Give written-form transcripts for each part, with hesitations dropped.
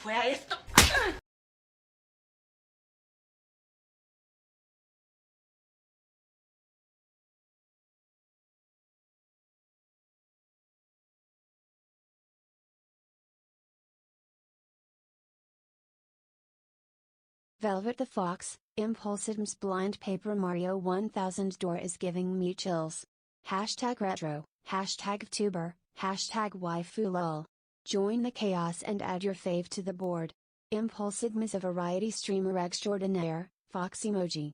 fue a esto? Velvet the Fox, Impulsidm's Blind Paper Mario 1000 door is giving me chills. Hashtag retro, hashtag tuber, hashtag waifu lol. Join the chaos and add your fave to the board. Impulsidm is a variety streamer extraordinaire, fox emoji.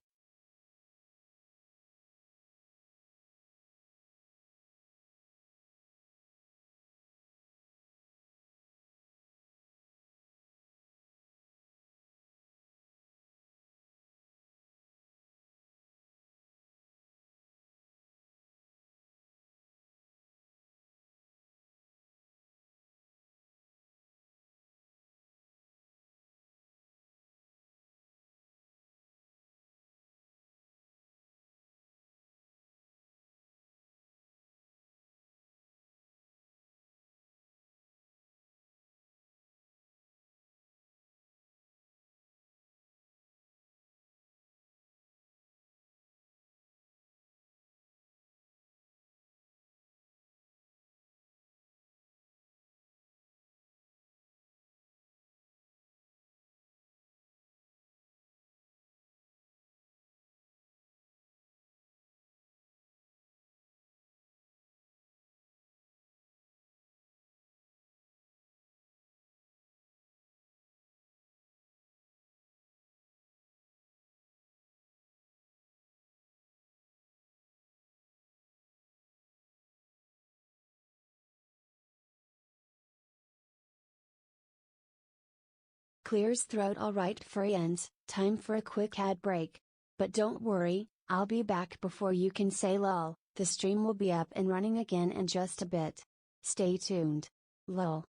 Clears throat alright friends, time for a quick ad break. But don't worry, I'll be back before you can say lol, the stream will be up and running again in just a bit. Stay tuned. Lol.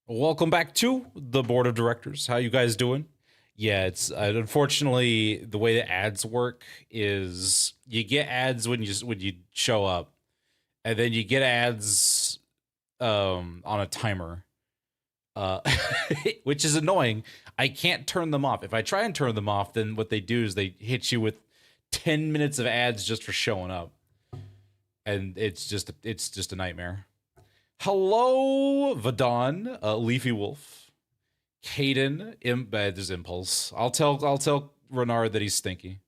Welcome back to the board of directors. How you guys doing? Yeah, it's unfortunately the way the ads work is you get ads when you show up, and then you get ads on a timer, uh, which is annoying. I can't turn them off. If I try and turn them off, then what they do is they hit you with 10 minutes of ads just for showing up, and it's just a nightmare. Hello, Vadon, Leafy Wolf. Caden, there's Impulse. I'll tell Renard that he's stinky.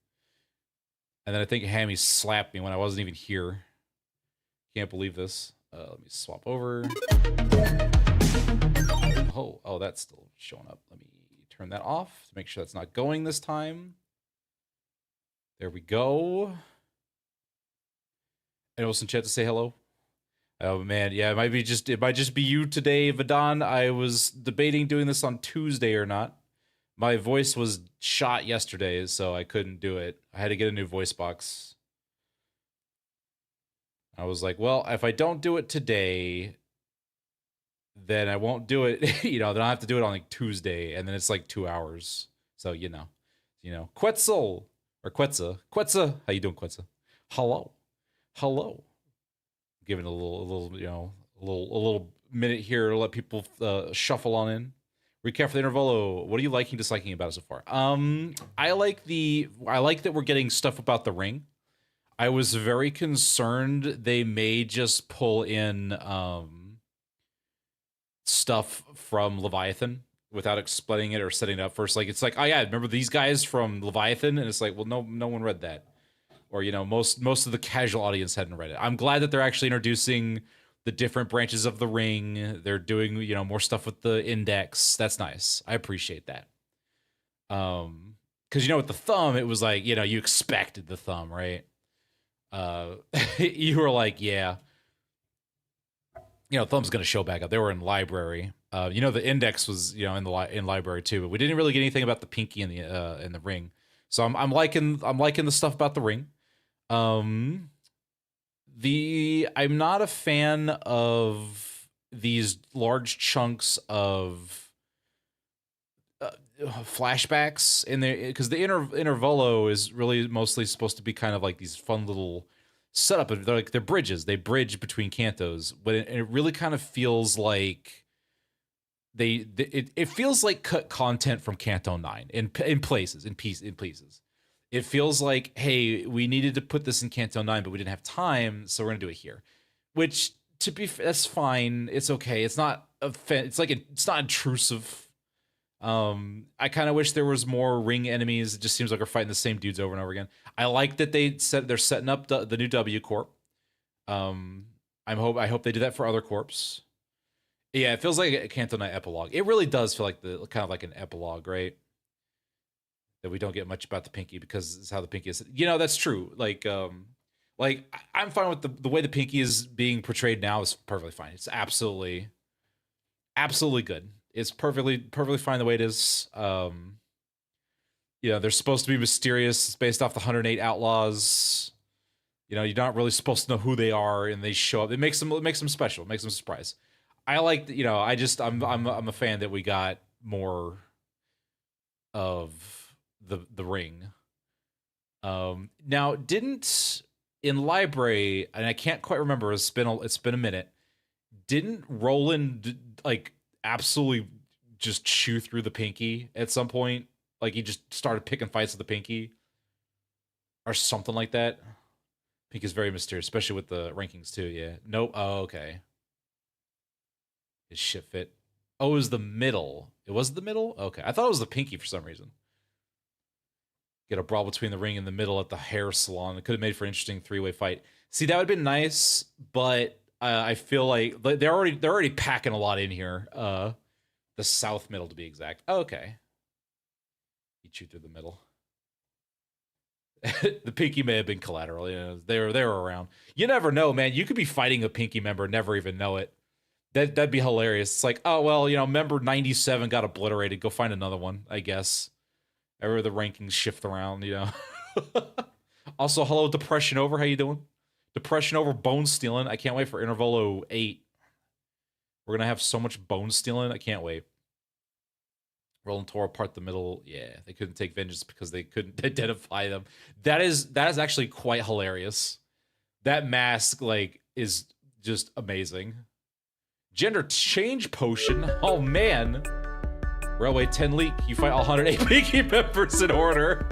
And then I think Hammy slapped me when I wasn't even here. Can't believe this. Let me swap over. Oh, that's still showing up. Let me turn that off to make sure that's not going this time. There we go. Anyone else in chat to say hello? Oh man, yeah, it might just be you today, Vadon. I was debating doing this on Tuesday or not. My voice was shot yesterday, so I couldn't do it. I had to get a new voice box. I was like, well, if I don't do it today, then I won't do it. Then I have to do it on like Tuesday, and then it's like 2 hours. So Quetzal or Quetza. How you doing, Quetza? Hello. Giving a little minute here to let people shuffle on in. Recap for the Intervallo. What are you liking, disliking about it so far? I like that we're getting stuff about the ring. I was very concerned they may just pull in stuff from Leviathan without explaining it or setting it up first. Like it's like, oh yeah, remember these guys from Leviathan? And it's like, well, no one read that. Or most of the casual audience hadn't read it. I'm glad that they're actually introducing the different branches of the ring. They're doing more stuff with the index. That's nice. I appreciate that. Because with the thumb, it was like you expected the thumb, right? You were like, yeah, thumb's gonna show back up. They were in library. The index was in library too, but we didn't really get anything about the pinky and the ring. So I'm liking the stuff about the ring. I'm not a fan of these large chunks of flashbacks in there because the intervallo is really mostly supposed to be kind of like these fun little setup. They're bridges. They bridge between cantos, but it really kind of feels like it feels like cut content from Canto 9 in places. It feels like, hey, we needed to put this in Canto 9, but we didn't have time, so we're gonna do it here. Which, that's fine. It's okay. It's not it's not intrusive. I kind of wish there was more ring enemies. It just seems like we're fighting the same dudes over and over again. I like that they're setting up the new W Corp. I hope they do that for other corps. Yeah, it feels like a Canto 9 epilogue. It really does feel like kind of like an epilogue, right? That we don't get much about the pinky because it's how the pinky is. That's true. Like I'm fine with the way the pinky is being portrayed now is perfectly fine. It's absolutely good. It's perfectly fine the way it is. They're supposed to be mysterious. It's based off the 108 Outlaws. You're not really supposed to know who they are, and they show up. It makes them special. It makes them a surprise. I like I'm a fan that we got more of the ring. Now didn't in library, and I can't quite remember. It's been a minute. Didn't Roland absolutely just chew through the pinky at some point? Like he just started picking fights with the pinky, or something like that. Pinky's very mysterious, especially with the rankings too. Yeah. Nope. Oh, okay. His shit fit. Oh, it was the middle. It was the middle? Okay. I thought it was the pinky for some reason. Get a brawl between the ring and the middle at the hair salon. It could have made for an interesting three-way fight. See, that would have been nice, but I feel like they're already packing a lot in here. The south middle to be exact. Oh, okay. He chewed through the middle. The pinky may have been collateral. They were around. You never know, man. You could be fighting a pinky member and never even know it. That'd be hilarious. It's like, oh well, member 97 got obliterated. Go find another one, I guess. Ever the rankings shift around, Also, hello, Depression Over. How you doing? Depression Over, Bone Stealing. I can't wait for Intervallo 8. We're gonna have so much bone stealing. I can't wait. Roland tore apart the middle. Yeah, they couldn't take vengeance because they couldn't identify them. That is actually quite hilarious. That mask like is just amazing. Gender change potion. Oh man. Railway 10 leak. You fight all 108 Pinky members in order.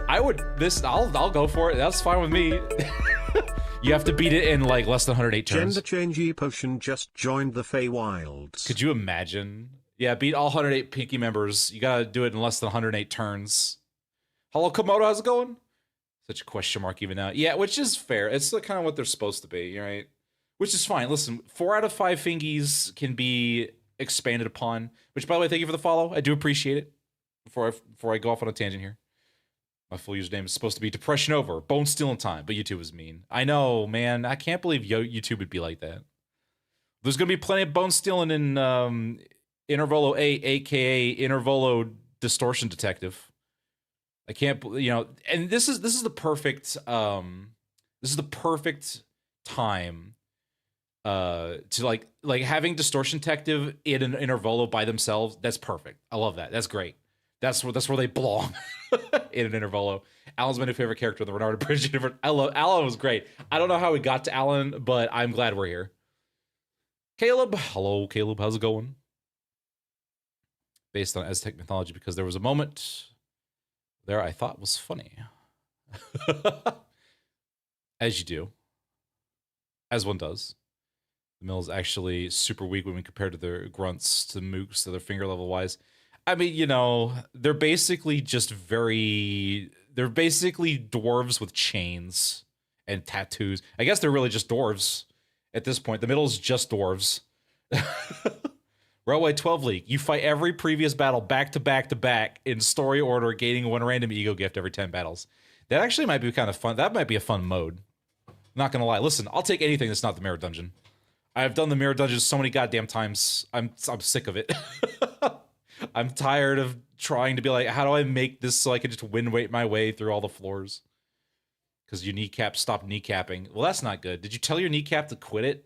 I'll go for it. That's fine with me. You have to beat it in like less than 108 turns. Gender change potion just joined the Feywilds. Could you imagine? Yeah, beat all 108 Pinky members. You gotta do it in less than 108 turns. Hello, Komodo, how's it going? Such a question mark even now. Yeah, which is fair. It's kind of what they're supposed to be, right? Which is fine. Listen, 4 out of 5 fingies can be expanded upon. Which, by the way, thank you for the follow. I do appreciate it. Before I go off on a tangent here. My full username is supposed to be Depression Over, Bone Stealing Time, but YouTube is mean. I know, man. I can't believe YouTube would be like that. There's going to be plenty of bone stealing in Intervallo 8, aka Intervallo Distortion Detective. I can't, and this is the perfect time to like having Distortion Detective in an Intervallo by themselves. That's perfect. I love that. That's great. That's where they belong in an Intervallo. Alan's my new favorite character in the Renard Abridged universe. Alan was great. I don't know how we got to Alan, but I'm glad we're here. Caleb, hello Caleb, how's it going? Based on Aztec mythology, because there was a moment there I thought was funny. As you do. As one does. The mill is actually super weak when we compare to their grunts, to mooks, to their finger level wise. I mean, they're basically they're basically dwarves with chains and tattoos. I guess they're really just dwarves at this point. The middle is just dwarves. Railway 12 League. You fight every previous battle back to back to back in story order, gaining 1 random ego gift every 10 battles. That actually might be kind of fun. That might be a fun mode. Not gonna lie. Listen, I'll take anything that's not the mirror dungeon. I've done the mirror dungeons so many goddamn times. I'm sick of it. I'm tired of trying to be like, how do I make this so I can just win my way through all the floors? Because your kneecap stopped kneecapping. Well, that's not good. Did you tell your kneecap to quit it?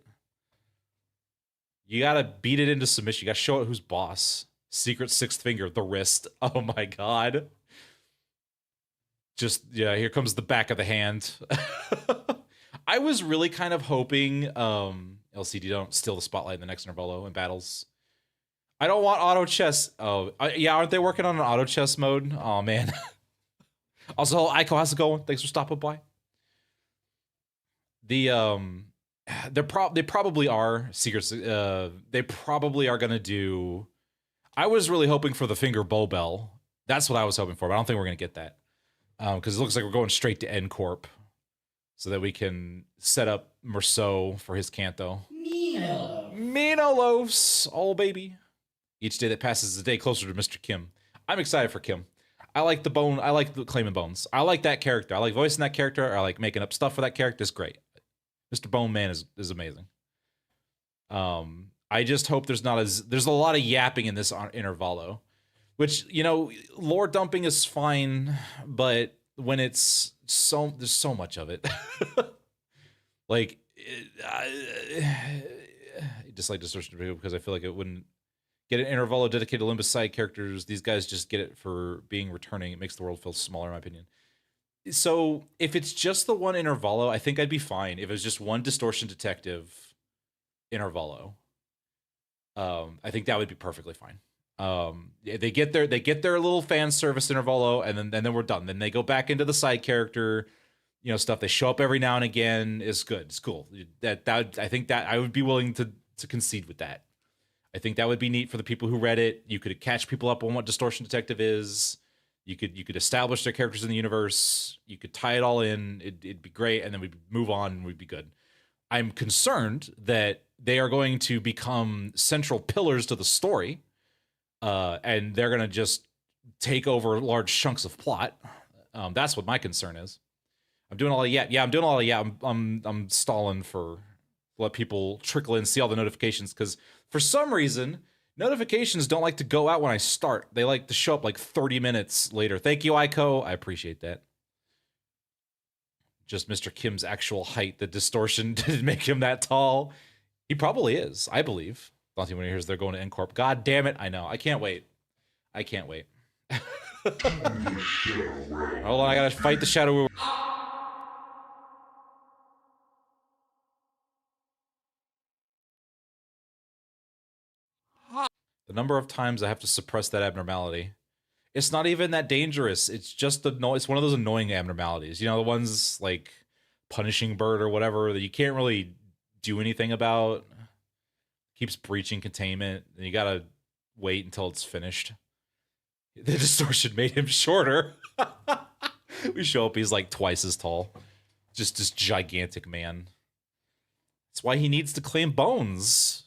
You gotta beat it into submission. You gotta show it who's boss. Secret 6th finger, the wrist. Oh my god. Just, yeah, here comes the back of the hand. I was really kind of hoping LCD don't steal the spotlight in the next Intervallo in battles. I don't want auto chess. Oh, yeah, aren't they working on an auto chess mode? Oh, man. Also, Aiko, how's it going? Thanks for stopping by. They probably are secrets. They probably are going to do... I was really hoping for the finger bow bell. That's what I was hoping for, but I don't think we're going to get that. Because it looks like we're going straight to L-Corp. So that we can set up Merceau for his canto. Minolos. Oh, baby. Each day that passes is a day closer to Mr. Kim. I'm excited for Kim. I like the bone. I like the claiming bones. I like that character. I like voicing that character. I like making up stuff for that character. It's great. Mr. Bone Man is amazing. I just hope there's a lot of yapping in this Intervallo, which, lore dumping is fine, but when there's so much of it. Like, just like Distortion because I feel like it wouldn't get an Intervallo dedicated to Limbus side characters. These guys just get it for being returning. It makes the world feel smaller, in my opinion. So if it's just the one Intervallo, I think I'd be fine. If it was just one Distortion Detective Intervallo, I think that would be perfectly fine. They get their little fan service Intervallo, and then we're done. Then they go back into the side character, stuff. They show up every now and again. Is good. It's cool. I think that I would be willing to concede with that. I think that would be neat for the people who read it. You could catch people up on what Distortion Detective is. You could establish their characters in the universe. You could tie it all in. It'd be great, and then we'd move on and we'd be good. I'm concerned that they are going to become central pillars to the story, and they're going to just take over large chunks of plot. That's what my concern is. I'm doing all of yet. Yeah, I'm doing all of yeah. I'm stalling for let people trickle in, see all the notifications, because for some reason notifications don't like to go out when I start. They like to show up like 30 minutes later. Thank you, Aiko. I appreciate that. Just Mr. Kim's actual height. The Distortion didn't make him that tall. He probably is. I believe. Dante, when he hears they're going to N-Corp. God damn it. I know. I can't wait. I can't wait. Hold on. I gotta fight the Shadow. The number of times I have to suppress that abnormality. It's not even that dangerous. It's just it's one of those annoying abnormalities. You know, the ones like punishing bird or whatever that you can't really do anything about. Keeps breaching containment, and you gotta wait until it's finished. The distortion made him shorter. We show up, he's like twice as tall. Just this gigantic man. That's why he needs to claim bones.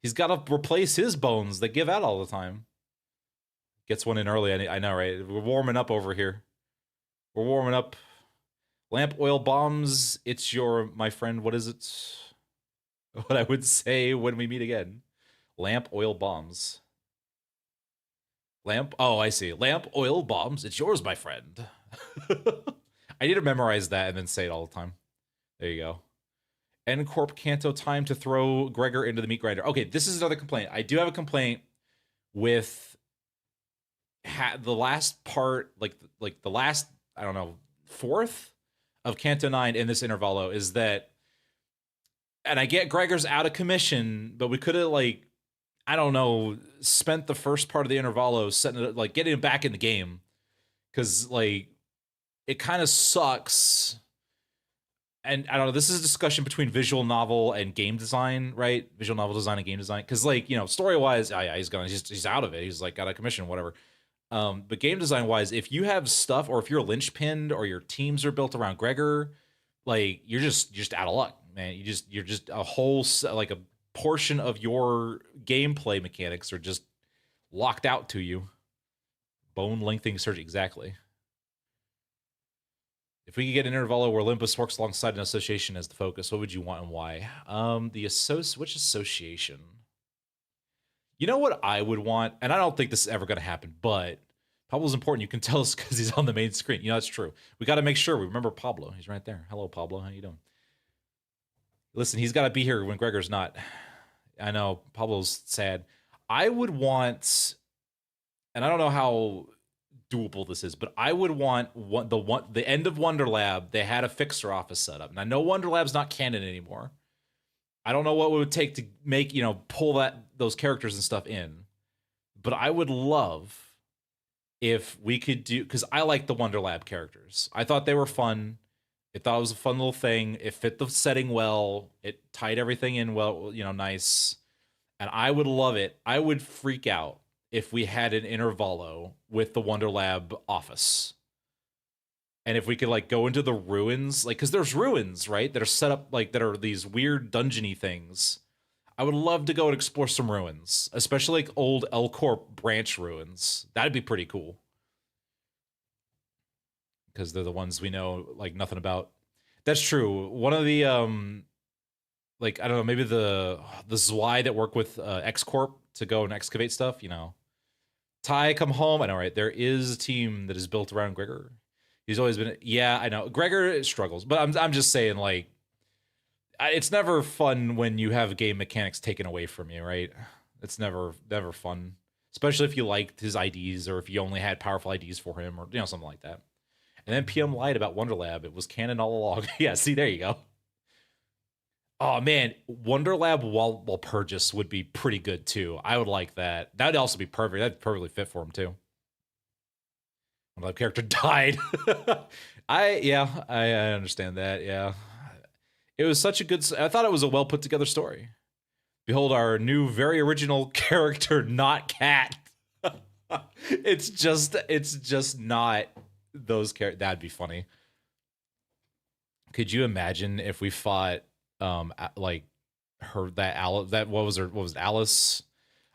He's got to replace his bones that give out all the time. Gets one in early. I know, right? We're warming up over here. We're warming up. Lamp oil bombs. It's my friend. What is it? What I would say when we meet again. Lamp oil bombs. Oh, I see. Lamp oil bombs. It's yours, my friend. I need to memorize that and then say it all the time. There you go. N-Corp Canto time to throw Gregor into the meat grinder. Okay, this is another complaint. I do have a complaint with the last part, like the last, I don't know, fourth of Canto 9 in this Intervallo is that, and I get Gregor's out of commission, but we could have, like, I don't know, spent the first part of the Intervallo setting it, like, getting him back in the game. Because, like, it kind of sucks. And I don't know, this is a discussion between visual novel and game design, right? Visual novel design and game design. Because, like, you know, story-wise, yeah, he's out of it. He's, like, out of commission, whatever. But game design-wise, if you have stuff, or if you're linchpinned, or your teams are built around Gregor, like, you're just out of luck, man. You're just a whole, like, a portion of your gameplay mechanics are just locked out to you. Bone lengthening surgery, exactly. If we could get an Intervallo where Limbus works alongside an association as the focus, what would you want and why? Which association? You know what I would want, and I don't think this is ever going to happen, but Pablo's important. You can tell us because he's on the main screen. You know, that's true. We got to make sure we remember Pablo. He's right there. Hello, Pablo. How you doing? Listen, he's got to be here when Gregor's not. I know, Pablo's sad. I would want, and I don't know how doable this is, but I would want the end of Wonderlab. They had a fixer office set up, and I know Wonderlab's not canon anymore. I don't know what it would take to make, you know, pull those characters and stuff in, but I would love if we could do, because I like the Wonderlab characters. I thought they were fun. I thought it was a fun little thing. It fit the setting well. It tied everything in well, you know, nice. And I would love it. I would freak out if we had an Intervallo with the Wonderlab office. And if we could, like, go into the ruins, like, because there's ruins, right, that are set up, like, that are these weird dungeony things. I would love to go and explore some ruins, especially, like, old L-Corp branch ruins. That'd be pretty cool. Because they're the ones we know, like, nothing about. That's true. One of the, like, I don't know, maybe the Zwei that work with X-Corp to go and excavate stuff, you know. Ty, come home. I know, right? There is a team that is built around Gregor. He's always been, yeah, I know. Gregor struggles, but I'm just saying, like, it's never fun when you have game mechanics taken away from you, right? It's never fun, especially if you liked his IDs or if you only had powerful IDs for him or, you know, something like that. And then PM lied about Wonderlab. It was canon all along. Yeah, see, there you go. Oh, man, Wonderlab Walpurgis would be pretty good, too. I would like that. That would also be perfect. That'd perfectly fit for him, too. Wonderlab character died. I understand that, yeah. It was such a good... I thought it was a well-put-together story. Behold our new, very original character, not Cat. It's just not those characters. That'd be funny. Could you imagine if we fought... like what was it, Alice,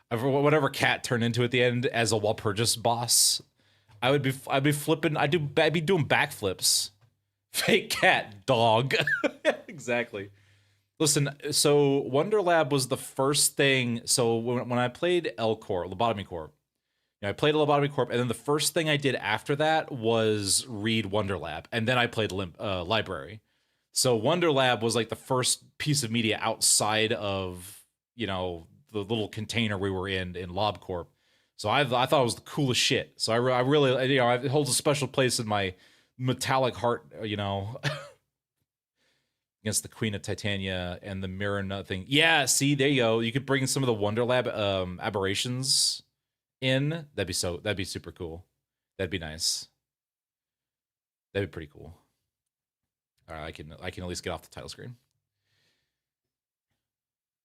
whatever Cat turned into at the end as a Walpurgis boss? I'd be flipping. I'd be doing backflips. Fake cat dog. Exactly. Listen, so Wonderlab was the first thing. So when I played L-Corp, Lobotomy Corp, you know, I played Lobotomy Corp, and then the first thing I did after that was read Wonderlab, and then I played Library. So Wonderlab was like the first piece of media outside of, you know, the little container we were in LobCorp. So I thought it was the coolest shit. So I really, you know, it holds a special place in my metallic heart, you know, against the Queen of Titania and the Mirror Nut thing. Yeah, see, there you go. You could bring some of the Wonderlab aberrations in. That'd be super cool. That'd be nice. That'd be pretty cool. All right, I can at least get off the title screen.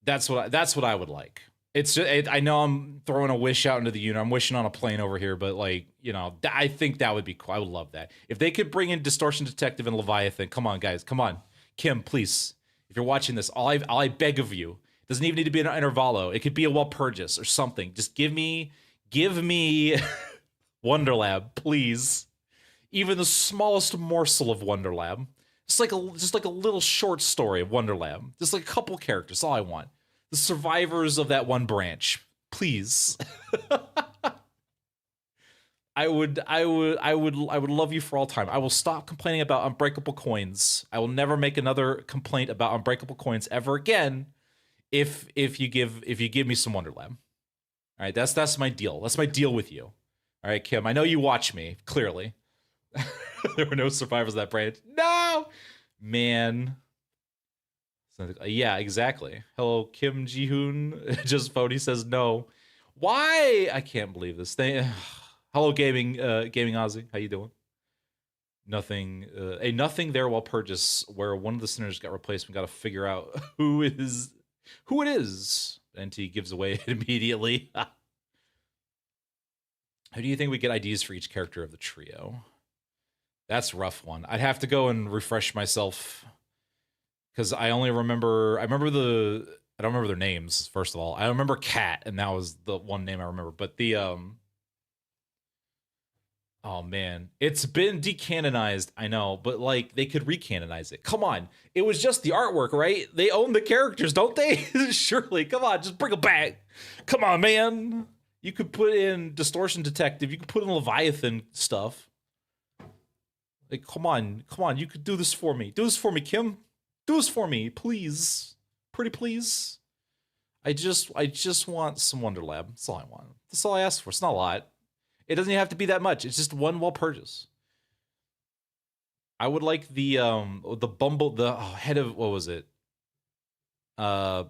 That's what I would like. It's just, I know I'm throwing a wish out into the universe. I'm wishing on a plane over here, but like, you know, I think that would be cool. I would love that. If they could bring in Distortion Detective and Leviathan, come on, guys, come on. Kim, please, if you're watching this, all I beg of you, it doesn't even need to be an Intervallo. It could be a Walpurgis or something. Just give me Wonderlab, please. Even the smallest morsel of Wonderlab. Just like a little short story of Wonderlab. Just like a couple characters. That's all I want. The survivors of that one branch, please. I would love you for all time. I will stop complaining about unbreakable coins. I will never make another complaint about unbreakable coins ever again. If you give me some Wonderlab. All right, that's my deal. That's my deal with you. All right, Kim. I know you watch me clearly. There were no survivors of that branch. No, man. Yeah, exactly. Hello, Kim Ji-hoon. Just Phony says no. Why? I can't believe this thing. Hello, gaming Ozzy. How you doing? Nothing. Nothing there while Purchase, where one of the sinners got replaced. We got to figure out who it is. NT gives away immediately. Who do you think we get IDs for each character of the trio? That's a rough one. I'd have to go and refresh myself because I don't remember their names, first of all. I remember Cat, and that was the one name I remember. But the oh man, it's been decanonized, I know, but like they could recanonize it. Come on. It was just the artwork, right? They own the characters, don't they? Surely. Come on, just bring them back. Come on, man. You could put in Distortion Detective, you could put in Leviathan stuff. Like, come on, you could do this for me. Do this for me, Kim. Do this for me, please. Pretty please. I just want some Wonderlab. That's all I want. That's all I ask for. It's not a lot. It doesn't even have to be that much. It's just one Walpurgis. I would like the head of, what was it? The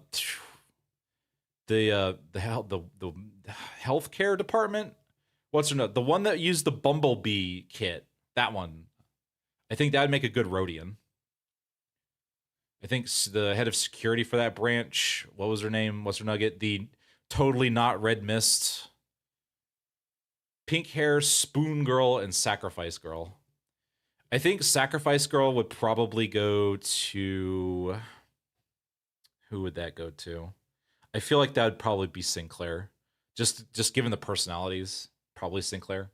healthcare department. What's her name? The one that used the Bumblebee kit. That one. I think that would make a good Rhodian. I think the head of security for that branch, what was her name? What's her nugget? The totally not Red Mist. Pink hair, Spoon Girl, and Sacrifice Girl. I think Sacrifice Girl would probably go to... Who would that go to? I feel like that would probably be Sinclair. Just given the personalities, probably Sinclair.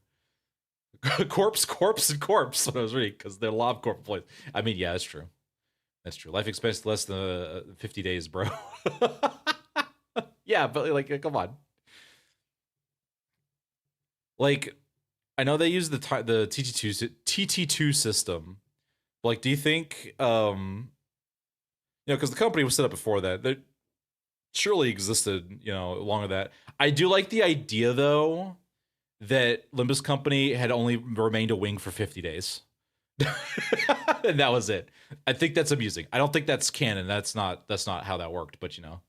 Corpse, and corpse. What I was reading, because they're LobCorp employees. I mean, yeah, that's true. That's true. Life expectancy less than 50 days, bro. Yeah, but like, come on. Like, I know they use the TT2 system. Like, do you think, you know, because the company was set up before that. That surely existed, you know, longer than that. I do like the idea, though, that Limbus Company had only remained a wing for 50 days. And that was it. I think that's amusing. I don't think that's canon. That's not how that worked. But, you know,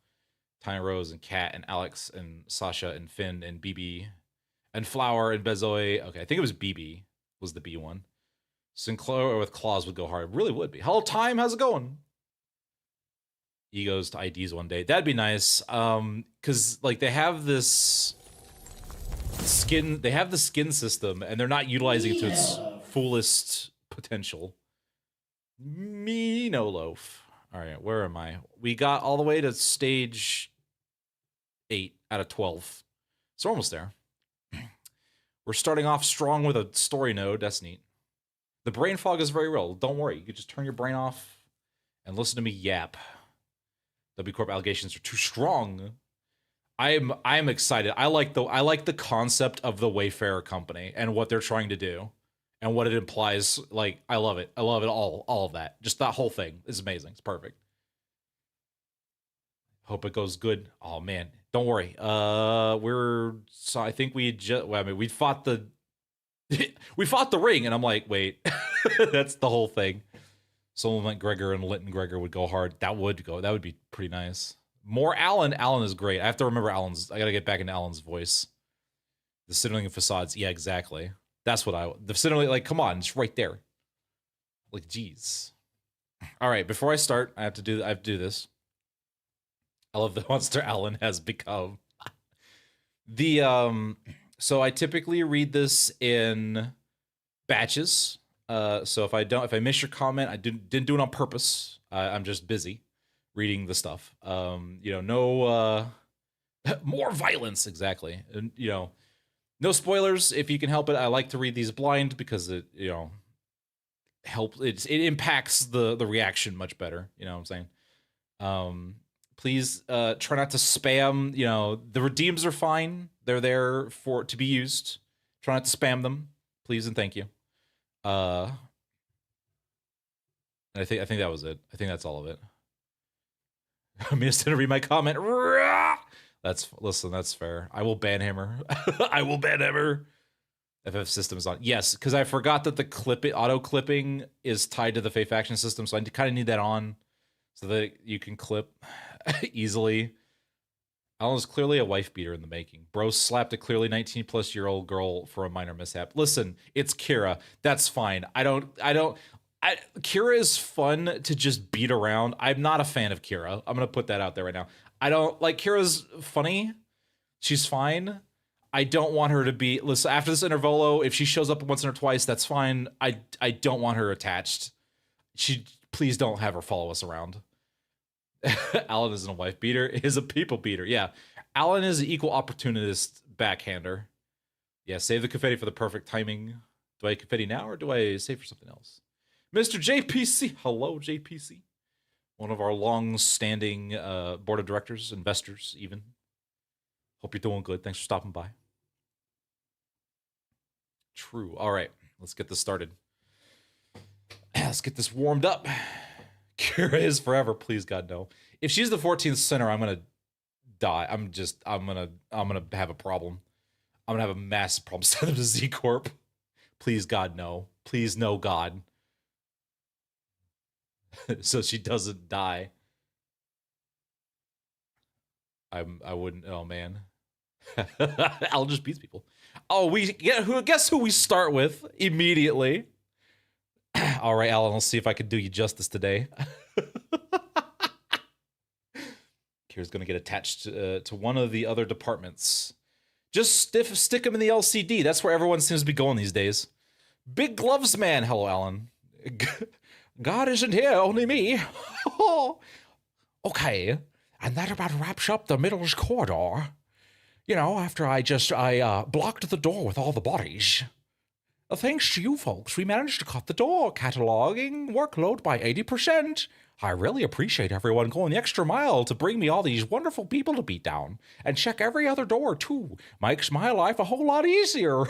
Tiny Rose and Kat and Alex and Sasha and Finn and BB and Flower and Bezoy. Okay, I think it was BB was the B one. Sinclair with claws would go hard. It really would be. Hello, Time. How's it going? Egos to IDs one day. That'd be nice. Because like they have this skin. They have the skin system, and they're not utilizing it to its fullest potential. Me no loaf. All right, where am I? We got all the way to stage 8 out of 12, so we're almost there. We're starting off strong with a story node. That's neat. The brain fog is very real. Don't worry. You can just turn your brain off and listen to me yap. W Corp allegations are too strong. I'm excited. I like the concept of the Wayfarer company and what they're trying to do and what it implies. Like, I love it. I love it all of that. Just that whole thing is amazing. It's perfect. Hope it goes good. Oh man, don't worry. I think we just, well, I mean, we fought the ring, and I'm like, wait, that's the whole thing. Someone like Gregor and Linton Gregor would go hard. That would be pretty nice. More Alan. Alan is great. I have to remember Alan's. I gotta get back into Alan's voice. The signaling of facades. Yeah, exactly. That's what the signaling, like, come on, it's right there. Like, geez. All right, before I start, I have to do this. I love the monster Alan has become. So I typically read this in batches. So if I miss your comment, I didn't do it on purpose. I'm just busy reading the stuff. No more violence, exactly. And no spoilers if you can help it. I like to read these blind because it it impacts the reaction much better. You know what I'm saying? Please try not to spam. The redeems are fine. They're there to be used. Try not to spam them, please and thank you. I think that was it. I think that's all of it. I missed to read my comment. That's fair. I will ban hammer. I will ban hammer. FF system is on. Yes, because I forgot that the auto clipping is tied to the Fae faction system, so I kind of need that on so that you can clip easily. Alan is clearly a wife beater in the making. Bro slapped a clearly 19-plus-year-old girl for a minor mishap. Listen, it's Kira. That's fine. Kira is fun to just beat around. I'm not a fan of Kira. I'm gonna put that out there right now. I don't like Kira's funny. She's fine. I don't want her to be. Listen, after this Intervallo, if she shows up once or twice, that's fine. I don't want her attached. Please don't have her follow us around. Alan isn't a wife beater. Is a people beater. Yeah. Alan is an equal opportunist backhander. Yeah, save the confetti for the perfect timing. Do I confetti now or do I save for something else? Mr. JPC. Hello, JPC. One of our long-standing board of directors, investors, even. Hope you're doing good. Thanks for stopping by. True. All right. Let's get this started. Let's get this warmed up. Kira is forever. Please, God, no. If she's the 14th sinner, I'm gonna die. I'm gonna have a problem. I'm gonna have a massive problem. Send them to Z-Corp. Please, God, no. Please, no, God. So she doesn't die. I wouldn't. Oh man. Al just beats people. Oh, guess who we start with immediately. All right, Alan, let's see if I can do you justice today. Kira's going to get attached to one of the other departments. Just stick him in the LCD. That's where everyone seems to be going these days. Big gloves man. Hello, Alan. God isn't here, only me. Okay, and that about wraps up the middle's corridor. After I blocked the door with all the bodies. Thanks to you folks, we managed to cut the door, cataloging workload by 80%. I really appreciate everyone going the extra mile to bring me all these wonderful people to beat down. And check every other door, too. Makes my life a whole lot easier.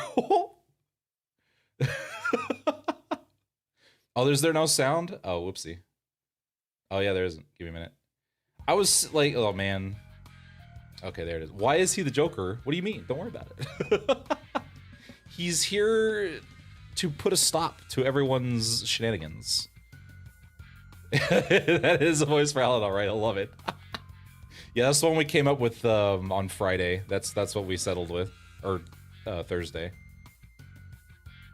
Oh, is there no sound? Oh, whoopsie. Oh, yeah, there isn't. Give me a minute. I was like, oh, man. Okay, there it is. Why is he the Joker? What do you mean? Don't worry about it. He's here to put a stop to everyone's shenanigans. That is a voice for Alan, all right. I love it. Yeah, that's the one we came up with on Friday. That's what we settled with, or Thursday.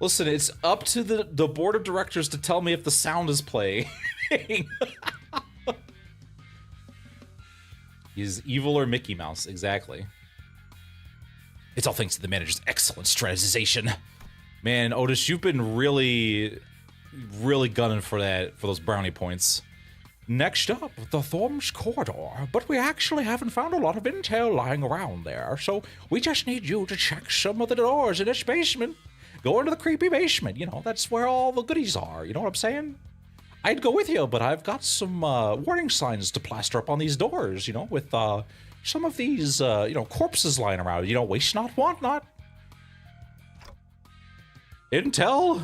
Listen, it's up to the board of directors to tell me if the sound is playing. He's evil or Mickey Mouse, exactly. It's all thanks to the manager's excellent strategization. Man, Otis, you've been really gunning for those brownie points. Next up, the Thorm's Corridor. But we actually haven't found a lot of intel lying around there, so we just need you to check some of the doors in its basement. Go into the creepy basement, that's where all the goodies are, you know what I'm saying? I'd go with you, but I've got some warning signs to plaster up on these doors, with some of these, corpses lying around. Waste not, want not. Intel?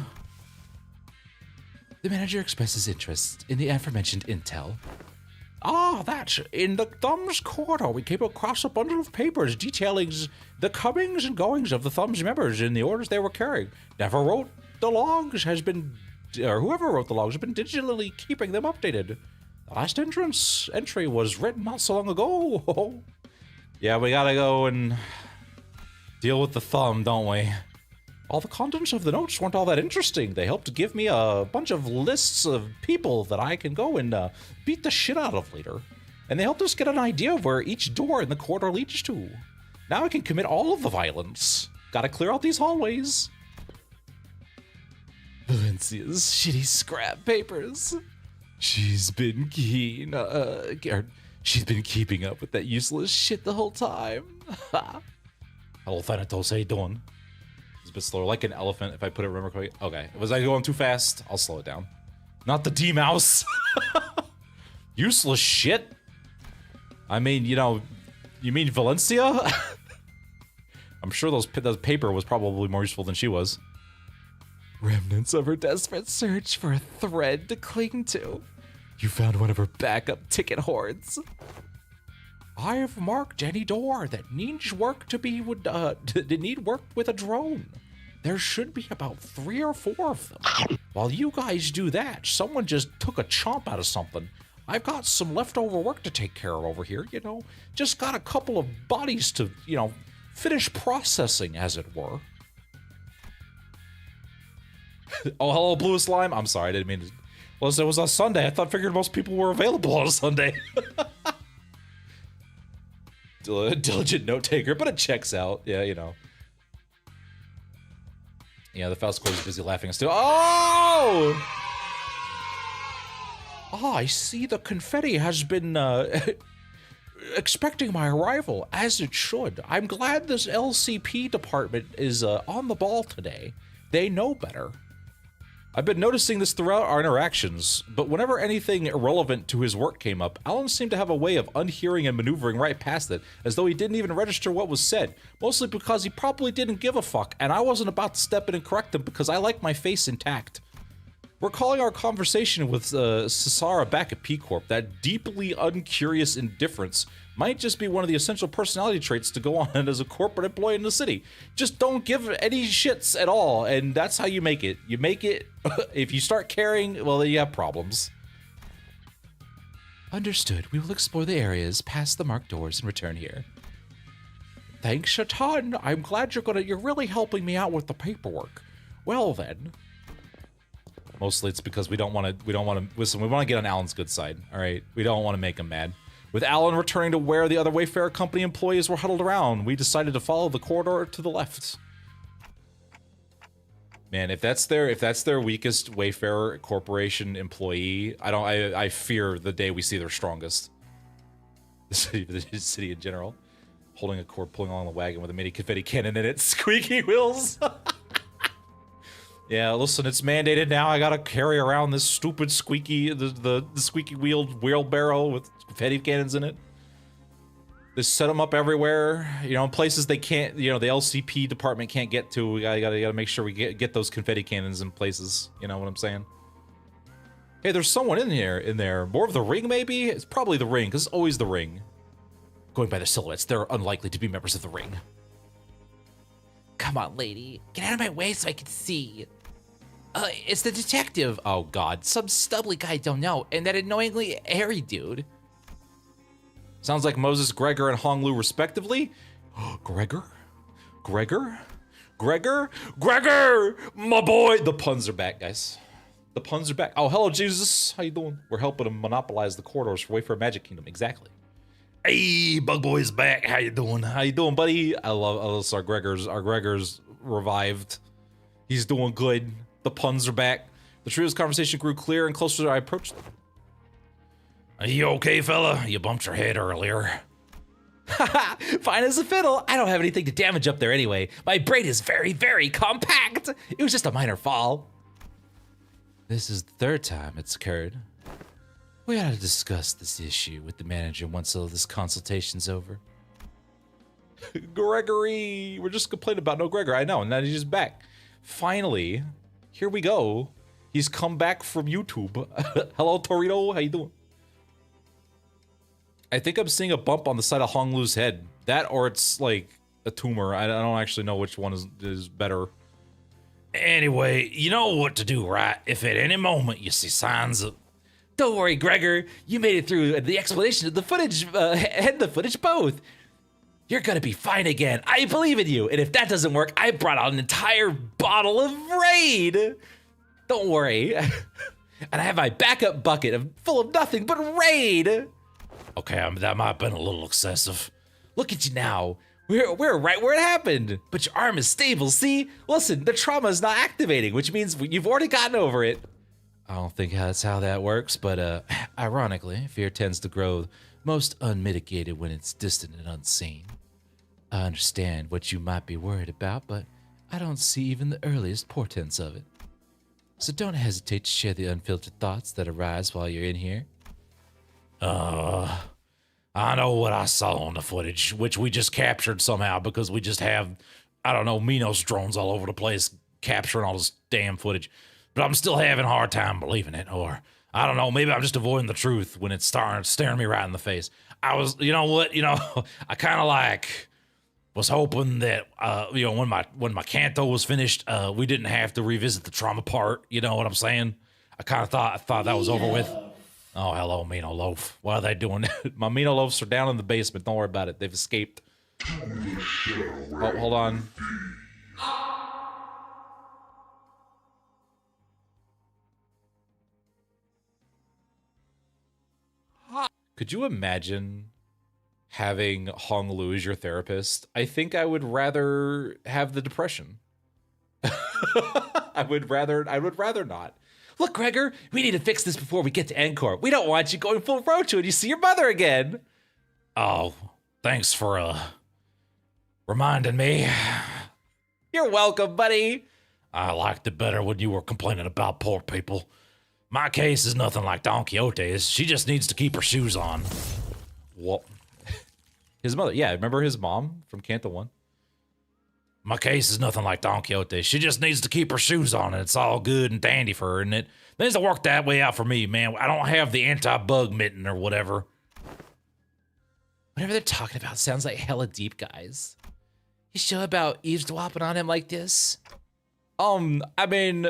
The manager expresses interest in the aforementioned intel. Ah, that. In the Thumb's corridor, we came across a bundle of papers detailing the comings and goings of the Thumb's members in the orders they were carrying. Never wrote the logs or whoever wrote the logs has been digitally keeping them updated. The last entry was written not so long ago. Yeah, we gotta go and deal with the Thumb, don't we? All the contents of the notes weren't all that interesting. They helped give me a bunch of lists of people that I can go and beat the shit out of later. And they helped us get an idea of where each door in the corridor leads to. Now I can commit all of the violence. Gotta clear out these hallways. Valencia's shitty scrap papers. She's been she's been keeping up with that useless shit the whole time. Hello, Thanatos, how you doing? It's a bit slower, like an elephant if I put it, remember quick. Okay, was I going too fast? I'll slow it down. Not the D-mouse. Useless shit? I mean, you know, you mean Valencia? I'm sure those paper was probably more useful than she was. Remnants of her desperate search for a thread to cling to. You found one of her backup ticket hoards. I've marked any door that needs work need work with a drone. There should be about 3 or 4 of them. While you guys do that, someone just took a chomp out of something. I've got some leftover work to take care of over here, you know. Just got a couple of bodies to, you know, finish processing, as it were. Oh, hello, Blue Slime. I'm sorry, I didn't mean to. Well, it was on Sunday. I figured most people were available on a Sunday. Diligent note taker, but it checks out. Yeah, you know. Yeah, the Faust Corps is busy laughing us too. Oh! Oh, I see the confetti has been expecting my arrival, as it should. I'm glad this LCP department is on the ball today. They know better. I've been noticing this throughout our interactions, but whenever anything irrelevant to his work came up, Alan seemed to have a way of unhearing and maneuvering right past it, as though he didn't even register what was said, mostly because he probably didn't give a fuck, and I wasn't about to step in and correct him because I like my face intact. Recalling our conversation with Cesara back at P-Corp, that deeply uncurious indifference might just be one of the essential personality traits to go on as a corporate employee in the city. Just don't give any shits at all, and that's how you make it. You make it, if you start caring, well, then you have problems. Understood. We will explore the areas past the marked doors and return here. Thanks a ton. I'm glad you're really helping me out with the paperwork. Well then. Mostly it's because we don't want to, listen, we want to get on Alan's good side, all right? We don't want to make him mad. With Alan returning to where the other Wayfarer Company employees were huddled around, we decided to follow the corridor to the left. Man, if that's their weakest Wayfarer Corporation employee, I fear the day we see their strongest. The city in general. Holding a cord, pulling along the wagon with a mini confetti cannon in it, squeaky wheels. Yeah, listen, it's mandated now. I gotta carry around this stupid squeaky, the squeaky wheeled wheelbarrow with confetti cannons in it. They set them up everywhere, you know, in places they can't, you know, the LCP department can't get to. We gotta make sure we get those confetti cannons in places. You know what I'm saying? Hey, there's someone in there. More of the ring, maybe? It's probably the ring, because it's always the ring. Going by the silhouettes, they're unlikely to be members of the ring. Come on, lady. Get out of my way so I can see. It's the detective. Oh, God. Some stubbly guy I don't know, and that annoyingly hairy dude. Sounds like Moses, Gregor, and Honglu, respectively. Gregor? Gregor? Gregor? Gregor! My boy! The puns are back, guys. The puns are back. Oh, hello, Jesus. How you doing? We're helping to monopolize the corridors for Wayfarer Magic Kingdom. Exactly. Hey, Bug Boy's back. How you doing? How you doing, buddy? I love our Gregor's revived. He's doing good. The puns are back. The trio's conversation grew clearer and closer as I approached them. Are you okay, fella? You bumped your head earlier. Haha, fine as a fiddle. I don't have anything to damage up there anyway. My brain is very, very compact. It was just a minor fall. This is the 3rd time it's occurred. We ought to discuss this issue with the manager once all this consultation's over. Gregory! We're just complaining about no Gregor. I know, and now he's just back. Finally, here we go. He's come back from YouTube. Hello, Torito. How you doing? I think I'm seeing a bump on the side of Hong Lu's head. That or it's like a tumor. I don't actually know which one is better. Anyway, you know what to do, right? If at any moment you see signs of... Don't worry, Gregor. You made it through the explanation of the footage and the footage both. You're gonna be fine again. I believe in you. And if that doesn't work, I brought out an entire bottle of Raid. Don't worry. And I have my backup bucket full of nothing but Raid. Okay, that might have been a little excessive. Look at you now. We're right where it happened. But your arm is stable, see? Listen, the trauma is not activating, which means you've already gotten over it. I don't think that's how that works, but ironically, fear tends to grow most unmitigated when it's distant and unseen. I understand what you might be worried about, but I don't see even the earliest portents of it. So don't hesitate to share the unfiltered thoughts that arise while you're in here. I know what I saw on the footage, which we just captured somehow because we just have, I don't know, Minos drones all over the place capturing all this damn footage. But I'm still having a hard time believing it, or I don't know, maybe I'm just avoiding the truth when it's staring me right in the face. I was, you know what, I kind of like was hoping that, when my canto was finished, we didn't have to revisit the trauma part. You know what I'm saying? I kind of thought that was over with. Oh, hello, Mino Loaf. What are they doing? My Mino Loafs are down in the basement. Don't worry about it. They've escaped. Oh, hold on. Could you imagine having Hong Lu as your therapist? I think I would rather have the depression. I would rather not. Look, Gregor, we need to fix this before we get to L-Corp. We don't want you going full roadshow and you see your mother again. Oh, thanks for reminding me. You're welcome, buddy. I liked it better when you were complaining about poor people. My case is nothing like Don Quixote's. She just needs to keep her shoes on. What? His mother. Yeah, remember his mom from Canto 1? My case is nothing like Don Quixote. She just needs to keep her shoes on, and it's all good and dandy for her, and it needs to work that way out for me, man. I don't have the anti-bug mitten or whatever. Whatever they're talking about sounds like hella deep, guys. You sure about eavesdropping on him like this? I mean,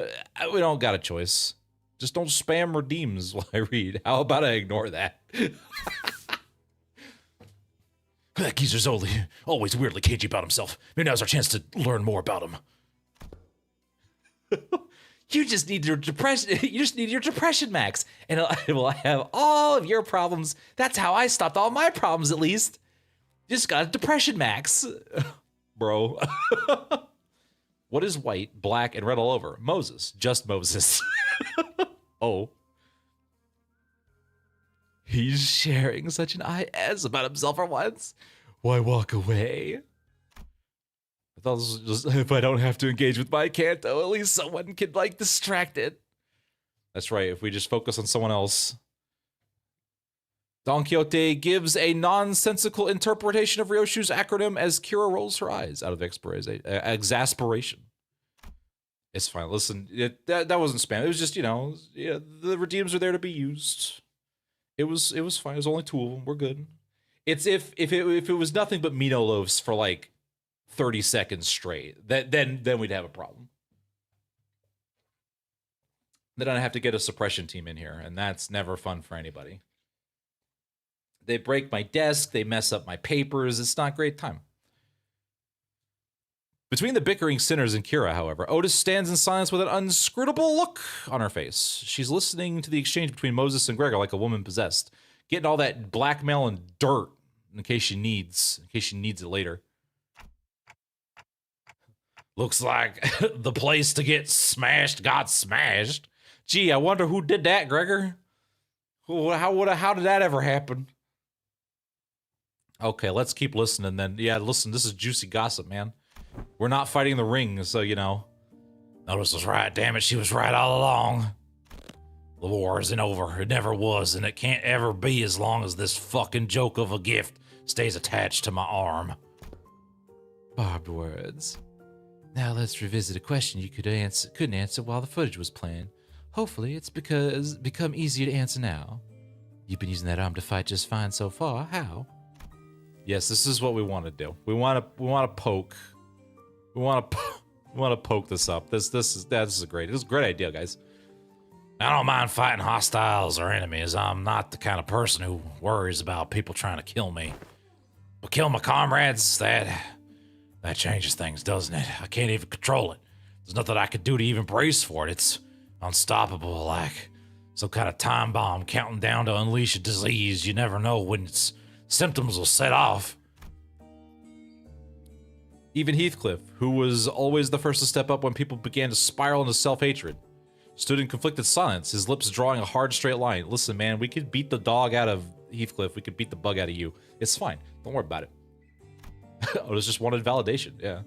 we don't got a choice. Just don't spam redeems while I read. How about I ignore that? That geezer's always weirdly cagey about himself. Maybe now's our chance to learn more about him. You just need your depression. You just need your depression max, and it will have all of your problems. That's how I stopped all my problems, at least. Just got a depression max, bro. What is white, black, and red all over? Moses. Just Moses. Oh. He's sharing such an IS about himself for once. Why walk away? I thought this was just, if I don't have to engage with my canto, at least someone can, distract it. That's right, if we just focus on someone else. Don Quixote gives a nonsensical interpretation of Ryoshu's acronym as Kira rolls her eyes out of exasperation. It's fine. Listen, that wasn't spam. It was just, the redeems are there to be used. It was fine. It was only 2 of them. We're good. It's if it was nothing but Mino loaves for 30 seconds straight, then we'd have a problem. Then I'd have to get a suppression team in here, and that's never fun for anybody. They break my desk, they mess up my papers. It's not a great time. Between the bickering sinners and Kira, however, Otis stands in silence with an inscrutable look on her face. She's listening to the exchange between Moses and Gregor like a woman possessed, getting all that blackmail and dirt in case she needs it later. Looks like the place to get smashed got smashed. Gee, I wonder who did that, Gregor. How did that ever happen? Okay, let's keep listening then. Yeah, listen, this is juicy gossip, man. We're not fighting the ring, so Otis was right, damn it, she was right all along. The war isn't over, it never was, and it can't ever be as long as this fucking joke of a gift stays attached to my arm. Barbed words. Now let's revisit a question you couldn't answer while the footage was playing. Hopefully it's become easier to answer now. You've been using that arm to fight just fine so far. How? Yes, this is what we want to do. We want to poke. We want to poke this up. This is a great idea, guys. I don't mind fighting hostiles or enemies. I'm not the kind of person who worries about people trying to kill me. But kill my comrades, that changes things, doesn't it? I can't even control it. There's nothing I could do to even brace for it. It's unstoppable, like some kind of time bomb counting down to unleash a disease. You never know when its symptoms will set off. Even Heathcliff, who was always the first to step up when people began to spiral into self-hatred, stood in conflicted silence, his lips drawing a hard straight line. Listen, man, we could beat the dog out of Heathcliff. We could beat the bug out of you. It's fine. Don't worry about it. Otis just wanted validation. Yeah.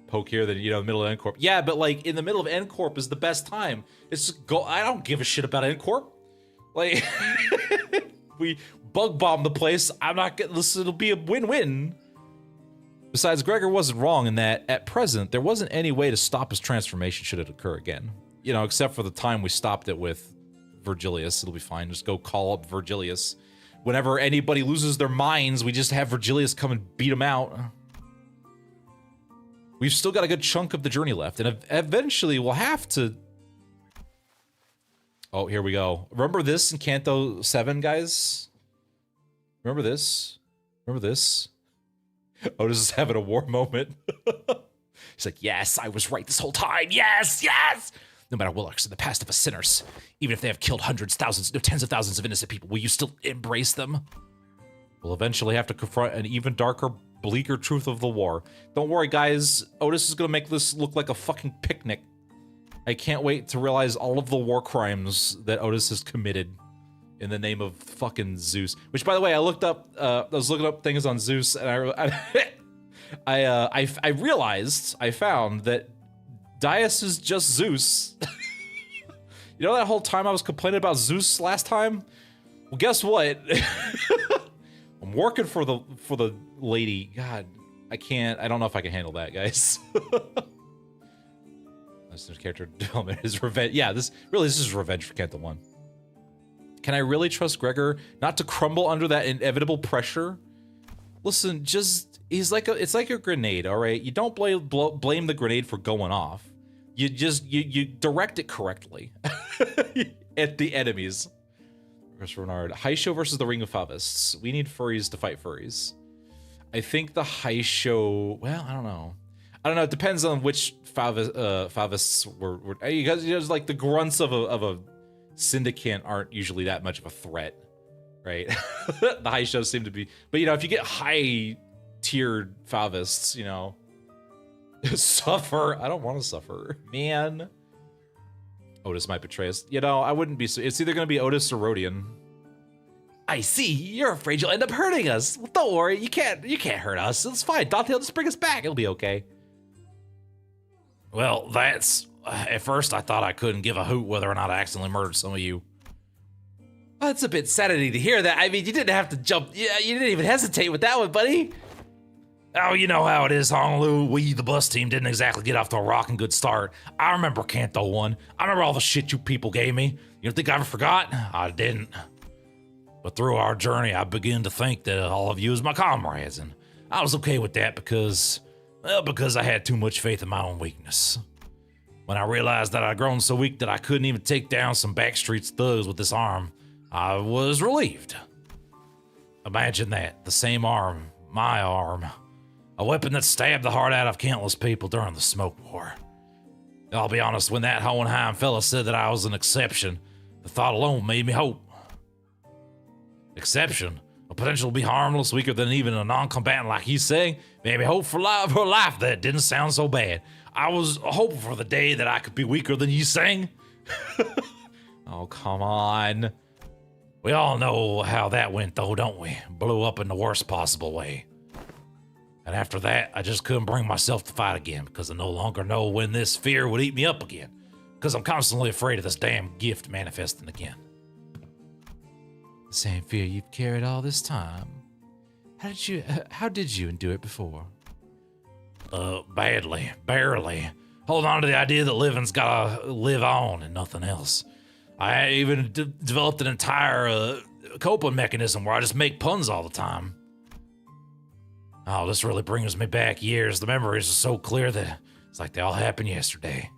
Poke here, then, you know, middle of N-Corp. Yeah, but, like, in the middle of N-Corp is the best time. It's just go. I don't give a shit about N-Corp. Like, we bug bomb the place. I'm not getting this. It'll be a win-win. Besides, Gregor wasn't wrong in that, at present, there wasn't any way to stop his transformation should it occur again. You know, except for the time we stopped it with Virgilius. It'll be fine. Just go call up Virgilius. Whenever anybody loses their minds, we just have Virgilius come and beat them out. We've still got a good chunk of the journey left, and eventually we'll have to... Oh, here we go. Remember this in Canto 7, guys? Remember this? Remember this? Otis is having a war moment. He's like, yes, I was right this whole time. Yes, yes! No matter what lurks in the past of us sinners, even if they have killed hundreds, thousands, no, tens of thousands of innocent people, will you still embrace them? We'll eventually have to confront an even darker, bleaker truth of the war. Don't worry, guys. Otis is going to make this look like a fucking picnic. I can't wait to realize all of the war crimes that Otis has committed in the name of fucking Zeus. Which, by the way, I looked up. I was looking up things on Zeus, and I realized, I found that Dias is just Zeus. You know that whole time I was complaining about Zeus last time? Well, guess what? I'm working for the lady. God, I can't. I don't know if I can handle that, guys. This character development is revenge. Yeah, this is revenge for Kenta 1. Can I really trust Gregor not to crumble under that inevitable pressure? Listen, just it's like a grenade, all right? You don't blame the grenade for going off. You just you direct it correctly at the enemies. Chris Renard, Haisho versus the Ring of Favists. We need furries to fight furries. I think the Haisho. Well, I don't know. It depends on which Favists were. Because like the grunts of a syndicate aren't usually that much of a threat, right? The Haisho seem to be. But you know, if you get high-tiered Favists, you know, suffer. I don't want to suffer, man. Otis might betray us. You know, I wouldn't be. It's either going to be Otis or Rodian. I see. You're afraid you'll end up hurting us. Well, don't worry. You can't hurt us. It's fine. Dante will just bring us back. It'll be okay. Well, that's... At first, I thought I couldn't give a hoot whether or not I accidentally murdered some of you. Well, it's a bit saddening to hear that. I mean, you didn't have to jump. Yeah, you didn't even hesitate with that one, buddy. Oh, you know how it is, Honolulu. We, the bus team, didn't exactly get off to a rocking good start. I remember Canto 1. I remember all the shit you people gave me. You don't think I ever forgot? I didn't. But through our journey, I began to think that all of you is my comrades, and I was okay with that because I had too much faith in my own weakness. When I realized that I'd grown so weak that I couldn't even take down some backstreets thugs with this arm, I was relieved. Imagine that, the same arm, my arm, a weapon that stabbed the heart out of countless people during the Smoke War. I'll be honest, when that Hohenheim fella said that I was an exception, the thought alone made me hope. Exception? A potential to be harmless, weaker than even a non-combatant like he's saying, made me hope for life. That didn't sound so bad. I was hoping for the day that I could be weaker than you saying. Oh, come on. We all know how that went, though, don't we? Blew up in the worst possible way. And after that, I just couldn't bring myself to fight again because I no longer know when this fear would eat me up again. Because I'm constantly afraid of this damn gift manifesting again. The same fear you've carried all this time. How did you endure it before? Badly, barely. hold on to the idea that living's gotta live on and nothing else. I even developed an entire coping mechanism where I just make puns all the time. Oh, this really brings me back years. The memories are so clear that it's like they all happened yesterday.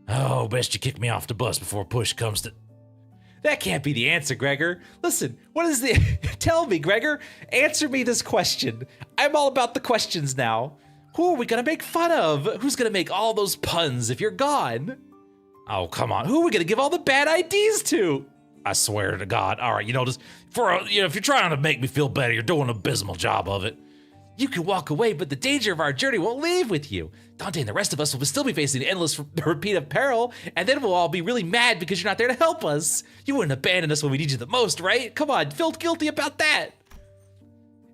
Oh, best you kick me off the bus before push comes to... That can't be the answer, Gregor. Listen, what is the... Tell me, Gregor. Answer me this question. I'm all about the questions now. Who are we gonna make fun of? Who's gonna make all those puns if you're gone? Oh, come on. Who are we gonna give all the bad ideas to? I swear to God. All right, just if you're trying to make me feel better, you're doing an abysmal job of it. You can walk away, but the danger of our journey won't leave with you. Dante and the rest of us will still be facing an endless repeat of peril, and then we'll all be really mad because you're not there to help us. You wouldn't abandon us when we need you the most, right? Come on, feel guilty about that.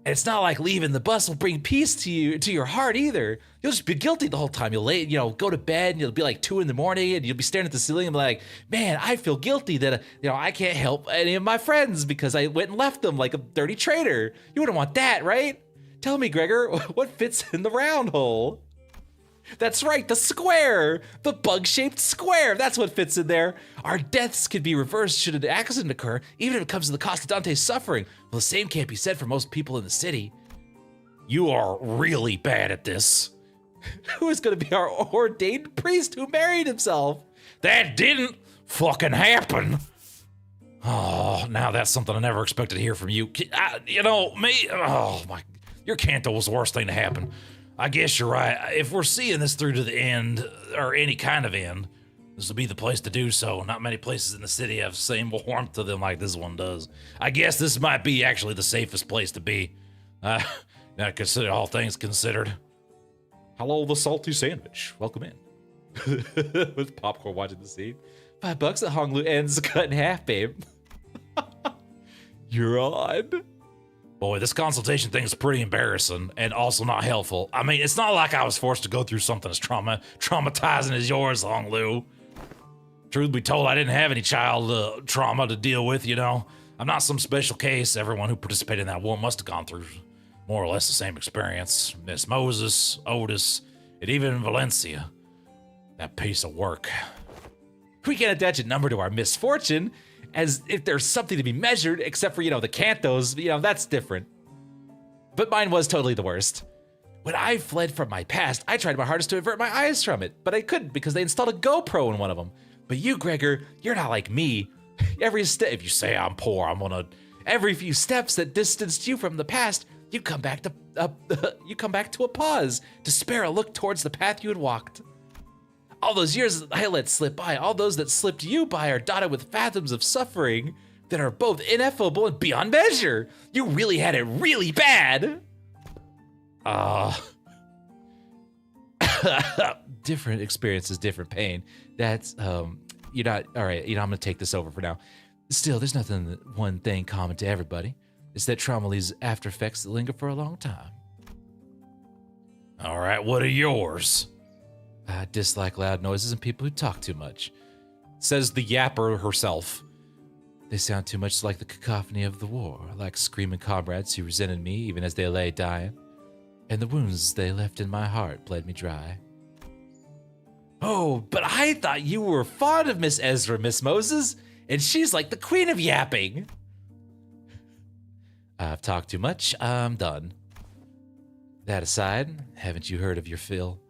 And it's not like leaving the bus will bring peace to your heart either. You'll just be guilty the whole time. You'll go to bed and you'll be like 2 a.m. and you'll be staring at the ceiling and be like, man, I feel guilty that I can't help any of my friends because I went and left them like a dirty traitor. You wouldn't want that, right? Tell me, Gregor, what fits in the round hole? That's right, the square! The bug-shaped square, that's what fits in there. Our deaths could be reversed should an accident occur, even if it comes to the cost of Dante's suffering. Well, the same can't be said for most people in the city. You are really bad at this. Who is gonna be our ordained priest who married himself? That didn't fucking happen. Oh, now that's something I never expected to hear from you. Your canto was the worst thing to happen. I guess you're right. If we're seeing this through to the end, or any kind of end, this will be the place to do so. Not many places in the city have the same warmth to them like this one does. I guess this might be actually the safest place to be. Now consider all things considered. Hello, the salty sandwich. Welcome in. With popcorn watching the scene. $5 at Hong Lu ends cut in half, babe. You're on. Boy, this consultation thing is pretty embarrassing and also not helpful. I mean, it's not like I was forced to go through something as traumatizing as yours, Hong Lu. Truth be told, I didn't have any child trauma to deal with, I'm not some special case. Everyone who participated in that war must have gone through more or less the same experience. Miss Moses, Otis, and even Valencia. That piece of work. We can't attach a number to our misfortune, as if there's something to be measured, except for, the cantos, that's different. But mine was totally the worst. When I fled from my past, I tried my hardest to avert my eyes from it, but I couldn't because they installed a GoPro in one of them. But you, Gregor, you're not like me. Every step, if you say I'm poor, every few steps that distanced you from the past, you come back to a pause, to spare a look towards the path you had walked. All those years I let slip by, all those that slipped you by are dotted with fathoms of suffering that are both ineffable and beyond measure. You really had it really bad. Different experiences, different pain. That's, you're not, all right, I'm gonna take this over for now. Still, there's one thing common to everybody. It's that trauma leaves after effects that linger for a long time. All right, what are yours? I dislike loud noises and people who talk too much. Says the yapper herself. They sound too much like the cacophony of the war, like screaming comrades who resented me even as they lay dying. And the wounds they left in my heart bled me dry. Oh, but I thought you were fond of Miss Ezra, Miss Moses, and she's like the queen of yapping. I've talked too much, I'm done. That aside, haven't you heard of your fill?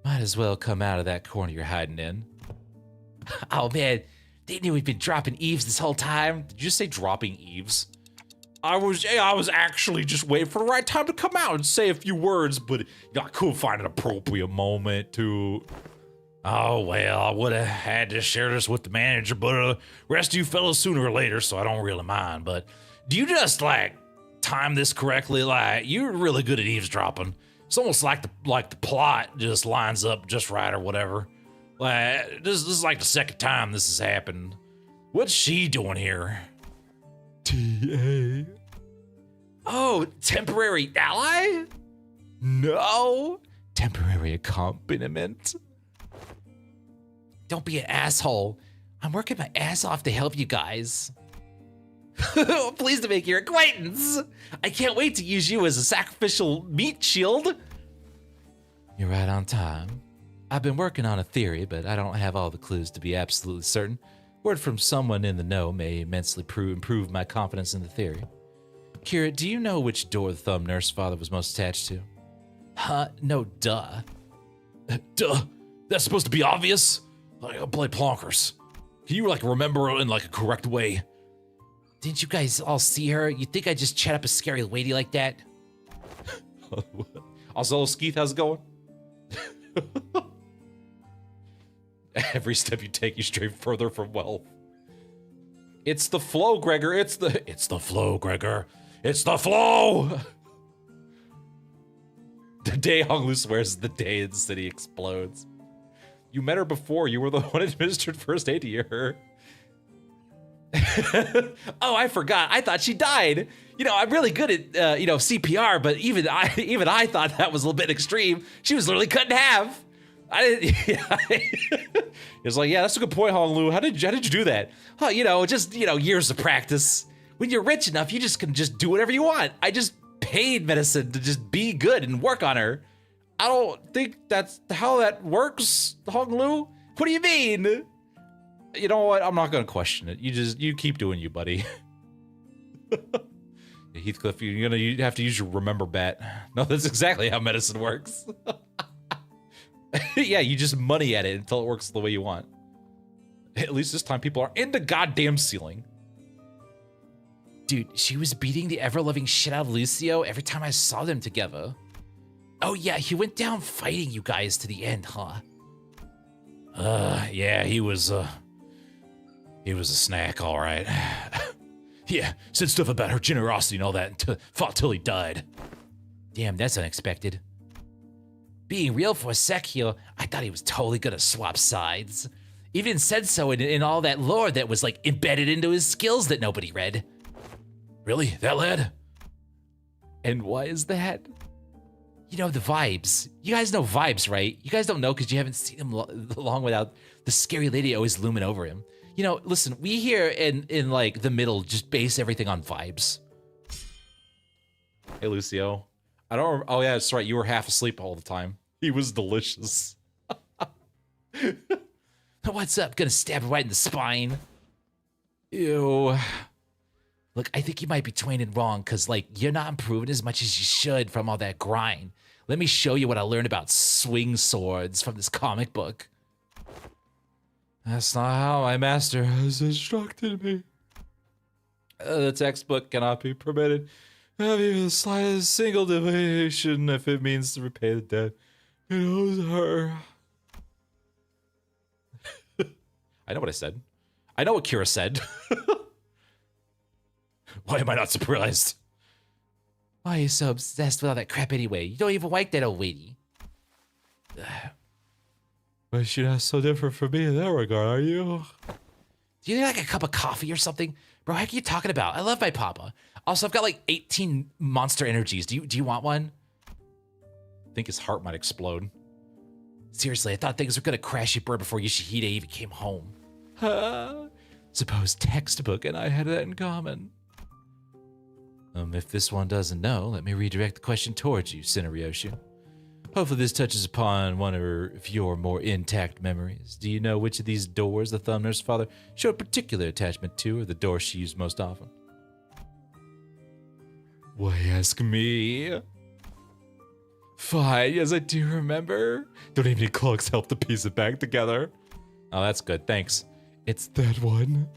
Might as well come out of that corner you're hiding in. Oh man, didn't you we've been dropping eaves this whole time? Did you just say dropping eaves? I was actually just waiting for the right time to come out and say a few words, but I couldn't find an appropriate moment to... Oh, well, I would have had to share this with the manager, but rest of you fellas sooner or later, so I don't really mind. But do you just, time this correctly? You're really good at eavesdropping. It's almost like the plot just lines up just right or whatever. This is like the second time this has happened. What's she doing here? T.A. Oh, temporary ally? No. Temporary accompaniment? Don't be an asshole. I'm working my ass off to help you guys. Pleased to make your acquaintance. I can't wait to use you as a sacrificial meat shield. You're right on time. I've been working on a theory, but I don't have all the clues to be absolutely certain. Word from someone in the know may immensely improve my confidence in the theory. Kira, do you know which door the Thumb Nurse Father was most attached to? Huh? No, duh. Duh. That's supposed to be obvious? Like, I'll play plonkers. Can you, like, remember in, like, a correct way? Didn't you guys all see her? You think I just chat up a scary lady like that? Also, Skeeth, how's it going? Every step you take, you stray further from wealth. It's the flow, Gregor. It's the flow, Gregor. It's the flow! The day Honglu swears is the day the city explodes. You met her before. You were the one administered first aid to her. Oh, I forgot. I thought she died. You know, I'm really good at CPR, but even I thought that was a little bit extreme. She was literally cut in half. I didn't. It was like, yeah, that's a good point, Honglu. How did you do that? Oh, just years of practice. When you're rich enough, you just can just do whatever you want. I just paid medicine to just be good and work on her. I don't think that's how that works, Honglu. What do you mean? You know what? I'm not gonna question it. You keep doing you, buddy. Heathcliff, you have to use your remember bat. No, that's exactly how medicine works. Yeah, you just money at it until it works the way you want. At least this time people are in the goddamn ceiling. Dude, she was beating the ever-loving shit out of Lucio every time I saw them together. Oh yeah, he went down fighting you guys to the end, huh? Yeah, he was a snack, all right. Yeah, said stuff about her generosity and all that, and fought till he died. Damn, that's unexpected. Being real for a sec here, I thought he was totally gonna swap sides. Even said so in all that lore that was like embedded into his skills that nobody read. Really? That lad? And why is that? You know, the vibes. You guys know vibes, right? You guys don't know because you haven't seen him long without the scary lady always looming over him. You know, listen, we here in like the middle just base everything on vibes. Hey, Lucio. I don't. Oh yeah, that's right. You were half asleep all the time. He was delicious. What's up? Gonna stab her right in the spine. Ew. Look, I think you might be twinning wrong because, like, you're not improving as much as you should from all that grind. Let me show you what I learned about swing swords from this comic book. That's not how my master has instructed me. The textbook cannot be permitted. Have even the slightest single deviation if it means to repay the debt. It owes her. I know what I said. I know what Kira said. Why am I not surprised? Why are you so obsessed with all that crap anyway? You don't even like that old lady. But she's not so different from me in that regard, are you? Do you need like a cup of coffee or something? Bro, what are you talking about? I love my papa. Also, I've got like 18 monster energies. Do you want one? I think his heart might explode. Seriously, I thought things were gonna crash and burn before Yoshihide even came home. Suppose textbook and I had that in common. If this one doesn't know, let me redirect the question towards you, Cineryoshi. Hopefully this touches upon one of your more intact memories. Do you know which of these doors the Thumb Nurse Father showed particular attachment to, or the door she used most often? Why ask me? Fine, yes I do remember. Don't even need cloaks help to piece it back together. Oh, that's good, thanks. It's that one.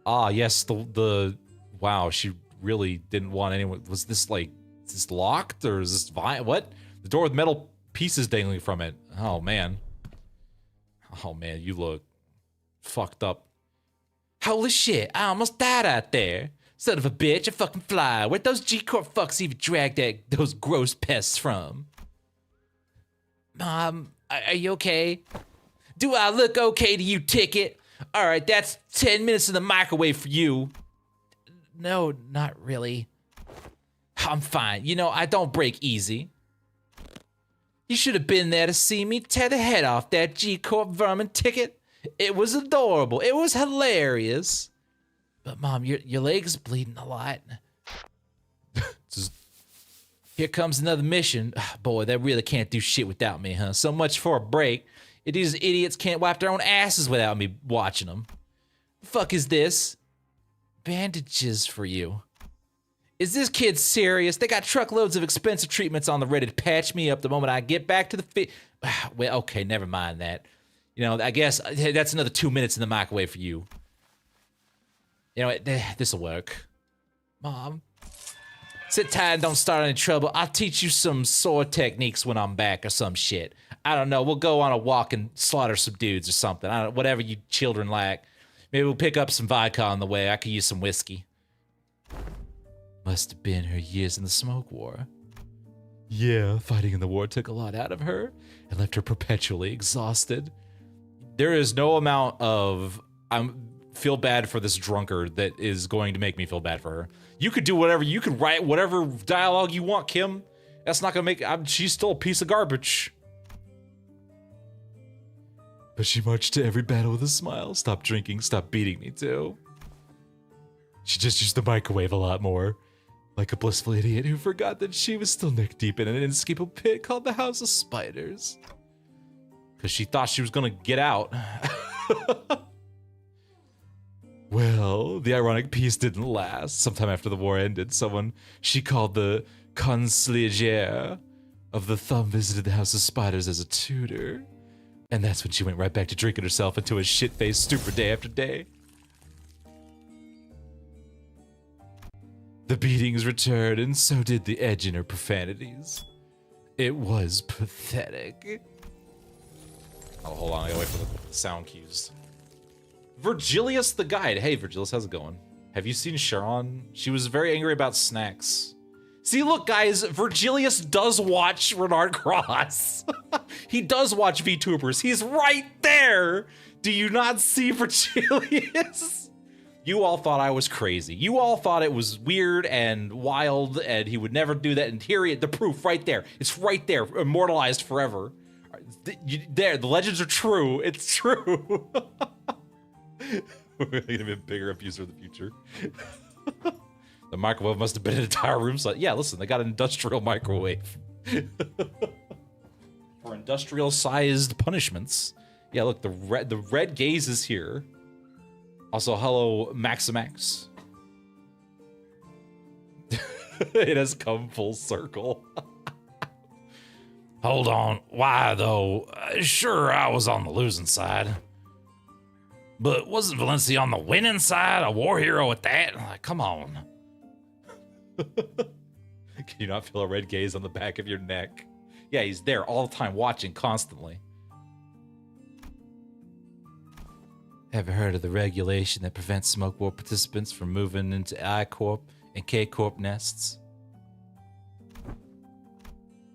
Ah, yes, the wow, she really didn't want anyone. Was this like, is this locked or is this what? The door with metal pieces dangling from it. Oh man. Oh man, you look fucked up. Holy shit, I almost died out there. Son of a bitch, a fucking fly. Where'd those G-Corp fucks even drag those gross pests from? Mom, are you okay? Do I look okay to you, Ticket? Alright, that's 10 minutes in the microwave for you. No, not really. I'm fine. You know, I don't break easy. You should have been there to see me tear the head off that G-Corp vermin, Ticket. It was adorable. It was hilarious. But Mom, your leg's bleeding a lot. Here comes another mission. Boy, they really can't do shit without me, huh? So much for a break. These idiots can't wipe their own asses without me watching them. The fuck is this? Bandages for you. Is this kid serious? They got truckloads of expensive treatments on the ready to patch me up the moment I get back to the well, okay, never mind that. You know, I guess that's another 2 minutes in the microwave for you. You know what? This'll work. Mom. Sit tight and don't start any trouble. I'll teach you some sword techniques when I'm back or some shit. I don't know. We'll go on a walk and slaughter some dudes or something. I don't, whatever you children like. Maybe we'll pick up some vodka on the way. I could use some whiskey. Must have been her years in the smoke war. Yeah, fighting in the war took a lot out of her and left her perpetually exhausted. There is no amount of feel bad for this drunkard that is going to make me feel bad for her. You could do whatever, you could write whatever dialogue you want, Kim. That's not gonna make, she's still a piece of garbage. But she marched to every battle with a smile. Stop drinking, stop beating me too. She just used the microwave a lot more. Like a blissful idiot who forgot that she was still neck deep in an inescapable pit called the House of Spiders. Because she thought she was gonna get out. Well, the ironic peace didn't last. Sometime after the war ended, someone she called the concierge of the Thumb visited the House of Spiders as a tutor. And that's when she went right back to drinking herself into a shit-faced stupor day after day. The beatings returned, and so did the edge in her profanities. It was pathetic. Oh, hold on, I gotta wait for the sound cues. Virgilius the Guide. Hey, Virgilius, how's it going? Have you seen Sharon? She was very angry about snacks. See, look, guys, Virgilius does watch Renard Cross. He does watch VTubers. He's right there. Do you not see Virgilius? You all thought I was crazy. You all thought it was weird and wild and he would never do that. And here, the proof right there. It's right there, immortalized forever. There, the legends are true. It's true. We're gonna be a bigger abuser in the future. The microwave must have been an entire room size. Yeah, listen, they got an industrial microwave. For industrial-sized punishments. Yeah, look, the red gaze is here. Also, hello, Maximax. It has come full circle. Hold on. Why, though? Sure, I was on the losing side. But wasn't Valencia on the winning side? A war hero at that? Like, come on. Can you not feel a red gaze on the back of your neck? Yeah, he's there all the time, watching constantly. Ever heard of the regulation that prevents smoke war participants from moving into I-Corp and K-Corp nests?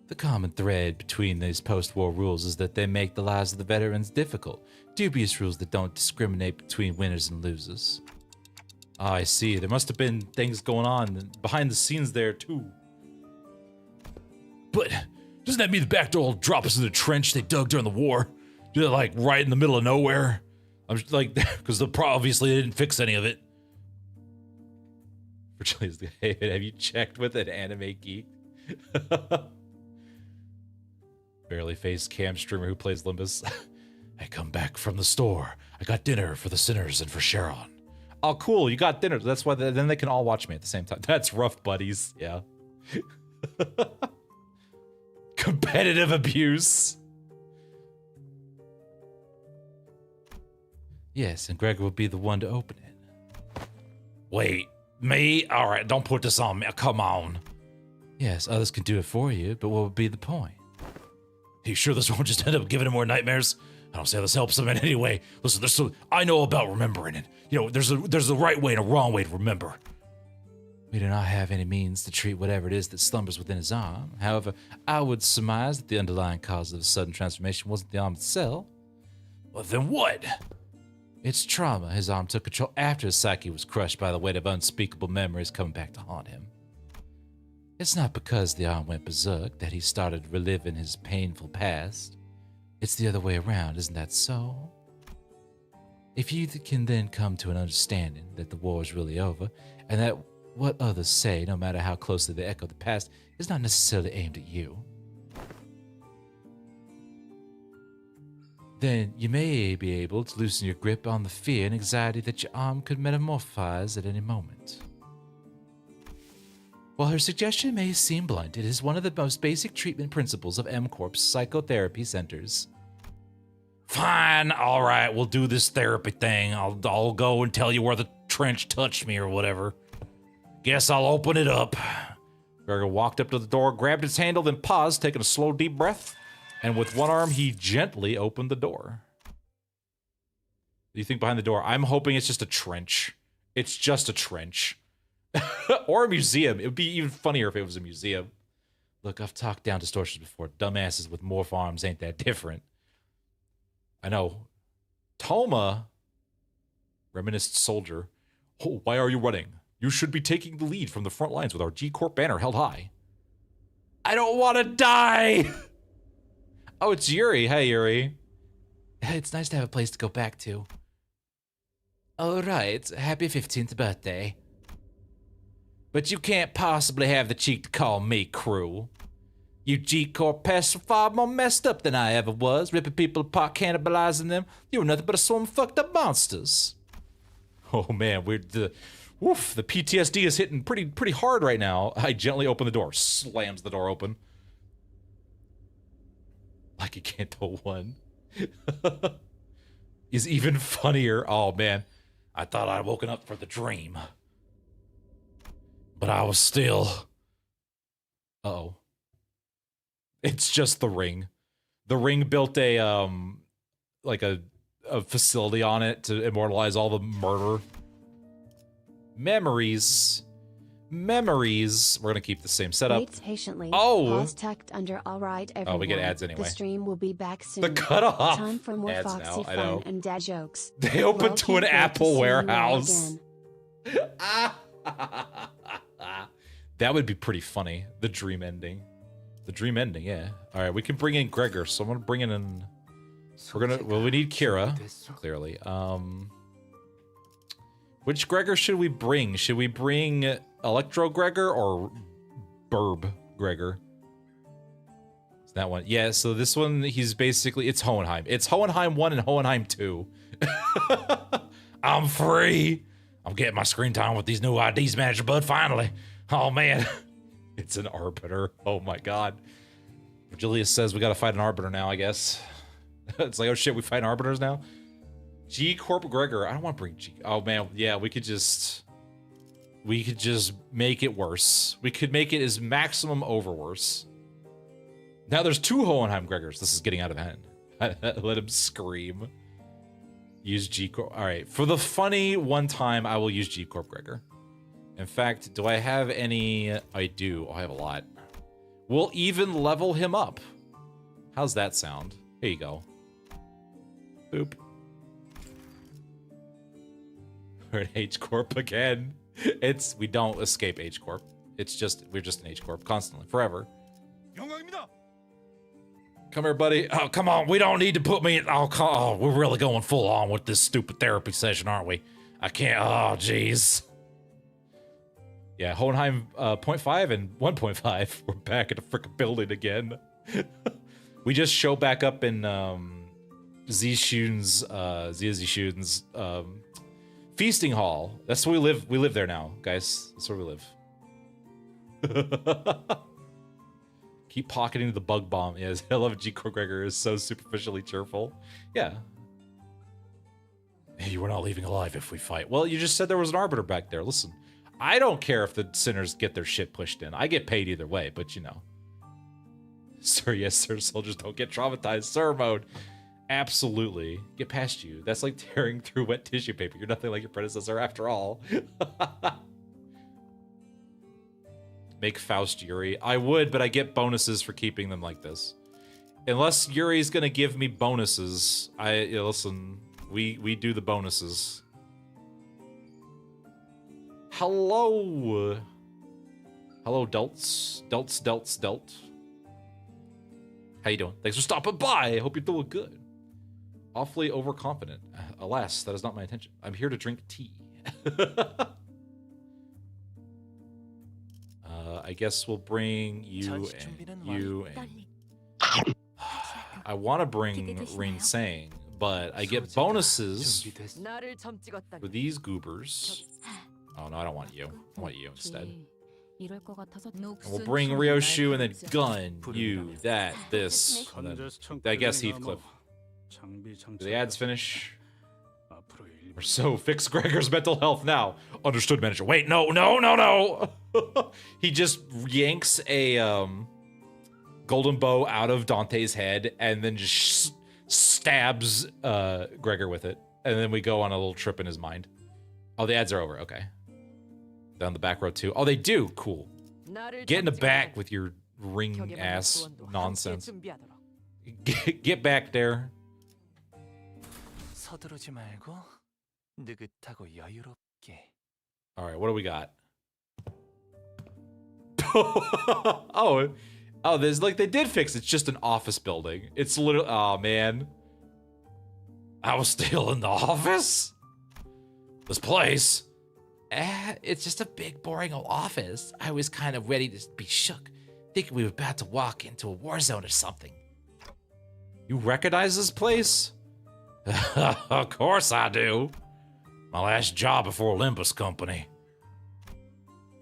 The common thread between these post-war rules is that they make the lives of the veterans difficult. Dubious rules that don't discriminate between winners and losers. Oh, I see. There must have been things going on behind the scenes there, too. But doesn't that mean the back door will drop us in the trench they dug during the war? They're like right in the middle of nowhere? I'm just like, because obviously they didn't fix any of it. Have you checked with an anime geek? Barely faced cam streamer who plays Limbus. I come back from the store. I got dinner for the sinners and for Sharon. Oh, cool. You got dinner. That's why then they can all watch me at the same time. That's rough, buddies. Yeah. Competitive abuse. Yes, and Gregor will be the one to open it. Wait, me? All right, don't put this on me. Come on. Yes, others can do it for you, but what would be the point? Are you sure this won't just end up giving him more nightmares? I don't see how this helps him in any way. Listen, I know about remembering it. You know, there's a right way and a wrong way to remember. We do not have any means to treat whatever it is that slumbers within his arm. However, I would surmise that the underlying cause of the sudden transformation wasn't the arm itself. Well, then what? It's trauma. His arm took control after his psyche was crushed by the weight of unspeakable memories coming back to haunt him. It's not because the arm went berserk that he started reliving his painful past. It's the other way around, isn't that so? If you can then come to an understanding that the war is really over, and that what others say, no matter how closely they echo the past, is not necessarily aimed at you. Then you may be able to loosen your grip on the fear and anxiety that your arm could metamorphose at any moment. While her suggestion may seem blunt, it is one of the most basic treatment principles of L-Corp's psychotherapy centers. Fine, all right, we'll do this therapy thing. I'll go and tell you where the trench touched me or whatever. Guess I'll open it up. Gregor walked up to the door, grabbed its handle, then paused, taking a slow, deep breath, and with one arm, he gently opened the door. What do you think behind the door? I'm hoping it's just a trench. It's just a trench. Or a museum. It would be even funnier if it was a museum. Look, I've talked down distortions before. Dumbasses with morph arms ain't that different. I know. Toma, reminisced soldier. Oh, why are you running? You should be taking the lead from the front lines with our G-Corp banner held high. I don't want to die! Oh, it's Yuri. Hey, Yuri. It's nice to have a place to go back to. All right, happy 15th birthday. But you can't possibly have the cheek to call me cruel. You G-Corp pests are far more messed up than I ever was, ripping people apart, cannibalizing them. You were nothing but a swarm of fucked up monsters. Oh man, the PTSD is hitting pretty hard right now. I gently open the door, slams the door open. Like a Kanto 1. Is even funnier. Oh man, I thought I'd woken up for the dream. But I was still... Uh-oh. It's just the ring. The ring built a like a facility on it to immortalize all the murder. Memories. Memories. We're gonna keep the same setup. Wait patiently. Oh! Pause tucked under all right, everyone. Oh, we get ads anyway. The stream will be back soon. The cutoff. Time for more Ads foxy now, I fun know. and dad jokes. They opened Well, to can't an wait to Apple see you all warehouse. again. That would be pretty funny. The dream ending. The dream ending, yeah. All right, we can bring in Gregor. So I'm gonna bring in. Well, we need Kira, clearly. Which Gregor should we bring? Should we bring Electro Gregor or Burb Gregor? It's that one. Yeah, so this one, he's basically, it's Hohenheim. It's Hohenheim 1 and Hohenheim 2. I'm free. I'm getting my screen time with these new IDs, Manager Bud, finally. Oh, man. It's an Arbiter. Oh, my God. Julius says we gotta fight an Arbiter now, I guess. It's like, oh, shit, we fight Arbiters now? G-Corp Gregor. I don't want to bring G... Oh, man. Yeah, we could just make it worse. We could make it as maximum over worse. Now there's 2 Hohenheim Gregors. This is getting out of hand. Let him scream. Use G-Corp. All right. For the funny one time, I will use G-Corp Gregor. In fact, do I have any... I do. Oh, I have a lot. We'll even level him up. How's that sound? Here you go. Boop. We're in H-Corp again. We don't escape H-Corp. We're just in H-Corp constantly, forever. Come here, buddy. Oh, come on. We don't need to put me in... Oh, we're really going full on with this stupid therapy session, aren't we? I can't... Oh, jeez. Yeah, Hohenheim 0.5 and 1.5. We're back in the frickin' building again. We just show back up in Zia Zishun's feasting hall. That's where we live. We live there now, guys. That's where we live. Keep pocketing the bug bomb. Yes, I love G-Corp Gregor is so superficially cheerful. Yeah. Hey, we're not leaving alive if we fight. Well, you just said there was an Arbiter back there. Listen, I don't care if the sinners get their shit pushed in. I get paid either way, but you know. Sir, yes, sir, soldiers don't get traumatized. Sir mode. Absolutely. Get past you. That's like tearing through wet tissue paper. You're nothing like your predecessor after all. Make Faust Yuri. I would, but I get bonuses for keeping them like this. Unless Yuri's gonna give me bonuses, listen, we do the bonuses. Hello. Hello, Delts. Delt. How you doing? Thanks for stopping by. I hope you're doing good. Awfully overconfident. Alas, that is not my intention. I'm here to drink tea. I guess we'll bring you and you and... I want to bring Rinsang, but I get bonuses for these goobers. Oh no, I don't want you. I want you instead. And we'll bring Ryoshu and then gun, you, that, this, and then I guess Heathcliff. Do the ads finish? Or so fix Gregor's mental health now. Understood, manager. Wait, no. He just yanks a golden bow out of Dante's head and then just stabs Gregor with it. And then we go on a little trip in his mind. Oh, the ads are over. Okay. Down the back row too. Oh, they do. Cool. Get in the back with your ring ass nonsense. Get back there. All right, what do we got? oh, there's like they did fix it. It's just an office building. It's literally. Oh man, I was still in the office. This place. It's just a big, boring old office. I was kind of ready to be shook, thinking we were about to walk into a war zone or something. You recognize this place? Of course I do. My last job before Limbus company.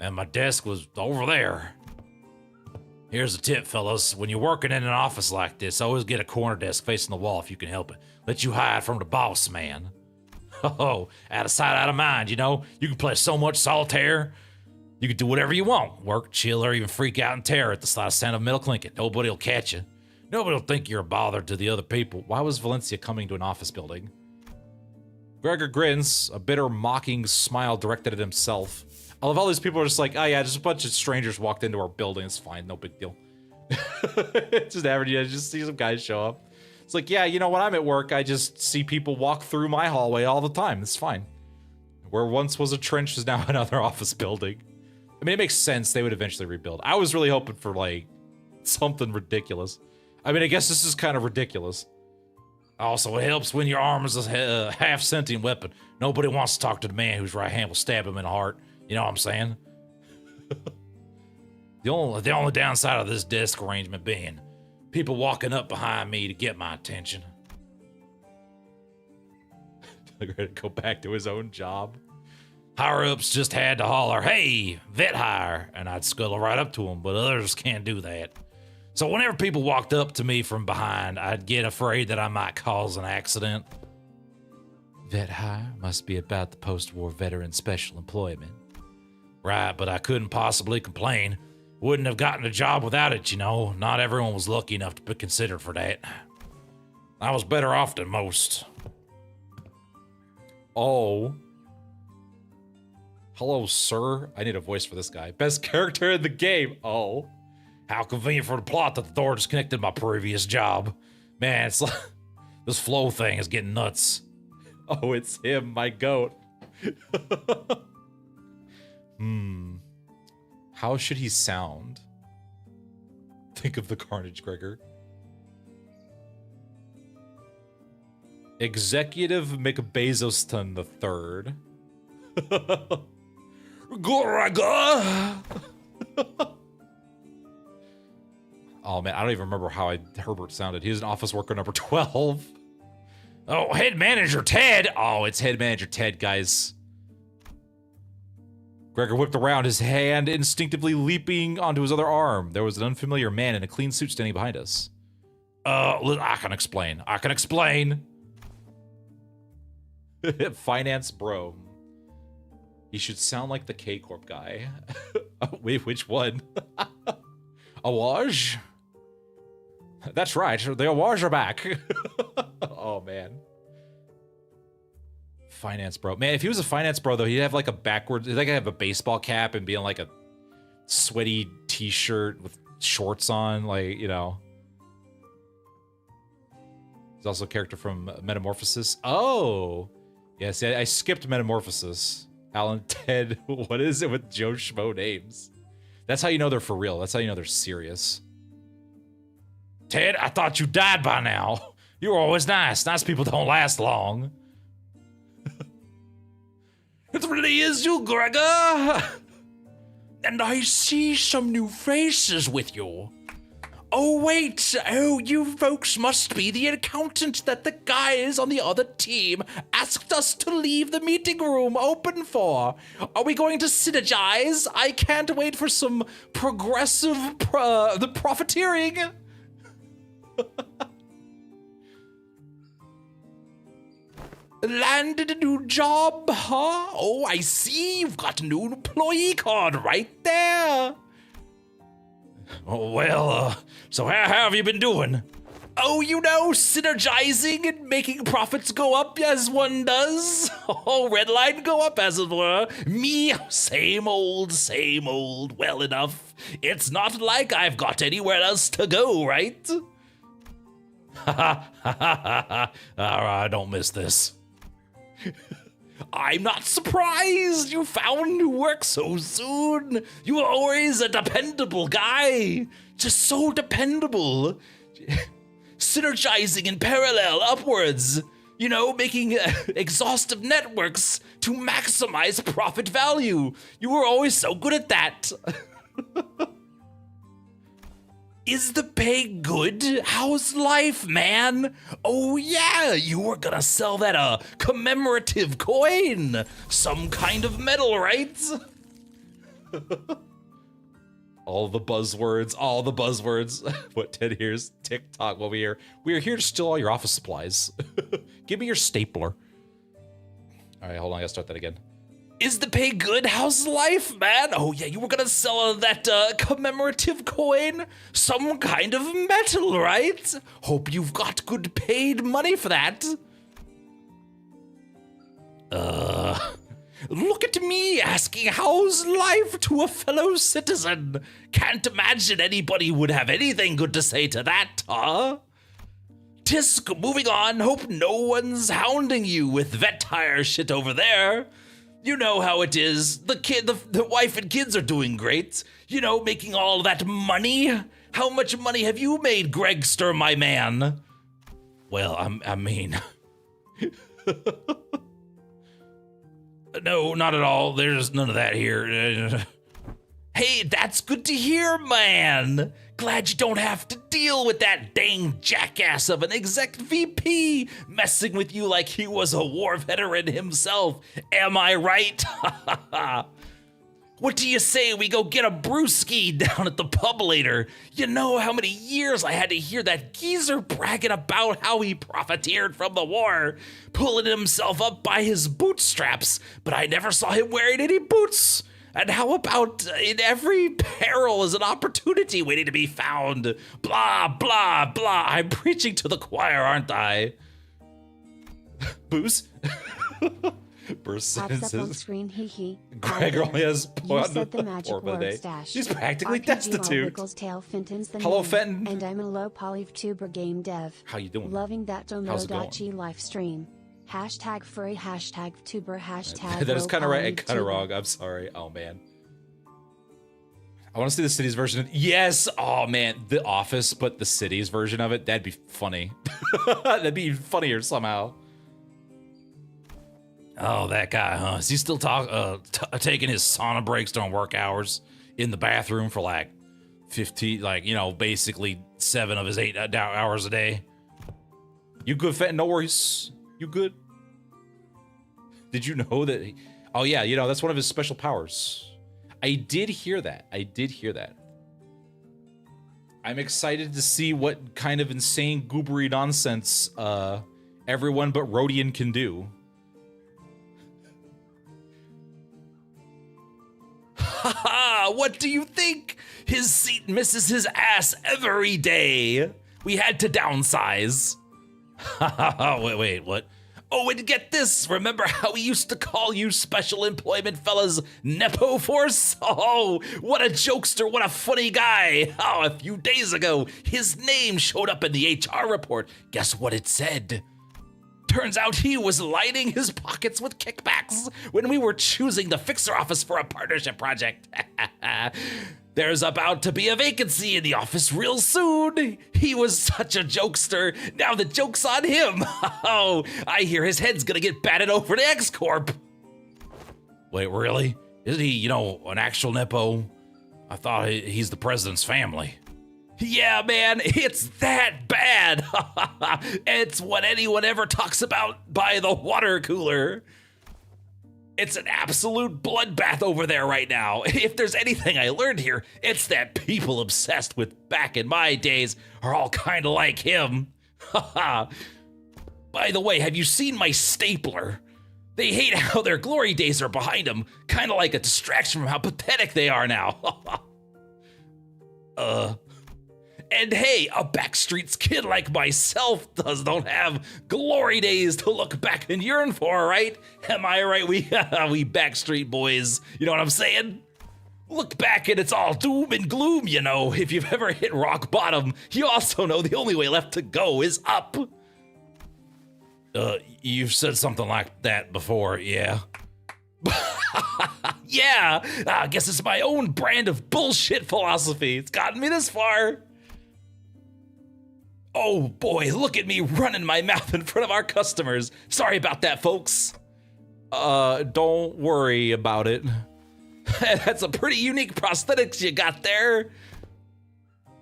And my desk was over there. Here's a tip, fellas. When you're working in an office like this, always get a corner desk facing the wall if you can help it. Let you hide from the boss, man. Oh, out of sight, out of mind, you know? You can play so much solitaire. You can do whatever you want. Work, chill, or even freak out in terror at the slightest sound of metal clinking. Nobody will catch you. Nobody will think you're a bother to the other people. Why was Valencia coming to an office building? Gregor grins, a bitter, mocking smile directed at himself. I love all these people are just like, oh yeah, just a bunch of strangers walked into our building. It's fine, no big deal. It's just average, you just see some guys show up. It's like, yeah, you know, when I'm at work, I just see people walk through my hallway all the time. It's fine. Where once was a trench is now another office building. I mean, it makes sense. They would eventually rebuild. I was really hoping for, like, something ridiculous. I mean, I guess this is kind of ridiculous. Also, it helps when your arm is a half-sentient weapon. Nobody wants to talk to the man whose right hand will stab him in the heart. You know what I'm saying? The only downside of this desk arrangement being people walking up behind me to get my attention. They're gonna go back to his own job. Higher-ups just had to holler, hey, vet hire, and I'd scuttle right up to them, but others can't do that. So whenever people walked up to me from behind, I'd get afraid that I might cause an accident. Vet hire must be about the post-war veteran special employment. Right, but I couldn't possibly complain. Wouldn't have gotten a job without it, you know. Not everyone was lucky enough to be considered for that. I was better off than most. Oh. Hello, sir. I need a voice for this guy. Best character in the game. Oh. How convenient for the plot that the door disconnected my previous job. Man, it's like... this flow thing is getting nuts. Oh, it's him, my goat. How should he sound? Think of the carnage, Gregor. Executive McBezoston III. Gregor! Oh man, I don't even remember how Herbert sounded. He was an office worker number 12. Oh, head manager Ted! Oh, it's head manager Ted, guys. Gregor whipped around, his hand instinctively leaping onto his other arm. There was an unfamiliar man in a clean suit standing behind us. I can explain. Finance bro. He should sound like the K-Corp guy. Wait, which one? Awaj? That's right, the Awaj are back. Oh, man. Finance bro. Man, if he was a finance bro, though, he'd have like a backwards... He'd like have a baseball cap and be in like a sweaty t-shirt with shorts on, like, you know. He's also a character from Metamorphosis. Oh! Yeah, see, I skipped Metamorphosis. Alan, Ted, what is it with Joe Schmo names? That's how you know they're for real. That's how you know they're serious. Ted, I thought you died by now. You were always nice. Nice people don't last long. It really is you, Gregor. And I see some new faces with you. Oh, wait. Oh, you folks must be the accountant that the guys on the other team asked us to leave the meeting room open for. Are we going to synergize? I can't wait for some progressive the profiteering. Landed a new job, huh? Oh, I see. You've got a new employee card right there. Oh, well, so how have you been doing? Oh, you know, synergizing and making profits go up as one does. Oh, red line go up as it were. Me, same old, well enough. It's not like I've got anywhere else to go, right? Ha ha ha ha ha. I don't miss this. I'm not surprised you found new work so soon. You were always a dependable guy. Just so dependable. Synergizing in parallel upwards. You know, making exhaustive networks to maximize profit value. You were always so good at that. Is the pay good? How's life, man? Oh yeah, you were gonna sell that commemorative coin. Some kind of medal, right? All the buzzwords. What Ted hears, TikTok, what we are here to steal all your office supplies. Give me your stapler. All right, hold on, I gotta start that again. Is the pay good? How's life, man? Oh yeah, you were gonna sell that commemorative coin? Some kind of metal, right? Hope you've got good paid money for that. Look at me asking how's life to a fellow citizen. Can't imagine anybody would have anything good to say to that, huh? Tisk, moving on, hope no one's hounding you with vet tire shit over there. You know how it is. The wife and kids are doing great. You know, making all that money. How much money have you made, Gregster, my man? Well, I mean... No, not at all. There's none of that here. Hey, that's good to hear, man. Glad you don't have to deal with that dang jackass of an exec VP messing with you like he was a war veteran himself. Am I right? What do you say we go get a brewski down at the pub later? You know how many years I had to hear that geezer bragging about how he profiteered from the war, pulling himself up by his bootstraps, but I never saw him wearing any boots. And how about in every peril is an opportunity waiting to be found? Blah, blah, blah. I'm preaching to the choir, aren't I? Booze? Burst Pops up on sentences. screen, hee. Gregor only has You said the magic words dash. He's practically RPG destitute. Wiggles tail Fenton's the Hello, name, Fenton. And I'm a low poly tuber game dev. How you doing? Loving that How's it going? domo.g live stream. Hashtag furry, hashtag tuber, hashtag That is low kind of right poly and kind of tuber. wrong. I'm sorry. Oh, man. I want to see the city's version. Yes. Oh, man. The Office, but the city's version of it. That'd be funny. That'd be funnier somehow. Oh, that guy, huh? Is he still taking his sauna breaks during work hours in the bathroom for like 15, like, you know, basically 7 of his 8 hours a day? You good, Fenton? No worries. You good? Did you know that? Oh, yeah. You know, that's one of his special powers. I did hear that. I'm excited to see what kind of insane goobery nonsense everyone but Rodian can do. Haha, what do you think? His seat misses his ass every day. We had to downsize. Wait, what? Oh, and get this. Remember how we used to call you special employment fellas Nepo Force? Oh, what a jokester, what a funny guy. Oh, a few days ago, his name showed up in the HR report. Guess what it said? Turns out he was lining his pockets with kickbacks when we were choosing the fixer office for a partnership project. There's about to be a vacancy in the office real soon. He was such a jokester. Now the joke's on him. Oh, I hear his head's gonna get batted over to X-Corp. Wait, really? Isn't he, an actual Nepo? I thought he's the president's family. Yeah, man, it's that bad. It's what anyone ever talks about by the water cooler. It's an absolute bloodbath over there right now. If there's anything I learned here, it's that people obsessed with back in my days are all kind of like him. By the way, have you seen my stapler? They hate how their glory days are behind them, kind of like a distraction from how pathetic they are now. And hey, a backstreets kid like myself don't have glory days to look back and yearn for, right? Am I right? We backstreet boys, you know what I'm saying? Look back and it's all doom and gloom, If you've ever hit rock bottom, you also know the only way left to go is up. You've said something like that before, yeah. Yeah, I guess it's my own brand of bullshit philosophy. It's gotten me this far. Oh boy, look at me running my mouth in front of our customers. Sorry about that, folks. Don't worry about it. That's a pretty unique prosthetics you got there.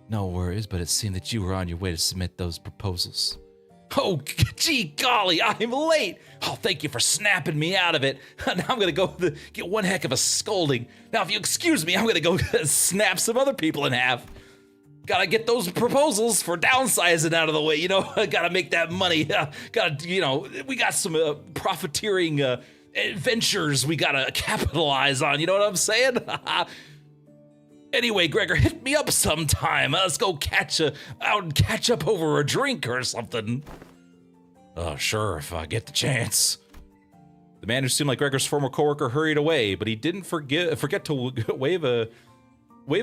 No worries, but it seemed that you were on your way to submit those proposals. Oh, gee golly, I'm late. Oh, thank you for snapping me out of it. Now I'm gonna go get one heck of a scolding. Now, if you excuse me, I'm gonna go snap some other people in half. Gotta get those proposals for downsizing out of the way, Gotta make that money. We got some profiteering ventures we gotta capitalize on, you know what I'm saying? Anyway, Gregor, hit me up sometime. Let's go catch up over a drink or something. Sure, if I get the chance. The man who seemed like Gregor's former coworker hurried away, but he didn't forget to wave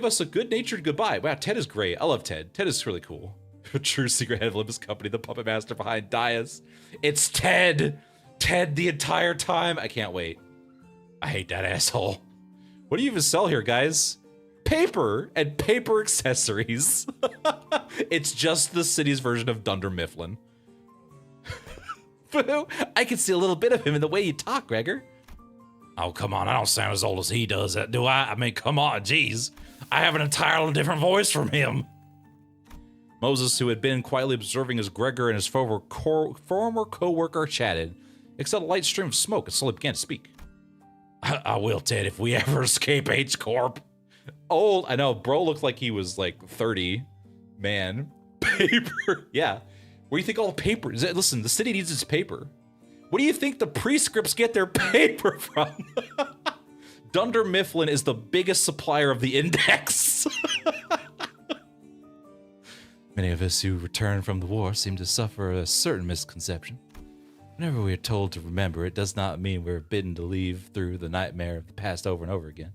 us a good-natured goodbye. Wow, Ted is great. I love Ted. Ted is really cool. A true secret head of Limbus Company, the puppet master behind Dias. It's Ted. Ted the entire time. I can't wait. I hate that asshole. What do you even sell here, guys? Paper and paper accessories. It's just the city's version of Dunder Mifflin. I can see a little bit of him in the way you talk, Gregor. Oh, come on. I don't sound as old as he does, do I? I mean, come on, geez. I have an entirely different voice from him. Moses, who had been quietly observing as Gregor and his former co-worker chatted, exhaled a light stream of smoke and slowly began to speak. I will, Ted, if we ever escape H-Corp. Old, I know, bro looked like he was like 30. Man. Paper. Yeah. Where do you think all the paper is? Listen, the city needs its paper. What do you think the prescripts get their paper from? Dunder Mifflin is the biggest supplier of the index. Many of us who return from the war seem to suffer a certain misconception. Whenever we are told to remember, it does not mean we're bidden to leave through the nightmare of the past over and over again.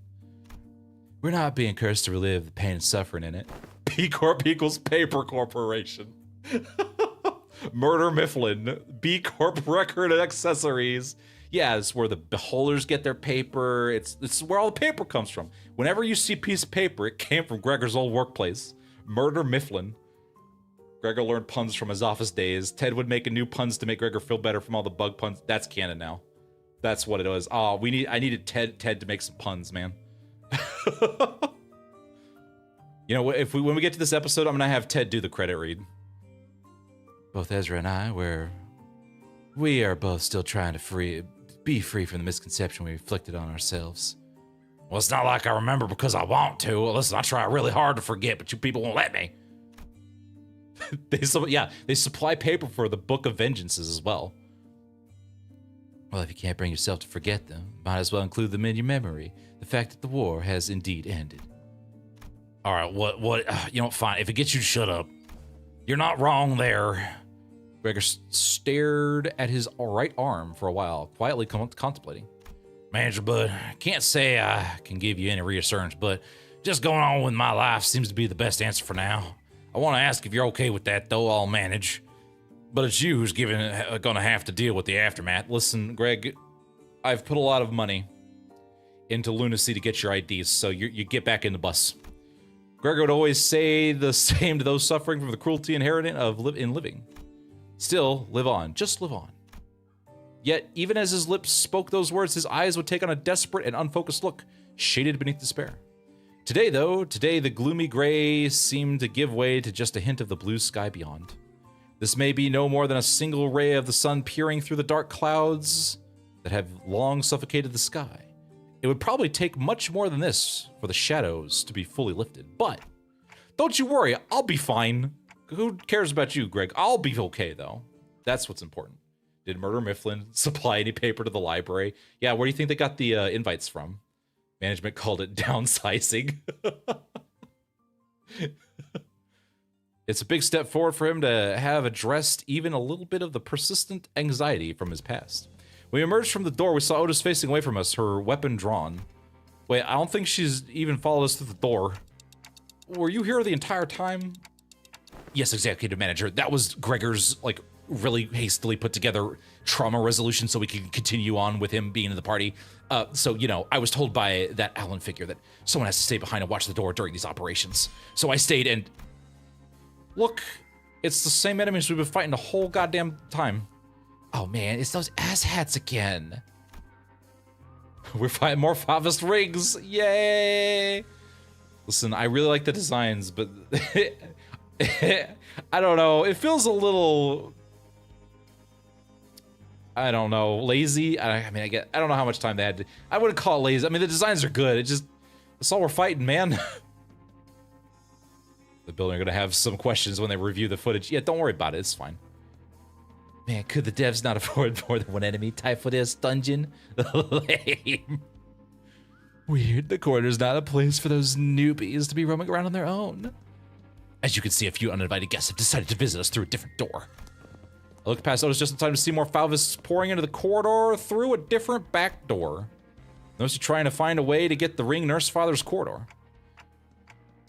We're not being cursed to relive the pain and suffering in it. P Corp equals Paper Corporation. Murder Mifflin, B Corp record and accessories. Yeah, it's where the beholders get their paper. It's where all the paper comes from. Whenever you see a piece of paper, it came from Gregor's old workplace. Murder Mifflin. Gregor learned puns from his office days. Ted would make a new puns to make Gregor feel better from all the bug puns. That's canon now. That's what it was. Oh, I needed Ted to make some puns, man. You know, when we get to this episode, I'm gonna have Ted do the credit read. Both Ezra and I, we are both still trying to be free from the misconception we inflicted on ourselves. Well, it's not like I remember because I want to. Well, listen, I try really hard to forget, but you people won't let me. They supply paper for the Book of Vengeances as well. Well, if you can't bring yourself to forget them, might as well include them in your memory. The fact that the war has indeed ended. All right, what? Fine. If it gets you to shut up, you're not wrong there. Gregor stared at his right arm for a while, quietly contemplating. Manager Bud, can't say I can give you any reassurance, but just going on with my life seems to be the best answer for now. I want to ask if you're okay with that, though. I'll manage. But it's you who's gonna have to deal with the aftermath. Listen, Greg, I've put a lot of money into lunacy to get your IDs, so you get back in the bus. Gregor would always say the same to those suffering from the cruelty inherent in living. Still, live on. Just live on. Yet, even as his lips spoke those words, his eyes would take on a desperate and unfocused look, shaded beneath despair. Today, though, the gloomy gray seemed to give way to just a hint of the blue sky beyond. This may be no more than a single ray of the sun peering through the dark clouds that have long suffocated the sky. It would probably take much more than this for the shadows to be fully lifted, but don't you worry, I'll be fine. Who cares about you, Greg? I'll be okay, though. That's what's important. Did Murder Mifflin supply any paper to the library? Yeah, where do you think they got the invites from? Management called it downsizing. It's a big step forward for him to have addressed even a little bit of the persistent anxiety from his past. When we emerged from the door, we saw Otis facing away from us, her weapon drawn. Wait, I don't think she's even followed us through the door. Were you here the entire time? Yes, executive manager. That was Gregor's, like, really hastily put together trauma resolution so we could continue on with him being in the party. So, you know, I was told by that Alan figure that someone has to stay behind and watch the door during these operations. So I stayed and... Look, it's the same enemies we've been fighting the whole goddamn time. Oh man, it's those asshats again. We're fighting more Favist rings. Yay! Listen, I really like the designs, but I don't know. It feels a little, I don't know, lazy. I don't know how much time they had. I wouldn't call it lazy. I mean, the designs are good. It's all we're fighting, man. The building are gonna have some questions when they review the footage. Yeah, don't worry about it. It's fine. Man, could the devs not afford more than one enemy type for this dungeon? Lame. Weird, the corridor's not a place for those newbies to be roaming around on their own. As you can see, a few uninvited guests have decided to visit us through a different door. I looked past Otis just in time to see more Falvists pouring into the corridor through a different back door. Those are trying to find a way to get the ring Nurse Father's corridor.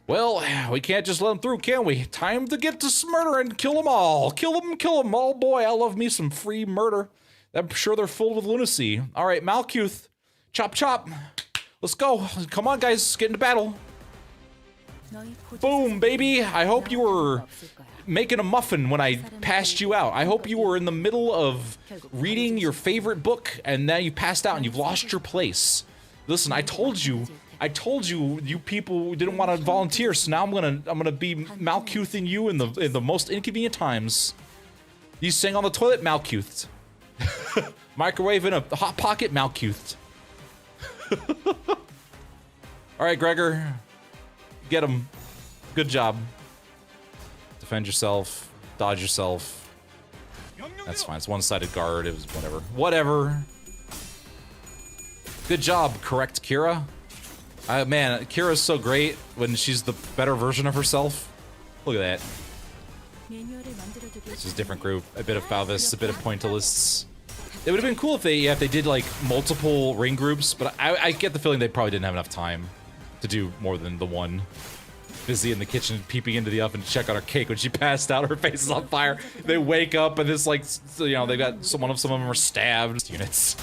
Well, we can't just let them through, can we? Time to get to murdering, kill them all. Kill them, kill them. Oh boy, I love me some free murder. I'm sure they're filled with lunacy. All right, Malkuth, chop chop. Let's go. Come on, guys, get into battle. Boom, baby. I hope you were making a muffin when I passed you out. I hope you were in the middle of reading your favorite book and now you passed out and you've lost your place. Listen, I told you you people didn't want to volunteer, so now I'm gonna be Malkuthing you in the most inconvenient times. You sang on the toilet, Malkuthed. Microwave in a hot pocket, Malkuthed. All right, Gregor, get him. Good job. Defend yourself, dodge yourself. That's fine. It's one-sided guard. It was whatever. Whatever. Good job, correct Kira. Man, Kira's so great when she's the better version of herself. Look at that. This is a different group. A bit of Falvists, a bit of Pointillists. It would have been cool if they did like multiple ring groups, but I get the feeling they probably didn't have enough time to do more than the one. Busy in the kitchen, peeping into the oven to check on her cake when she passed out. Her face is on fire. They wake up and it's like, you know, they've got some of them are stabbed. Units.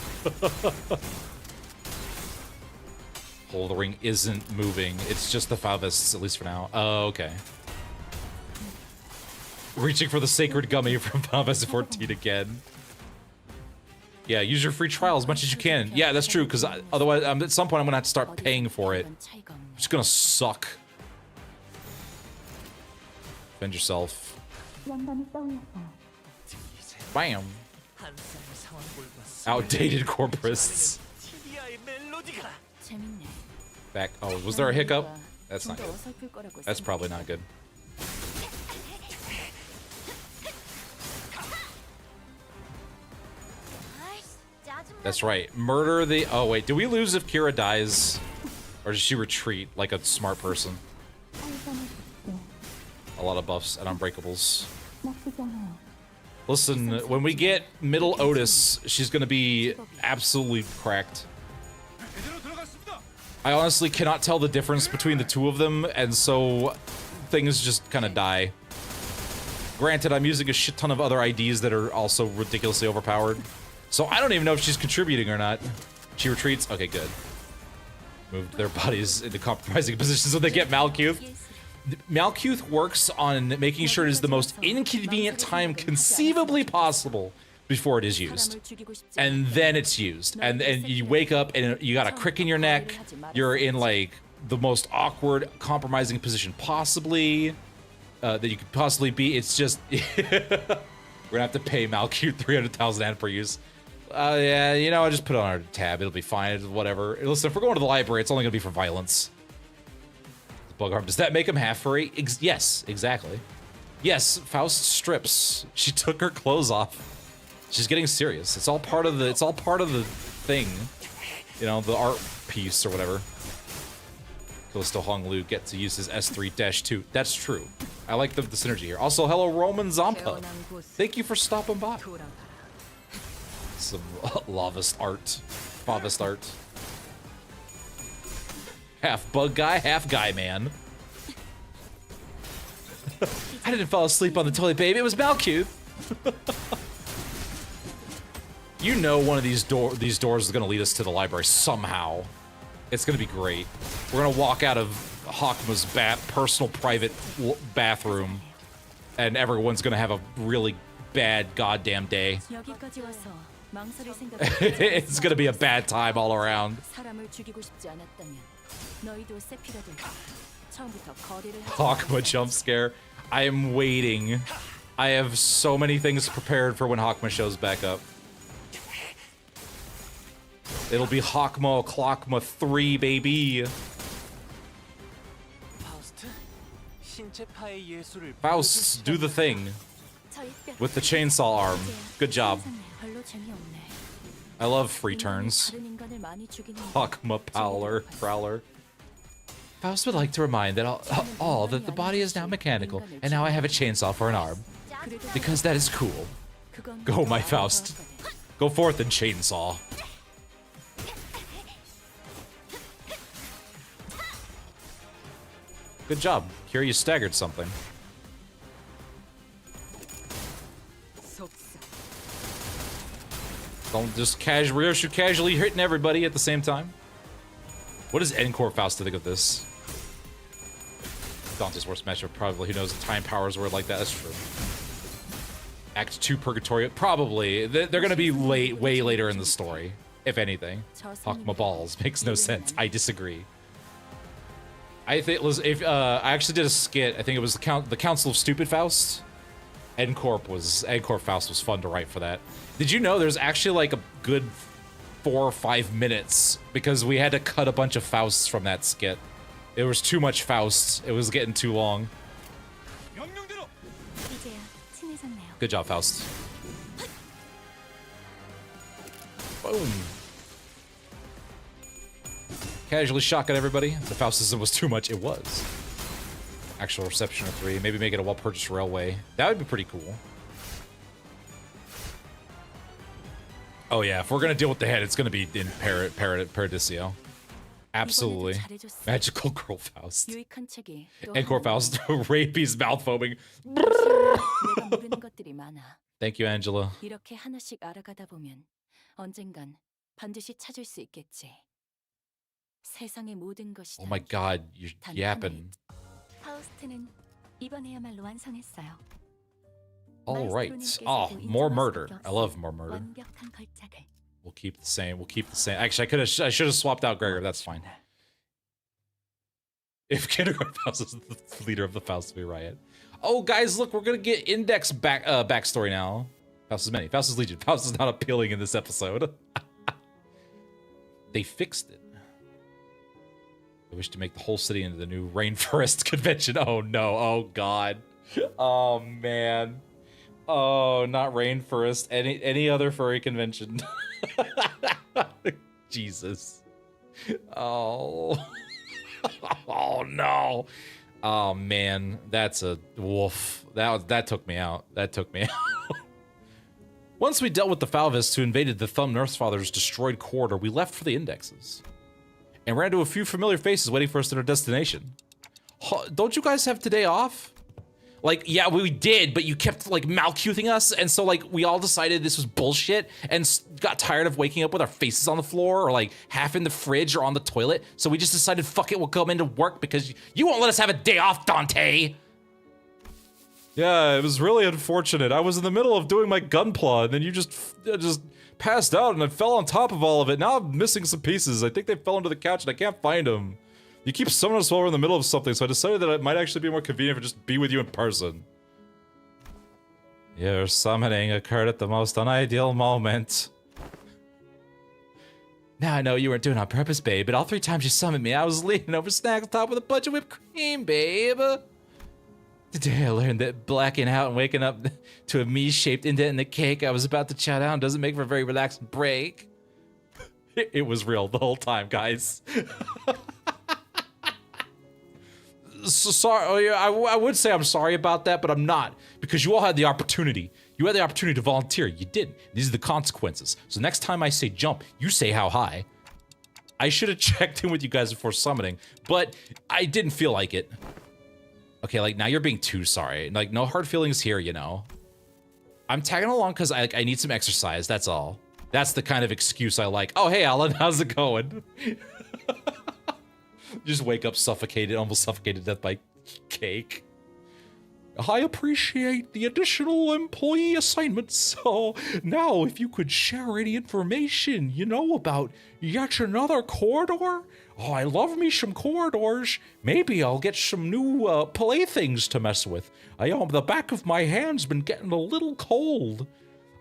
Oh, the ring isn't moving. It's just the Falvists, at least for now. Oh, okay. Reaching for the sacred gummy from Falvist 14 again. Yeah, use your free trial as much as you can. Yeah, that's true, because otherwise, at some point, I'm going to have to start paying for it. It's going to suck. Defend yourself. Bam. Outdated corporists. Back. Oh, was there a hiccup? That's not good. That's probably not good. That's right. Murder the... Oh, wait. Do we lose if Kira dies? Or does she retreat like a smart person? A lot of buffs and unbreakables. Listen, when we get middle Otis, she's gonna be absolutely cracked. I honestly cannot tell the difference between the two of them, and so things just kind of die. Granted, I'm using a shit ton of other IDs that are also ridiculously overpowered. So I don't even know if she's contributing or not. She retreats? Okay, good. Moved their bodies into compromising positions so they get Malkuth. Malkuth works on making sure it is the most inconvenient time conceivably possible before it is used. And then it's used. And you wake up and you got a crick in your neck. You're in like the most awkward, compromising position possibly that you could possibly be. It's just we're gonna have to pay Malcute 300,000 AND per use. Yeah, you know, I just put it on our tab. It'll be fine. It's whatever. Listen, if we're going to the library, it's only gonna be for violence. Bug arm. Does that make him half furry? Yes, exactly. Yes, Faust strips. She took her clothes off. She's getting serious. It's all part of the. It's all part of the thing. You know, the art piece or whatever. Callisto Honglu gets to use his S3-2. That's true. I like the synergy here. Also, hello, Roman Zampa. Thank you for stopping by. Some lavist art. Favist art. Half bug guy, half guy man. I didn't fall asleep on the toilet, babe. It was Malcute. You know one of these doors is going to lead us to the library somehow. It's going to be great. We're going to walk out of Hakma's personal private bathroom, and everyone's going to have a really bad goddamn day. It's going to be a bad time all around. Hakma jump scare. I am waiting. I have so many things prepared for when Hakma shows back up. It'll be Hakma Clockma 3, baby. Faust, do the thing. With the chainsaw arm. Good job. I love free turns. Hakma Prowler. Faust would like to remind that all that the body is now mechanical, and now I have a chainsaw for an arm. Because that is cool. Go, my Faust. Go forth and chainsaw. Good job. Here you staggered something. Don't just casually hitting everybody at the same time. What does L-Corp Faust think of this? Dante's worst matchup, probably. Who knows? The time powers were like that. That's true. Act 2 Purgatory, probably. They're gonna be way later in the story, if anything. Hakma balls makes no sense. I disagree. I think if I actually did a skit. I think it was the Council of Stupid Faust. L-Corp Faust was fun to write for that. Did you know there's actually like a good 4 or 5 minutes because we had to cut a bunch of Fausts from that skit. There was too much Faust. It was getting too long. Good job, Faust. Boom. Casually shotgun everybody. The Faustism was too much. It was. Actual reception of 3. Maybe make it a well-purchased railway. That would be pretty cool. Oh yeah, if we're gonna deal with the head, it's gonna be in Paradiso. Absolutely. Magical Girl Faust. L-Corp Faust. Rapey's mouth foaming. Thank you, Angela. Oh my god, you're yapping. Alright. Oh, more murder. I love more murder. We'll keep the same. We'll keep the same. Actually, I should have swapped out Gregor. That's fine. If Kindergarten Faust is the leader of the Faust riot. Oh, guys, look, we're gonna get Index backstory now. Faust is many. Faust is Legion. Faust is not appealing in this episode. They fixed it. I wish to make the whole city into the new Rainforest Convention. Oh no. Oh god. Oh man. Oh, not Rainforest. Any other furry convention. Jesus. Oh. Oh no. Oh man, that's a woof. That took me out. That took me out. Once we dealt with the Falvists who invaded the Thumb Nursefather's destroyed corridor, we left for the Indexes. And ran into a few familiar faces waiting for us at our destination. Don't you guys have today off? Like, yeah, we did, but you kept, like, malcuting us, and so, like, we all decided this was bullshit, and got tired of waking up with our faces on the floor, or, like, half in the fridge or on the toilet, so we just decided, fuck it, we'll come into work, because you won't let us have a day off, Dante! Yeah, it was really unfortunate. I was in the middle of doing my gunpla, and then you just passed out, and I fell on top of all of it. Now I'm missing some pieces. I think they fell into the couch, and I can't find them. You keep summoning us while we're in the middle of something, so I decided that it might actually be more convenient if I just be with you in person. Your summoning occurred at the most unideal moment. Now I know you weren't doing it on purpose, babe, but all 3 times you summoned me, I was leaning over snacks on top with a bunch of whipped cream, babe. Today I learned that blacking out and waking up to a me-shaped indent in the cake I was about to chow down doesn't make for a very relaxed break. It was real the whole time, guys. So sorry, I would say I'm sorry about that, but I'm not, because you all had the opportunity. You had the opportunity to volunteer. You didn't. These are the consequences. So next time I say jump, you say how high. I should have checked in with you guys before summoning, but I didn't feel like it. Okay, like, now you're being too sorry. Like, no hard feelings here, you know. I'm tagging along because I need some exercise, that's all. That's the kind of excuse I like. Oh, hey, Alan, how's it going? Just wake up suffocated, almost suffocated to death by cake. I appreciate the additional employee assignments. So now if you could share any information you know about yet another corridor. Oh, I love me some corridors. Maybe I'll get some new playthings to mess with. The back of my hand's been getting a little cold.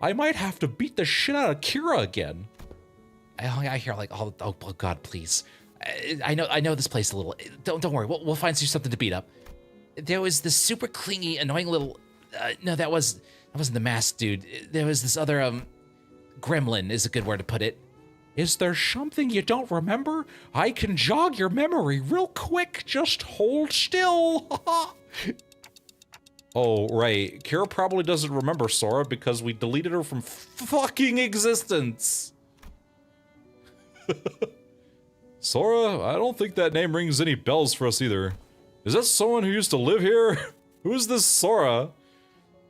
I might have to beat the shit out of Kira again. I hear like, oh God, please. I know this place a little. Don't worry. We'll find you something to beat up. There was this super clingy, annoying little. No, that wasn't the mask dude. There was this other gremlin is a good word to put it. Is there something you don't remember? I can jog your memory real quick. Just hold still. Oh, right. Kira probably doesn't remember Sora because we deleted her from fucking existence. Sora, I don't think that name rings any bells for us either. Is that someone who used to live here? Who's this Sora?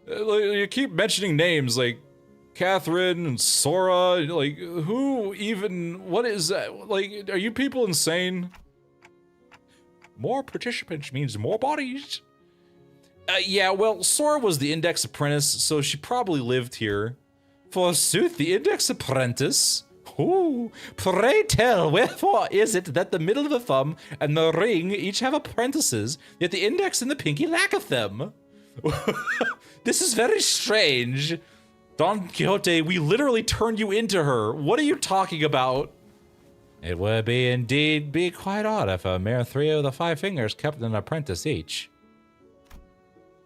You keep mentioning names like Catherine and Sora. Like, who even, what is that? Like, are you people insane? More participants means more bodies. Yeah, well, Sora was the Index Apprentice, so she probably lived here. Forsooth, the Index Apprentice? Ooh, pray tell, wherefore is it that the middle of the thumb and the ring each have apprentices, yet the index and the pinky lacketh them? This is very strange. Don Quixote, we literally turned you into her. What are you talking about? It would be quite odd if a mere 3 of the 5 fingers kept an apprentice each.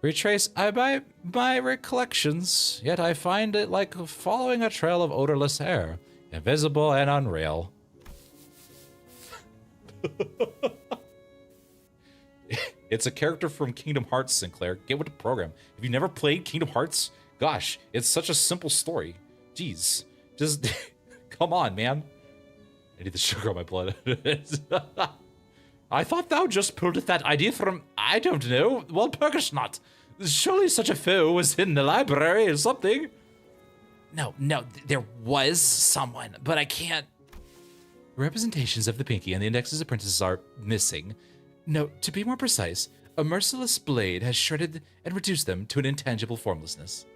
Retrace by my recollections, yet I find it like following a trail of odorless air, invisible and unreal. It's a character from Kingdom Hearts, Sinclair. Get with the program. If you've never played Kingdom Hearts, gosh, it's such a simple story. Jeez, just come on, man. I need the sugar on my blood. I thought thou just pulled that idea from, I don't know, Walpurgisnacht. Surely such a foe was in the library or something. No, there was someone, but I can't. Representations of the Pinky and the Index's apprentices are missing. No, to be more precise, a merciless blade has shredded and reduced them to an intangible formlessness.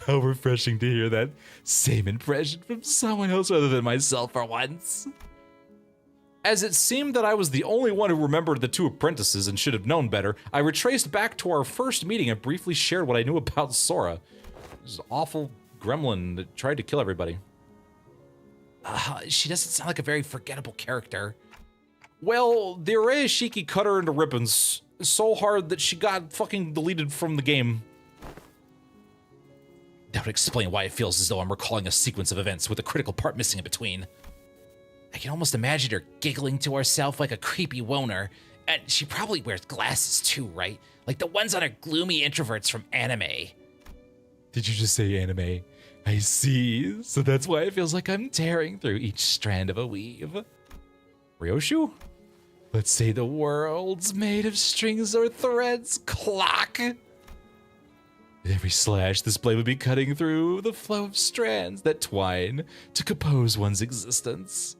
How refreshing to hear that same impression from someone else other than myself for once. As it seemed that I was the only one who remembered the 2 apprentices and should have known better, I retraced back to our first meeting and briefly shared what I knew about Sora. This awful gremlin that tried to kill everybody. She doesn't sound like a very forgettable character. Well, the Arashiki cut her into ribbons so hard that she got fucking deleted from the game. That would explain why it feels as though I'm recalling a sequence of events with a critical part missing in between. I can almost imagine her giggling to herself like a creepy woner. And she probably wears glasses too, right? Like the ones on her gloomy introverts from anime. Did you just say anime? I see. So that's why it feels like I'm tearing through each strand of a weave. Ryoshu? Let's say the world's made of strings or threads. Clock! With every slash, this blade would be cutting through the flow of strands that twine to compose one's existence.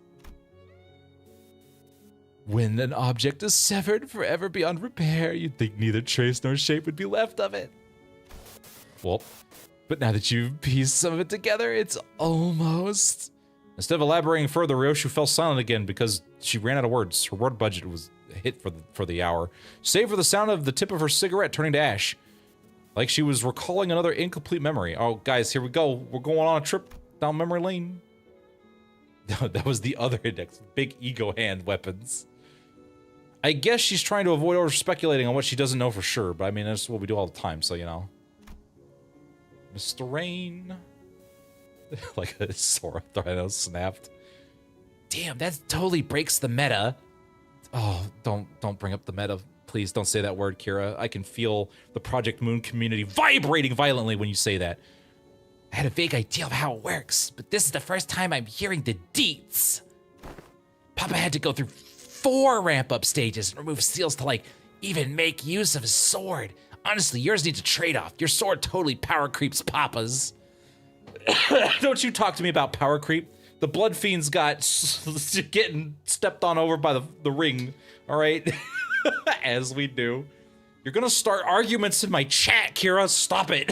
When an object is severed forever beyond repair, you'd think neither trace nor shape would be left of it. Well, but now that you've pieced some of it together, it's almost... Instead of elaborating further, Ryoshu fell silent again because she ran out of words. Her word budget was hit for the hour, save for the sound of the tip of her cigarette turning to ash. Like she was recalling another incomplete memory. Oh, guys, here we go. We're going on a trip down memory lane. That was the other index. Big ego hand weapons. I guess she's trying to avoid over speculating on what she doesn't know for sure, but I mean, that's what we do all the time, so you know. Mr. Rain. Like a Sora Rhino snapped. Damn, that totally breaks the meta. Oh, don't bring up the meta. Please don't say that word, Kira. I can feel the Project Moon community vibrating violently when you say that. I had a vague idea of how it works, but this is the first time I'm hearing the deets. Papa had to go through 4 ramp-up stages and remove seals to, like, even make use of his sword. Honestly, yours needs a trade-off. Your sword totally power creeps Papa's. Don't you talk to me about power creep. The Blood Fiends got getting stepped on over by the ring, all right? As we do. You're gonna start arguments in my chat, Kira. Stop it.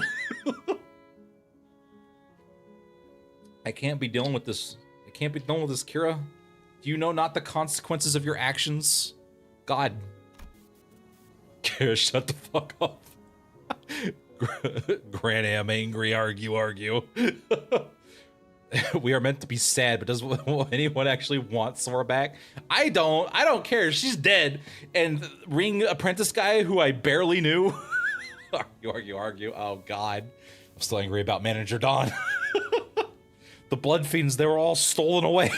I can't be dealing with this. I can't be dealing with this, Kira. Do you know not the consequences of your actions? God. Kira, shut the fuck up. Grand Am angry, argue. We are meant to be sad, but does anyone actually want Sora back? I don't care. She's dead. And Ring Apprentice guy who I barely knew. argue. Oh God. I'm still angry about Manager Dawn. The Blood Fiends, they were all stolen away.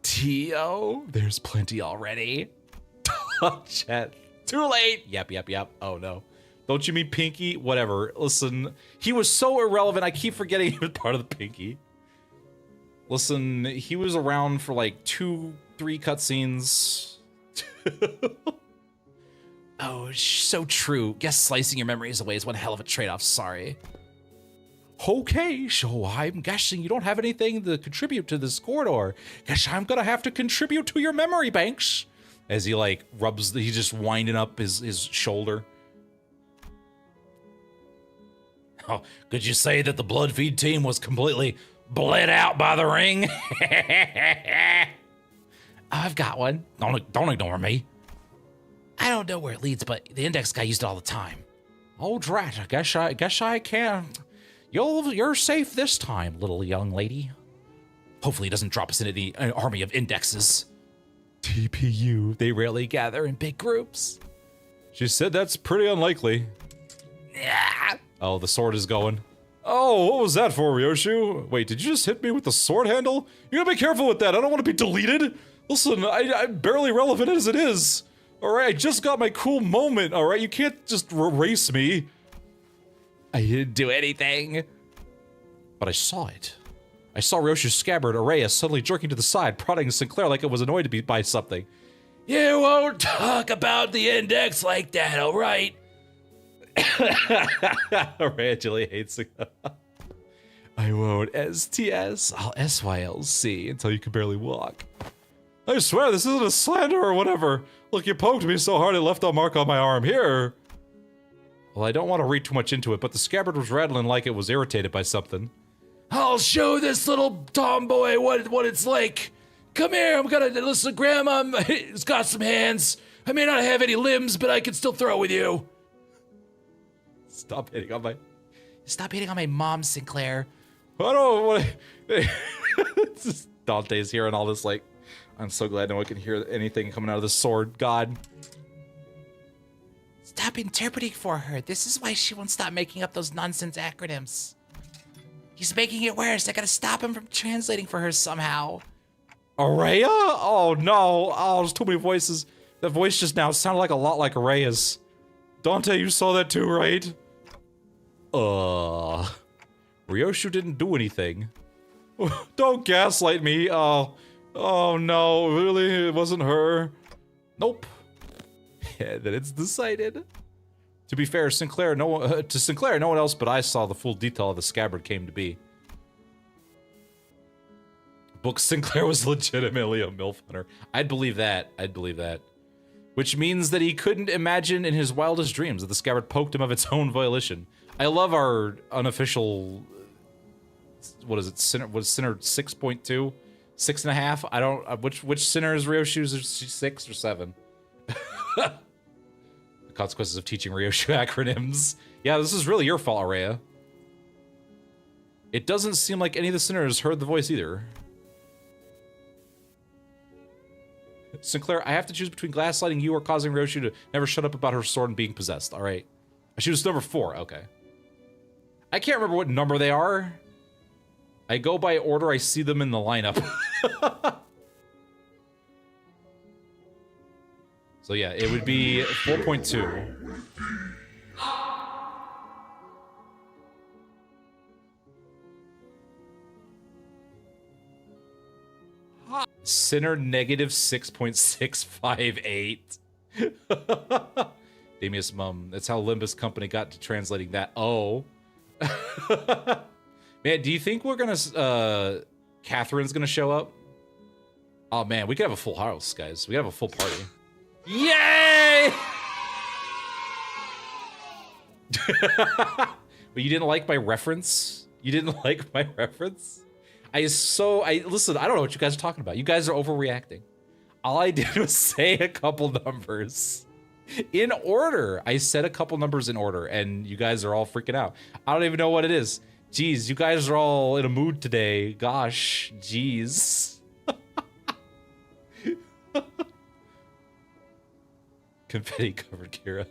T.O. There's plenty already. Chat. Too late. Yep. Oh no. Don't you mean Pinky? Whatever. Listen, he was so irrelevant, I keep forgetting he was part of the Pinky. Listen, he was around for like 2-3 cutscenes. Oh, so true. Guess slicing your memories away is one hell of a trade-off, sorry. Okay, so I'm guessing you don't have anything to contribute to this corridor. Guess I'm gonna have to contribute to your memory banks. As he like rubs, he's just winding up his shoulder. Oh, could you say that the Blood Feed team was completely bled out by the ring? I've got one. Don't ignore me. I don't know where it leads, but the index guy used it all the time. Oh, drat! I guess I can. You're safe this time, little young lady. Hopefully, it doesn't drop us into an army of indexes. TPU, they rarely gather in big groups. She said that's pretty unlikely. Yeah. Oh, the sword is going. Oh, what was that for, Ryoshu? Wait, did you just hit me with the sword handle? You gotta be careful with that. I don't want to be deleted. Listen, I'm barely relevant as it is. All right, I just got my cool moment. All right, you can't just erase me. I didn't do anything. But I saw it. I saw Ryoshu's scabbard, Araya, suddenly jerking to the side, prodding Sinclair like it was annoyed to be by something. You won't talk about the index like that, all right? Araya Julie hates it. I won't STS, I'll SYLC until you can barely walk. I swear this isn't a slander or whatever. Look, you poked me so hard it left a mark on my arm. Here. Well, I don't want to read too much into it, but the scabbard was rattling like it was irritated by something. I'll show this little tomboy what it's like. Come here, I'm gonna listen. Grandma, it's got some hands. I may not have any limbs, but I can still throw with you. Stop hitting on my. Stop hitting on my mom, Sinclair. I don't want to. Dante's hearing all this. Like, I'm so glad no one can hear anything coming out of the sword. God. Stop interpreting for her. This is why she won't stop making up those nonsense acronyms. He's making it worse. I gotta stop him from translating for her somehow. Araya? Oh no. Oh, there's too many voices. That voice just now sounded like a lot like Araya's. Dante, you saw that too, right? Ryoshu didn't do anything. Don't gaslight me. Oh no, really? It wasn't her? Nope. Yeah, then it's decided. To be fair, Sinclair, no one else but I saw the full detail of the scabbard came to be. Book Sinclair was legitimately a MILF hunter. I'd believe that. I'd believe that. Which means that he couldn't imagine in his wildest dreams that the scabbard poked him of its own volition. I love our unofficial, what is it, Sinner, what is Sinner 6.2? 6.5? I don't, which Sinner is Ryoshu? Is it 6 or 7? The consequences of teaching Ryoshu acronyms. Yeah, this is really your fault, Araya. It doesn't seem like any of the Sinners heard the voice either. Sinclair, I have to choose between gaslighting you or causing Ryoshu to never shut up about her sword and being possessed. All right. I choose number 4. Okay. I can't remember what number they are. I go by order I see them in the lineup. So yeah, it would be 4.2. Sinner negative 6.658. Damius Mum. That's how Limbus Company got to translating that. Oh. Man, do you think we're gonna, Catherine's gonna show up? Oh man, we could have a full house, guys. We could have a full party. Yay! But you didn't like my reference? You didn't like my reference? Listen, I don't know what you guys are talking about. You guys are overreacting. All I did was say a couple numbers in order. I said a couple numbers in order, and you guys are all freaking out. I don't even know what it is. Jeez, you guys are all in a mood today. Gosh, jeez. Confetti covered Kira.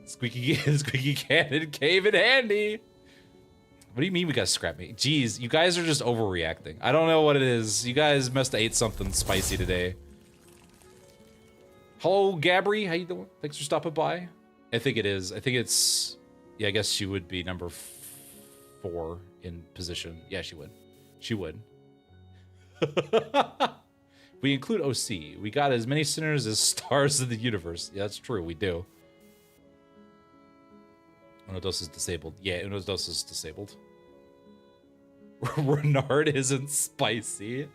Squeaky cannon came in handy. What do you mean we got scrap meat? Jeez, you guys are just overreacting. I don't know what it is. You guys must have ate something spicy today. Hello, Gabri. How you doing? Thanks for stopping by. I think it is. I think it's... Yeah, I guess she would be number 4 in position. Yeah, she would. She would. We include OC. We got as many sinners as stars in the universe. Yeah, that's true. We do. Uno Dos is disabled. Yeah, Uno Dos is disabled. Renard isn't spicy.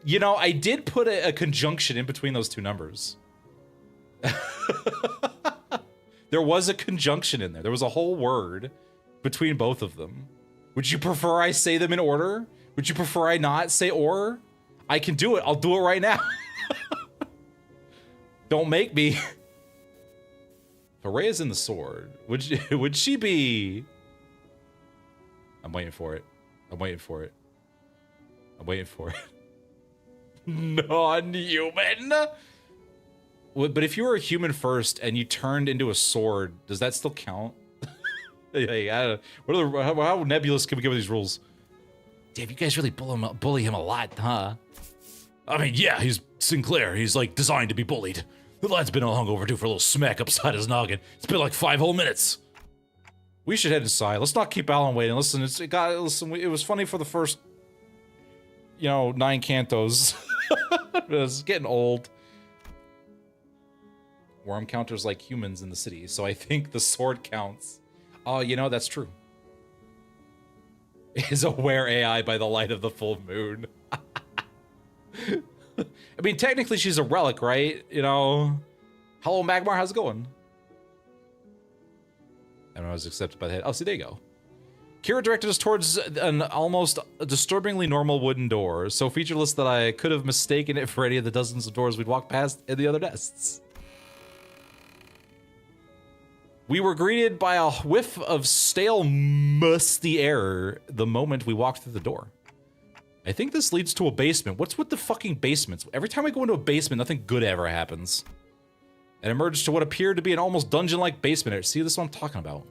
You know, I did put a conjunction in between those two numbers. There was a conjunction in there. There was a whole word between both of them. Would you prefer I say them in order? Would you prefer I not say or? I can do it. I'll do it right now. Don't make me. If Araya's in the sword, would she be... I'm waiting for it. I'm waiting for it. I'm waiting for it. Non-human? But if you were a human first and you turned into a sword, does that still count? Yeah, how nebulous can we get with these rules? Damn, you guys really bully him a lot, huh? I mean, yeah, he's Sinclair. He's like designed to be bullied. The lad's been long overdue for a little smack upside his noggin. It's been like 5 whole minutes. We should head inside. Let's not keep Alan waiting. Listen, it was funny for the first, 9 cantos. It's getting old. Worm counters like humans in the city, so I think the sword counts. Oh, that's true. Is aware AI by the light of the full moon. I mean, technically she's a relic, right? Hello, Magmar, how's it going? And I was accepted by the head. Oh, see, there you go. Kira directed us towards an almost disturbingly normal wooden door, so featureless that I could have mistaken it for any of the dozens of doors we'd walked past in the other nests. We were greeted by a whiff of stale, musty air the moment we walked through the door. I think this leads to a basement. What's with the fucking basements? Every time I go into a basement, nothing good ever happens. And emerged to what appeared to be an almost dungeon-like basement area. See, this is what I'm talking about.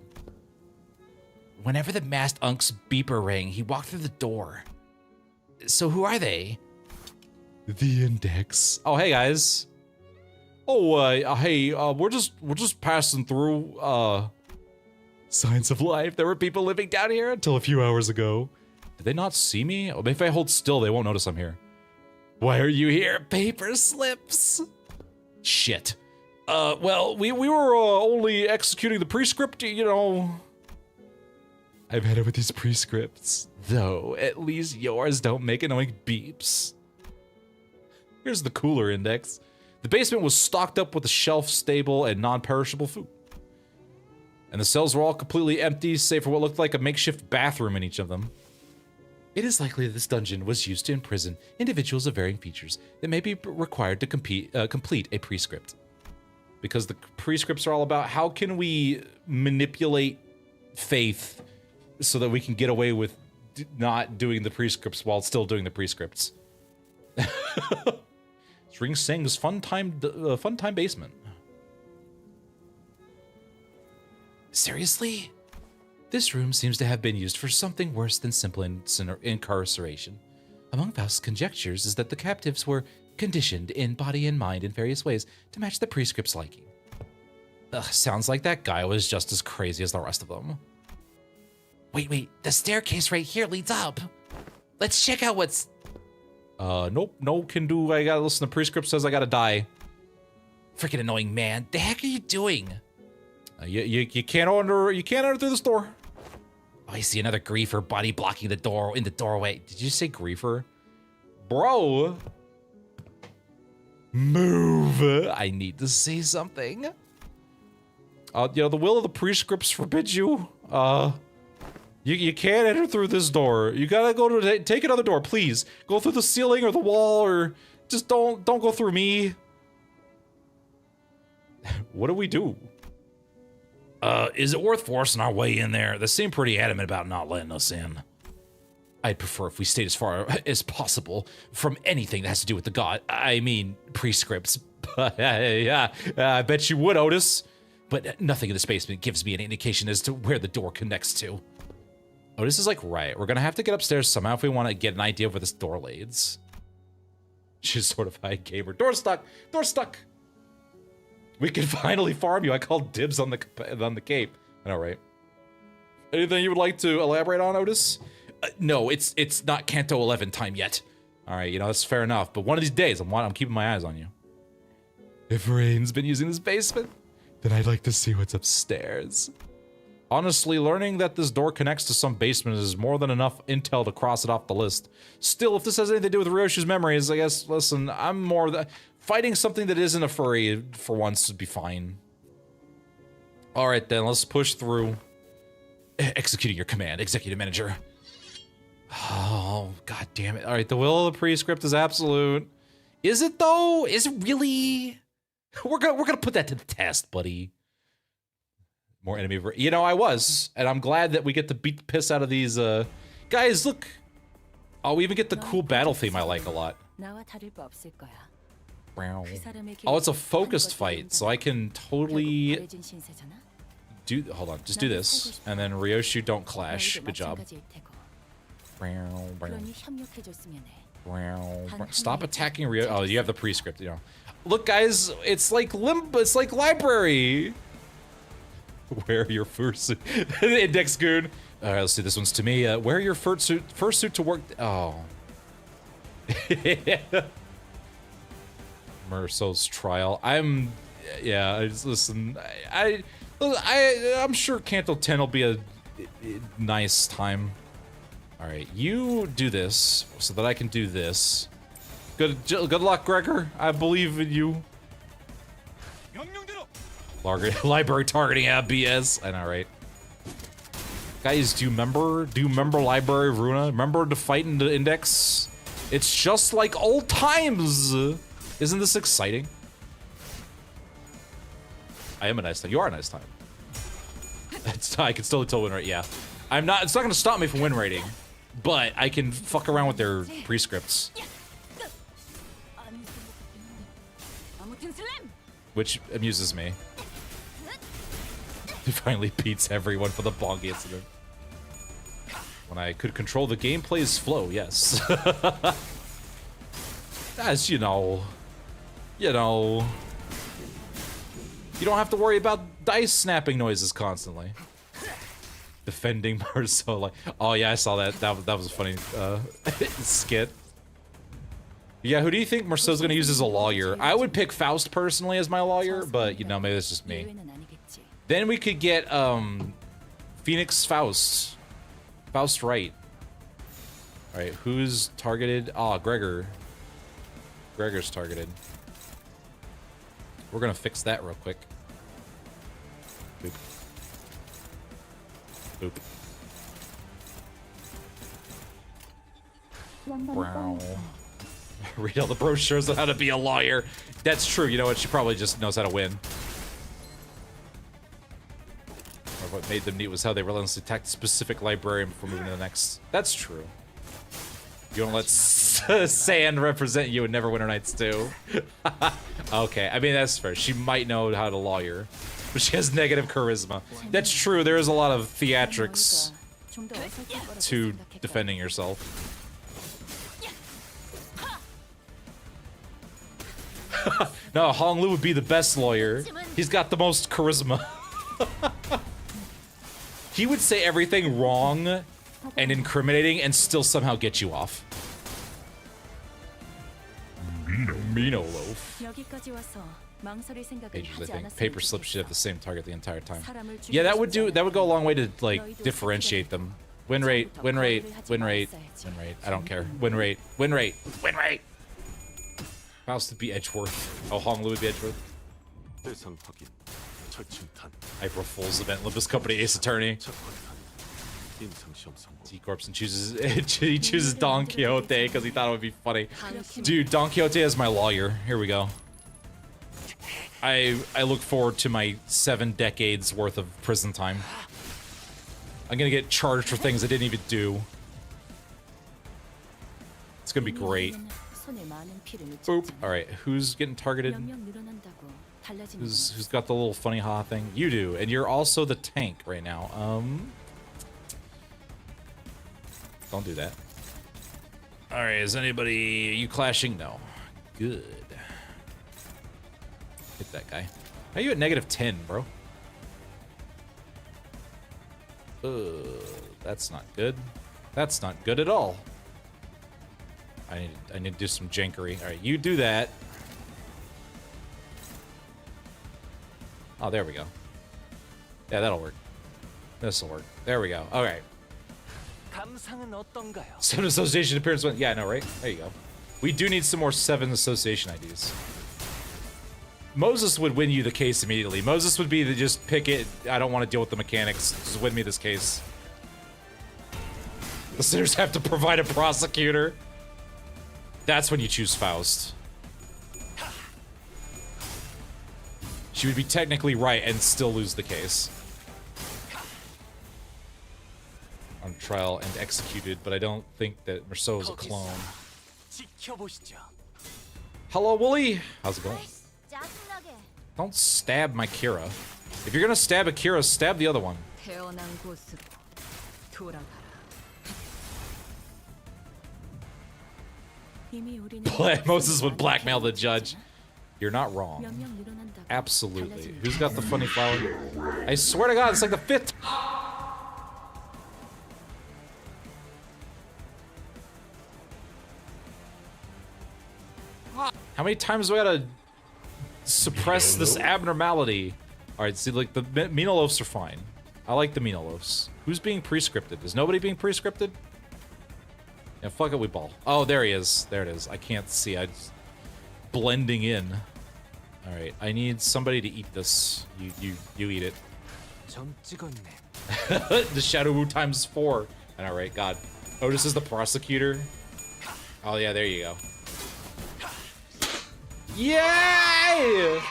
Whenever the masked unk's beeper rang, he walked through the door. So who are they? The Index. Oh, hey, guys. Oh, hey, we're just passing through, signs of life. There were people living down here until a few hours ago. Did they not see me? Oh, if I hold still, they won't notice I'm here. Why are you here? Paper slips. Shit. Well, we were only executing the prescript, I I've had it with these prescripts, though at least yours don't make annoying beeps. Here's the cooler index. The basement was stocked up with a shelf-stable and non-perishable food. And the cells were all completely empty, save for what looked like a makeshift bathroom in each of them. It is likely that this dungeon was used to imprison individuals of varying features that may be required to complete a prescript. Because the prescripts are all about how can we manipulate faith so that we can get away with not doing the prescripts while still doing the prescripts. Ring Sing's fun time basement. Seriously? This room seems to have been used for something worse than simple incarceration. Among Faust's conjectures is that the captives were conditioned in body and mind in various ways to match the prescript's liking. Ugh, sounds like that guy was just as crazy as the rest of them. Wait, the staircase right here leads up. Let's check out what's... Nope, no can do. I gotta listen to prescript says I gotta die. Freaking annoying, man. The heck are you doing? You can't enter through this door. Oh, I see another griefer body blocking the door in the doorway. Did you say griefer? Bro. Move. I need to say something. The will of the prescripts forbids you. You can't enter through this door. You gotta go to take another door, please. Go through the ceiling or the wall, or just don't go through me. What do we do? Is it worth forcing our way in there? They seem pretty adamant about not letting us in. I'd prefer if we stayed as far as possible from anything that has to do with the prescripts. But yeah, I bet you would, Otis. But nothing in this basement gives me an indication as to where the door connects to. Otis is like, right, we're gonna have to get upstairs somehow if we want to get an idea of where this door leads. She's sort of high gamer. Door stuck. Door stuck. We can finally farm you. I called dibs on the cape. I know, right? Anything you would like to elaborate on, Otis? No, it's not Canto 11 time yet. All right, that's fair enough. But one of these days, I'm keeping my eyes on you. If Rain's been using this basement, then I'd like to see what's upstairs. Honestly, learning that this door connects to some basement is more than enough intel to cross it off the list. Still, if this has anything to do with Ryoshi's memories, I guess, listen, I'm more... Fighting something that isn't a furry for once would be fine. Alright then, let's push through. Executing your command, executive manager. Oh, god damn it. Alright, the will of the prescript is absolute. Is it though? Is it really? We're gonna put that to the test, buddy. More enemy... I was. And I'm glad that we get to beat the piss out of these, Guys, look! Oh, we even get the cool battle theme I like a lot. Oh, it's a focused fight, so I can totally do... Hold on, just do this. And then Ryoshi don't clash. Good job. Stop attacking Ryo... Oh, you have the prescript, Look, guys, it's like Limbus, it's like library! Wear your fursuit. Index goon. Alright, let's see, this one's to me. Wear your fursuit to work... Oh. Merso's trial. Listen, I'm sure Canto 10 will be a nice time. All right, you do this so that I can do this. Good luck, Gregor. I believe in you. Library targeting BS. I know, right? Guys, do you remember Library Runa? Remember the fight in the index? It's just like old times. Isn't this exciting? I am a nice time. You are a nice time. I can still tell win rate. Yeah, I'm not. It's not gonna stop me from win rating, but I can fuck around with their prescripts, which amuses me. He finally beats everyone for the bongi incident. When I could control the gameplay's flow, yes. As you know. You don't have to worry about dice snapping noises constantly. Defending Marceau, like, oh yeah, I saw that. That was a funny skit. Yeah, who do you think Marceau's gonna use as a lawyer? I would pick Faust personally as my lawyer, but maybe that's just me. Then we could get Phoenix Faust Faust right. All right, who's targeted? Ah, Gregor. Gregor's targeted. We're gonna fix that real quick. Boop. Boop. Wow. Read all the brochures on how to be a lawyer. That's true. You know what? She probably just knows how to win. Or what made them neat was how they relentlessly attacked a specific librarian before moving to the next. That's true. You don't let sand represent you and never winter nights too. Okay, I mean, that's fair. She might know how to lawyer, but she has negative charisma. That's true. There is a lot of theatrics to defending yourself. No, Hong Lu would be the best lawyer. He's got the most charisma. He would say everything wrong and incriminating and still somehow get you off. Mino loaf. Pages, I think. Paper slip should have the same target the entire time. Yeah, that would go a long way to like differentiate them. Win rate, win rate, win rate, win rate. I don't care. Win rate, win rate, win rate. Faust would be Edgeworth. Oh, Hong Lu would be Edgeworth. April Fool's event. Limbus Company Ace Attorney. T-Corps and chooses he chooses Don Quixote because he thought it would be funny. Dude, Don Quixote is my lawyer. Here we go. I look forward to my 7 decades worth of prison time. I'm gonna get charged for things I didn't even do. It's gonna be great. Boop. Alright, who's getting targeted? Who's got the little funny ha thing? You do, and you're also the tank right now. Don't do that. Alright, is anybody... Are you clashing? No. Good. Hit that guy. How are you at -10, bro? That's not good. That's not good at all. I need to do some jankery. Alright, you do that. Oh, there we go. Yeah, that'll work. This'll work. There we go. Alright. 7 association appearance went. Yeah, I know, right? There you go. We do need some more 7 association IDs. Moses would win you the case immediately. Moses would be the just pick it. I don't want to deal with the mechanics. Just win me this case. The sinners have to provide a prosecutor. That's when you choose Faust. She would be technically right and still lose the case. On trial and executed, but I don't think that Merceau is a clone. Hello, Wooly. How's it going? Don't stab my Kira. If you're gonna stab a Kira, stab the other one. Moses would blackmail the judge. You're not wrong. Absolutely. Who's got the funny flower? I swear to God, it's like the 5th. How many times do I gotta suppress this abnormality? Alright, see, like, the Mino loafs are fine. I like the Mino loafs. Who's being prescripted? Is nobody being prescripted? Yeah, fuck it, we ball. Oh, there he is. There it is. I can't see. I'm blending in. Alright, I need somebody to eat this. You eat it. The Shadow Wu times 4. Alright, God. Otis is the prosecutor. Oh, yeah, there you go. Yay!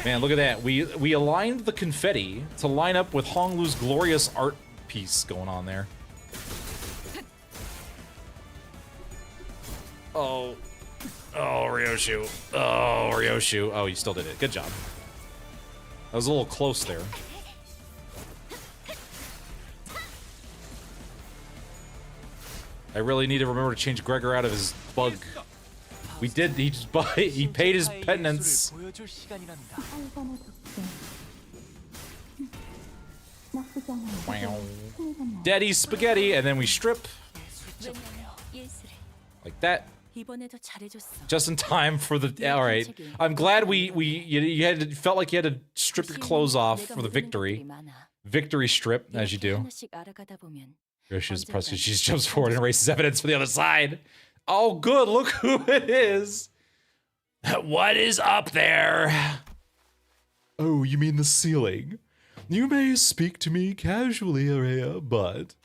Man, look at that. We aligned the confetti to line up with Hong Lu's glorious art piece going on there. Oh. Oh, Ryoshu. Oh, Ryoshu. Oh, you still did it. Good job. That was a little close there. I really need to remember to change Gregor out of his bug. We did. He paid his penance. Wow. Daddy spaghetti, and then we strip like that. Just in time for the. All right. I'm glad you felt like you had to strip your clothes off for the victory. Victory strip, as you do. Here she is, she just jumps forward and erases evidence for the other side. Oh, good. Look who it is. What is up there? Oh, you mean the ceiling? You may speak to me casually, Araya, but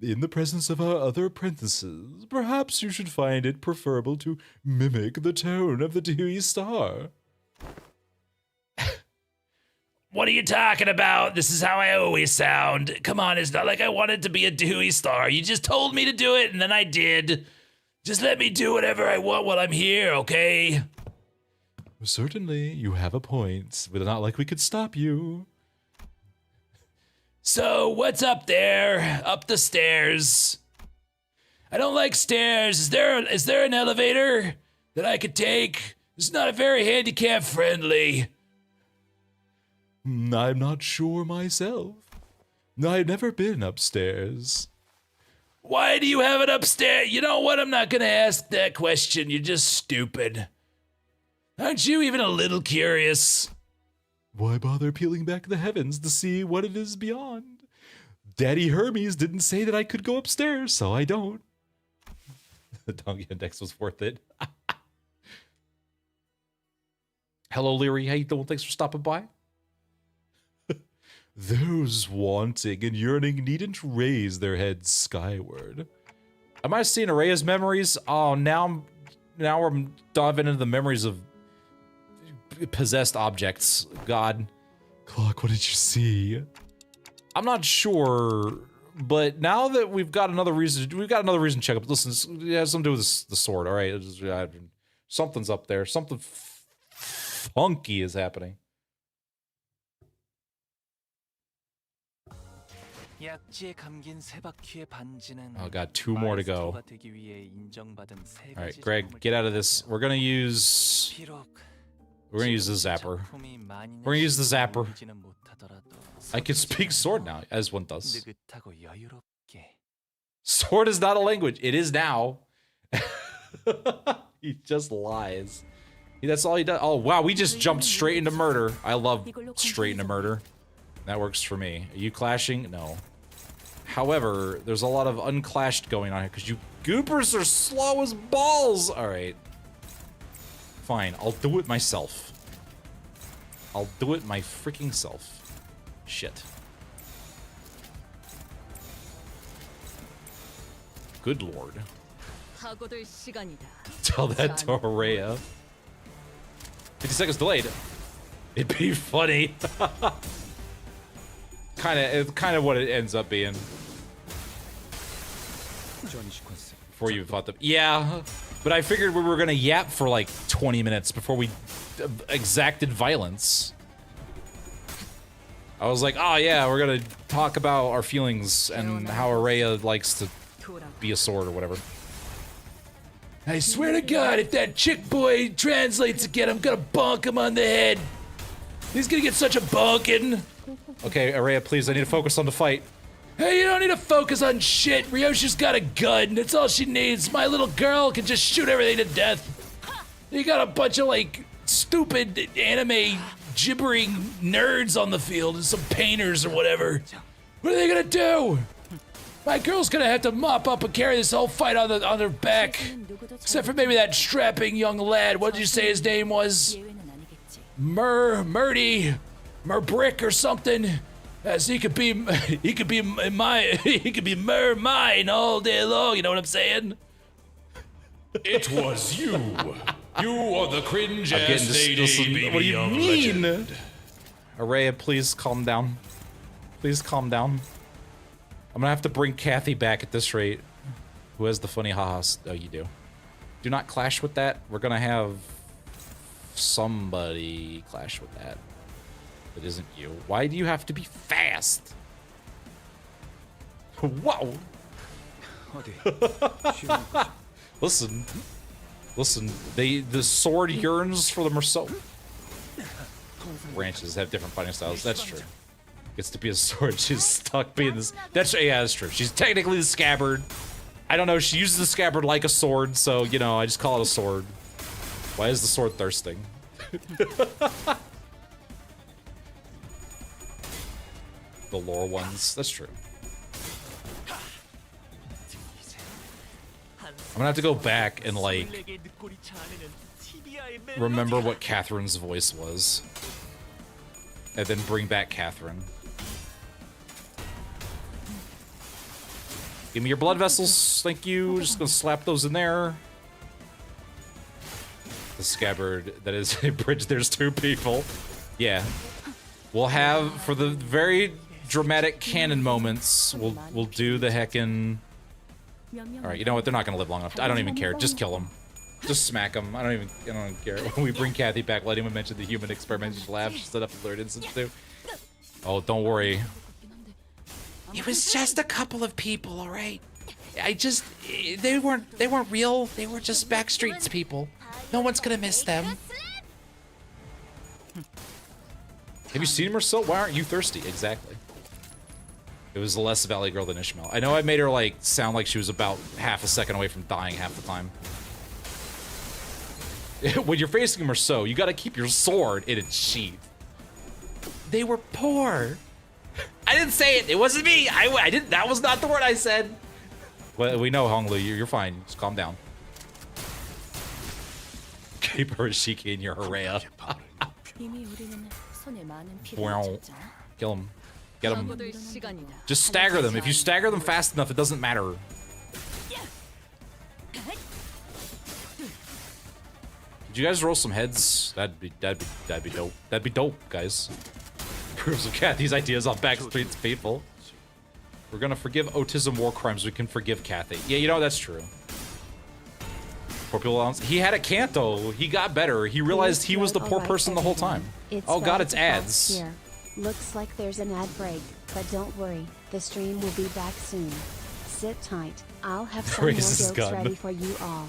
in the presence of our other apprentices, perhaps you should find it preferable to mimic the tone of the Dewey Star. What are you talking about? This is how I always sound. Come on, it's not like I wanted to be a Dewey Star. You just told me to do it, and then I did. Just let me do whatever I want while I'm here, okay? Certainly, you have a point, but not like we could stop you. So, what's up there? Up the stairs. I don't like stairs. Is there an elevator that I could take? It's not very handicap friendly. I'm not sure myself. I've never been upstairs. Why do you have it upstairs? You know what? I'm not gonna ask that question. You're just stupid. Aren't you even a little curious? Why bother peeling back the heavens to see what it is beyond? Daddy Hermes didn't say that I could go upstairs, so I don't. The donkey index was worth it. Hello, Leary. How you doing? Thanks for stopping by. Those wanting and yearning needn't raise their heads skyward. Am I seeing Araya's memories? Oh, now I'm diving into the memories of possessed objects. God. Clock, what did you see? I'm not sure, but now that we've got another reason to check up. Listen, it has something to do with the sword. All right, something's up there. Something funky is happening. Oh god, 2 more to go. Alright, Greg, get out of this. We're gonna use the zapper. We're gonna use the zapper. I can speak sword now, as one does. Sword is not a language. It is now. He just lies. That's all he does. Oh wow, we just jumped straight into murder. I love straight into murder. That works for me. Are you clashing? No. However, there's a lot of unclashed going on here because you goopers are slow as balls. All right. Fine, I'll do it myself. I'll do it my freaking self. Shit. Good lord. Tell that to Araya. 50 seconds delayed. It'd be funny. Kind of what it ends up being. Before you fought them. Yeah, but I figured we were gonna yap for like 20 minutes before we exacted violence. I was like, oh yeah, we're gonna talk about our feelings and how Araya likes to be a sword or whatever. I swear to God, if that chick boy translates again, I'm gonna bonk him on the head. He's gonna get such a bonking. Okay, Araya, please, I need to focus on the fight. Hey, you don't need to focus on shit. Ryoshi's got a gun. That's all she needs. My little girl can just shoot everything to death. You got a bunch of, like, stupid anime gibbering nerds on the field and some painters or whatever. What are they gonna do? My girl's gonna have to mop up and carry this whole fight on her back. Except for maybe that strapping young lad. What did you say his name was? Murdy. Brick or something, as he could be mine all day long. You know what I'm saying? It was you. You are the cringe ass listen, baby what do you of mean? legend. Araya, please calm down. Please calm down. I'm gonna have to bring Kathy back at this rate. Who has the funny ha-has? Oh, you do. Do not clash with that. We're gonna have somebody clash with that. It isn't you. Why do you have to be fast? Whoa! Listen. The sword yearns for the Merceau. Branches have different fighting styles. That's true. Gets to be a sword. She's stuck being this. Yeah, that's true. She's technically the scabbard. I don't know. She uses the scabbard like a sword, so you know I just call it a sword. Why is the sword thirsting? the lore ones. That's true. I'm gonna have to go back and like remember what Catherine's voice was, and then bring back Catherine. Give me your blood vessels, thank you. Just gonna slap those in there. The scabbard that is Abridged. There's 2 people. Yeah, we'll have for the very dramatic canon moments. We'll do the heckin'. All right, you know what? They're not gonna live long enough. I don't even care. Just kill them. Just smack them. I don't care. When we bring Kathy back, let him mention the human experimentation lab she set up to learn instance too. Oh, don't worry. It was just a couple of people, all right. They weren't real. They were just backstreets people. No one's gonna miss them. Have you seen Marcel? Why aren't you thirsty? Exactly. It was less Valley Girl than Ishmael. I know I made her like sound like she was about half a second away from dying half the time. When you're facing Marceau, you gotta keep your sword in its sheath. They were poor. I didn't say it. It wasn't me. I didn't. That was not the word I said. Well, we know, Honglu. You're fine. Just calm down. Keep her Shiki in your Harea. Wow. Kill him. Get him. Just stagger them. If you stagger them fast enough, it doesn't matter. Did you guys roll some heads? That'd be dope. That'd be dope, guys. Proves of Kathy's ideas on backstreets people. We're gonna forgive autism war crimes. We can forgive Kathy. Yeah, you know that's true. Poor people allowance. He had a Canto. He got better. He realized he was the poor person the whole time. Oh god, it's ads. Here. Looks like there's an ad break, but don't worry, the stream will be back soon. Sit tight. I'll have some more jokes ready for you all.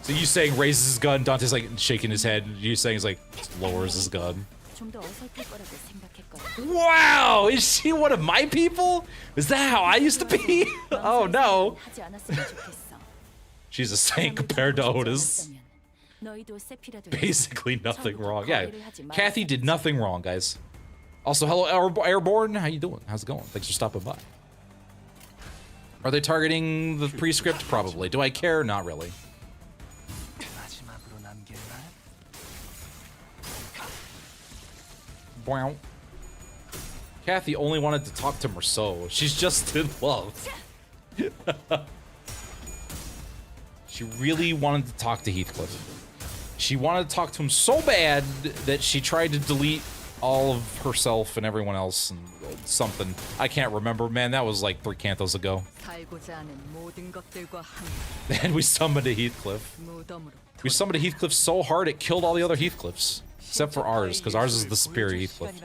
So you saying raises his gun? Dante's like shaking his head. You saying he's like lowers his gun. Wow, is she one of my people? Is that how I used to be? Oh no. She's a saint compared to Otis. Basically nothing wrong. Yeah, Kathy did nothing wrong, guys. Also, hello Airborne, how you doing? How's it going? Thanks for stopping by. Are they targeting the prescript? Probably. Do I care? Not really. Wow. Kathy only wanted to talk to Marceau. She's just in love. She really wanted to talk to Heathcliff. She wanted to talk to him so bad that she tried to delete all of herself and everyone else and something. I can't remember, man. That was like 3 cantos ago. And we summoned a Heathcliff. We summoned a Heathcliff so hard it killed all the other Heathcliffs. Except for ours, because ours is the superior Heathcliff.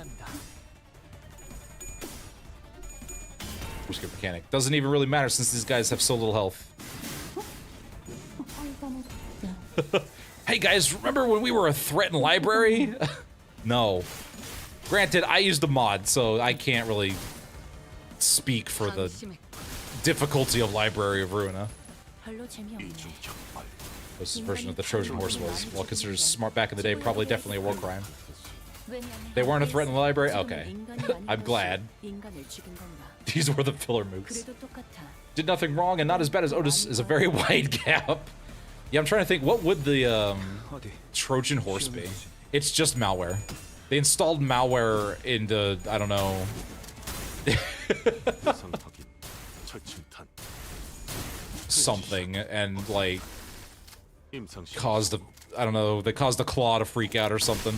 Prescript mechanic. Doesn't even really matter since these guys have so little health. Hey guys, remember when we were a threat in library? No. Granted, I used a mod, so I can't really speak for the difficulty of Library of Ruina. This version of the Trojan horse was, well considered smart back in the day, probably definitely a war crime. They weren't a threat in the library? Okay. I'm glad. These were the filler mooks. Did nothing wrong and not as bad as Otis is a very wide gap. Yeah, I'm trying to think, what would the Trojan horse be? It's just malware. They installed malware into, I don't know. Something, and like caused a, I don't know, they caused the claw to freak out or something.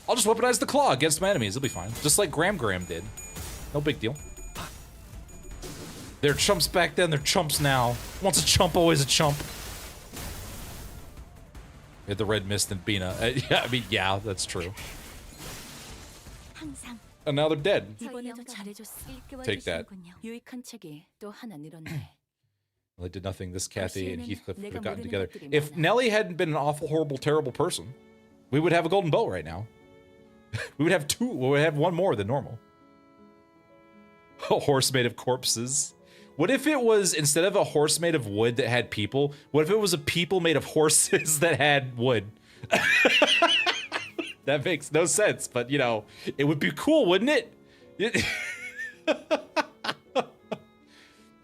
I'll just weaponize the claw against my enemies, it'll be fine. Just like Graham did. No big deal. They're chumps back then, they're chumps now. Once a chump, always a chump. We had the red mist and Bina. Yeah, I mean, yeah, that's true. And now they're dead. Take that. Well, they did nothing. This Kathy and Heathcliff would have gotten together. If Nellie hadn't been an awful, horrible, terrible person, we would have a golden bow right now. We would have 2. We would have 1 more than normal. A horse made of corpses. What if it was, instead of a horse made of wood that had people, what if it was a people made of horses that had wood? That makes no sense, but you know, it would be cool, wouldn't it?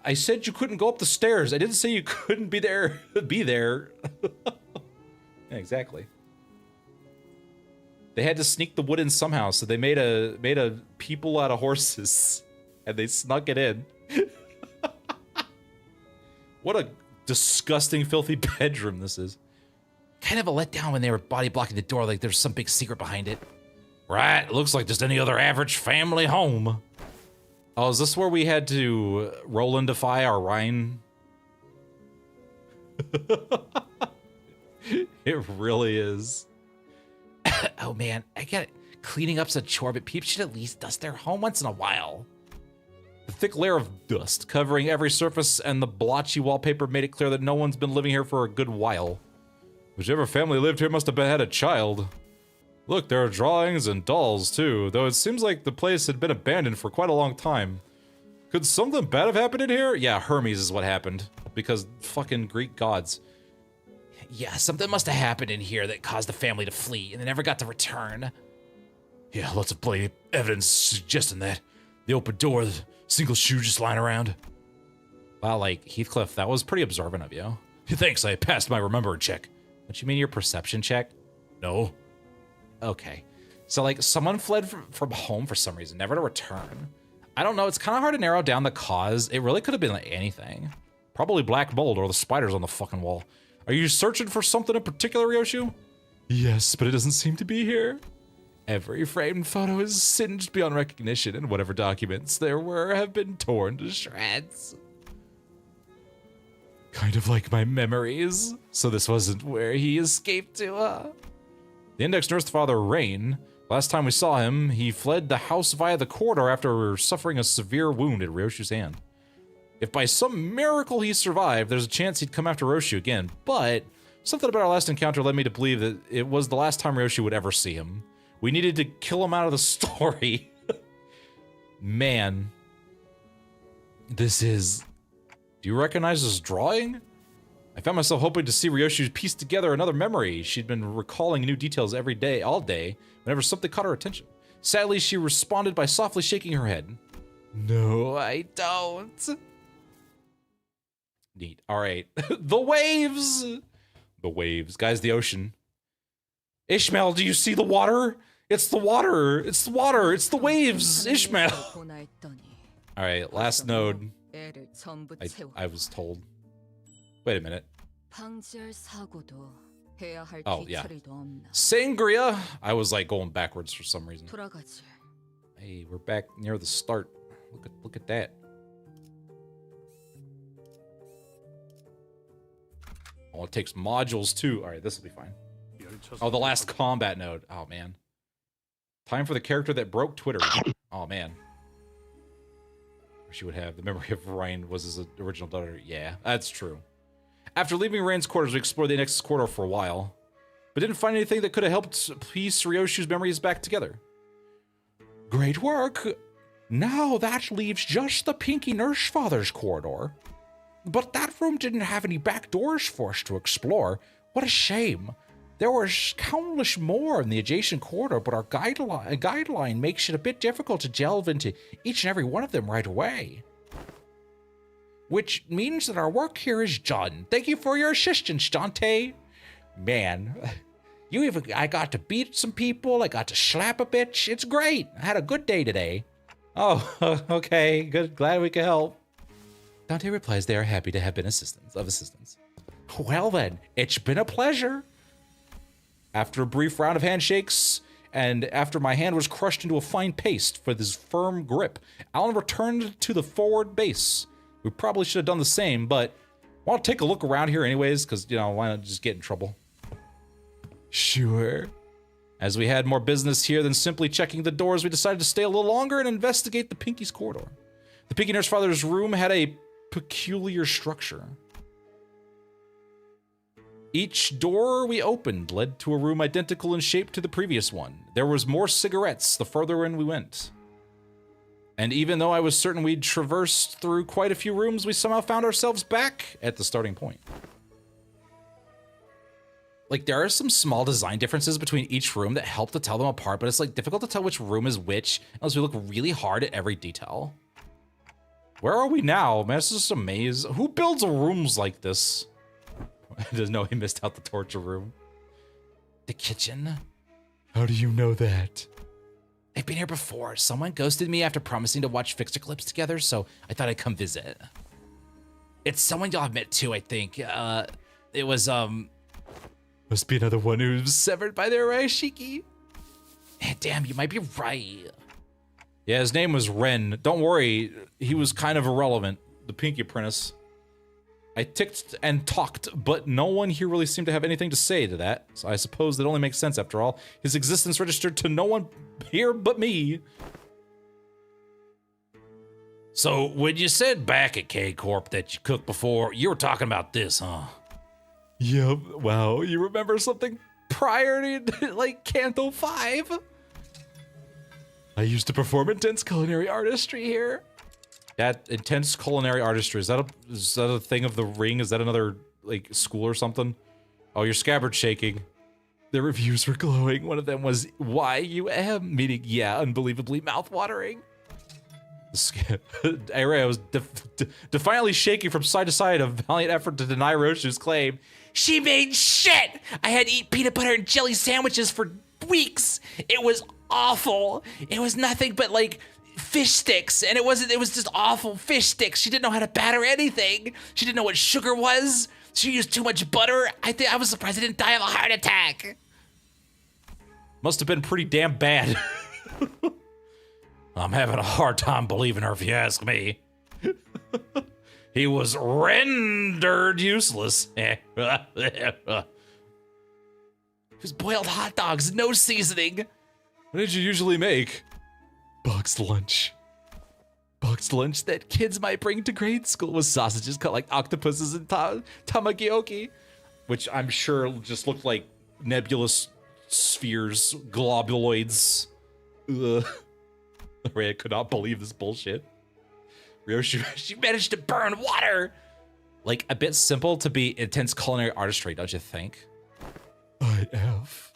I said you couldn't go up the stairs. I didn't say you couldn't be there. Be there. Yeah, exactly. They had to sneak the wood in somehow, so they made a people out of horses, and they snuck it in. What a disgusting, filthy bedroom this is. Kind of a letdown when they were body blocking the door like there's some big secret behind it. Right, looks like just any other average family home. Oh, is this where we had to Rolandify our Rhine? It really is. Oh man, I get it. Cleaning up's a chore, but people should at least dust their home once in a while. The thick layer of dust covering every surface and the blotchy wallpaper made it clear that no one's been living here for a good while. Whichever family lived here must have had a child. Look, there are drawings and dolls too, though it seems like the place had been abandoned for quite a long time. Could something bad have happened in here? Yeah, Hermes is what happened. Because fucking Greek gods. Yeah, something must have happened in here that caused the family to flee, and they never got to return. Yeah, lots of bloody evidence suggesting that. The open door, the single shoe just lying around. Wow, like, Heathcliff, that was pretty observant of you. Thanks, I passed my remembrance check. Don't you mean your perception check? No. Okay. So, like, someone fled from home for some reason, never to return. I don't know, it's kind of hard to narrow down the cause. It really could have been like anything. Probably black mold or the spiders on the fucking wall. Are you searching for something in particular, Ryoshu? Yes, but it doesn't seem to be here. Every framed photo is singed beyond recognition, and whatever documents there were have been torn to shreds. Kind of like my memories. So this wasn't where he escaped to, The index nursed Father Rain. Last time we saw him, he fled the house via the corridor after suffering a severe wound at Ryoshu's hand. If by some miracle he survived, there's a chance he'd come after Ryoshu again, but something about our last encounter led me to believe that it was the last time Ryoshu would ever see him. We needed to kill him out of the story. Man. This is... Do you recognize this drawing? I found myself hoping to see Ryoshu piece together another memory. She'd been recalling new details every day, all day, whenever something caught her attention. Sadly, she responded by softly shaking her head. No, I don't. Neat. All right. The waves! The waves. Guys, the ocean. Ishmael, do you see the water? It's the water. It's the water. It's the waves. Ishmael. All right, last node. I was told. Wait a minute. Oh, yeah. Sangria. I was like going backwards for some reason. Hey, we're back near the start. Look at that. Oh, it takes modules too. All right, this will be fine. Oh, the last combat node. Oh, man. Time for the character that broke Twitter. Oh, man. She would have the memory of Ryan was his original daughter. Yeah, that's true. After leaving Ryan's quarters, we explored the Nexus corridor for a while, but didn't find anything that could have helped piece Ryoshu's memories back together. Great work. Now that leaves just the Pinky Nurse Father's corridor. But that room didn't have any back doors for us to explore. What a shame. There were countless more in the adjacent corridor, but our guideline makes it a bit difficult to delve into each and every one of them right away. Which means that our work here is done. Thank you for your assistance, Dante. Man, I got to beat some people, I got to slap a bitch. It's great. I had a good day today. Oh, okay, good. Glad we could help. Dante replies they are happy to have been of assistance. Well then, it's been a pleasure. After a brief round of handshakes, and after my hand was crushed into a fine paste for this firm grip, Alan returned to the forward base. We probably should have done the same, but I want to take a look around here anyways, because, you know, why not just get in trouble? Sure. As we had more business here than simply checking the doors, we decided to stay a little longer and investigate the Pinky's corridor. The Pinky Nurse Father's room had a peculiar structure. Each door we opened led to a room identical in shape to the previous one. There was more cigarettes the further in we went. And even though I was certain we'd traversed through quite a few rooms, we somehow found ourselves back at the starting point. Like, there are some small design differences between each room that help to tell them apart, but it's like difficult to tell which room is which unless we look really hard at every detail. Where are we now? Man, it's just a maze. Who builds rooms like this? Doesn't know he missed out the torture room. The kitchen. How do you know that? I've been here before. Someone ghosted me after promising to watch Fixer clips together, so I thought I'd come visit. It's someone y'all have met too, I think. It was, must be another one who's severed by their Raishiki. Damn, you might be right. Yeah, his name was Ren. Don't worry, he was kind of irrelevant. The Pinky Apprentice. I ticked and talked, but no one here really seemed to have anything to say to that. So I suppose that only makes sense after all. His existence registered to no one here but me. So when you said back at K-Corp that you cooked before, you were talking about this, huh? Yep. Wow, you remember something prior to, like, Canto 5? I used to perform intense culinary artistry here. That intense culinary artistry, is that a thing of the ring? Is that another, like, school or something? Oh, your scabbard's shaking. The reviews were glowing. One of them was YUM, meaning, yeah, unbelievably mouthwatering. Area was defiantly shaking from side to side, a valiant effort to deny Roshu's claim. She made shit! I had to eat peanut butter and jelly sandwiches for weeks. It was awful. It was nothing but like fish sticks, and it was just awful fish sticks. She didn't know how to batter anything. She didn't know what sugar was. She used too much butter. I was surprised I didn't die of a heart attack. Must have been pretty damn bad. I'm having a hard time believing her, if you ask me. He was rendered useless. It was boiled hot dogs, no seasoning. What did you usually make? Boxed lunch. Boxed lunch that kids might bring to grade school with sausages cut like octopuses and tamagioki, which I'm sure just looked like nebulous spheres, globuloids. Ugh. Rhea could not believe this bullshit. Ryoshi, She managed to burn water. like, a bit simple to be intense culinary artistry, don't you think? IF.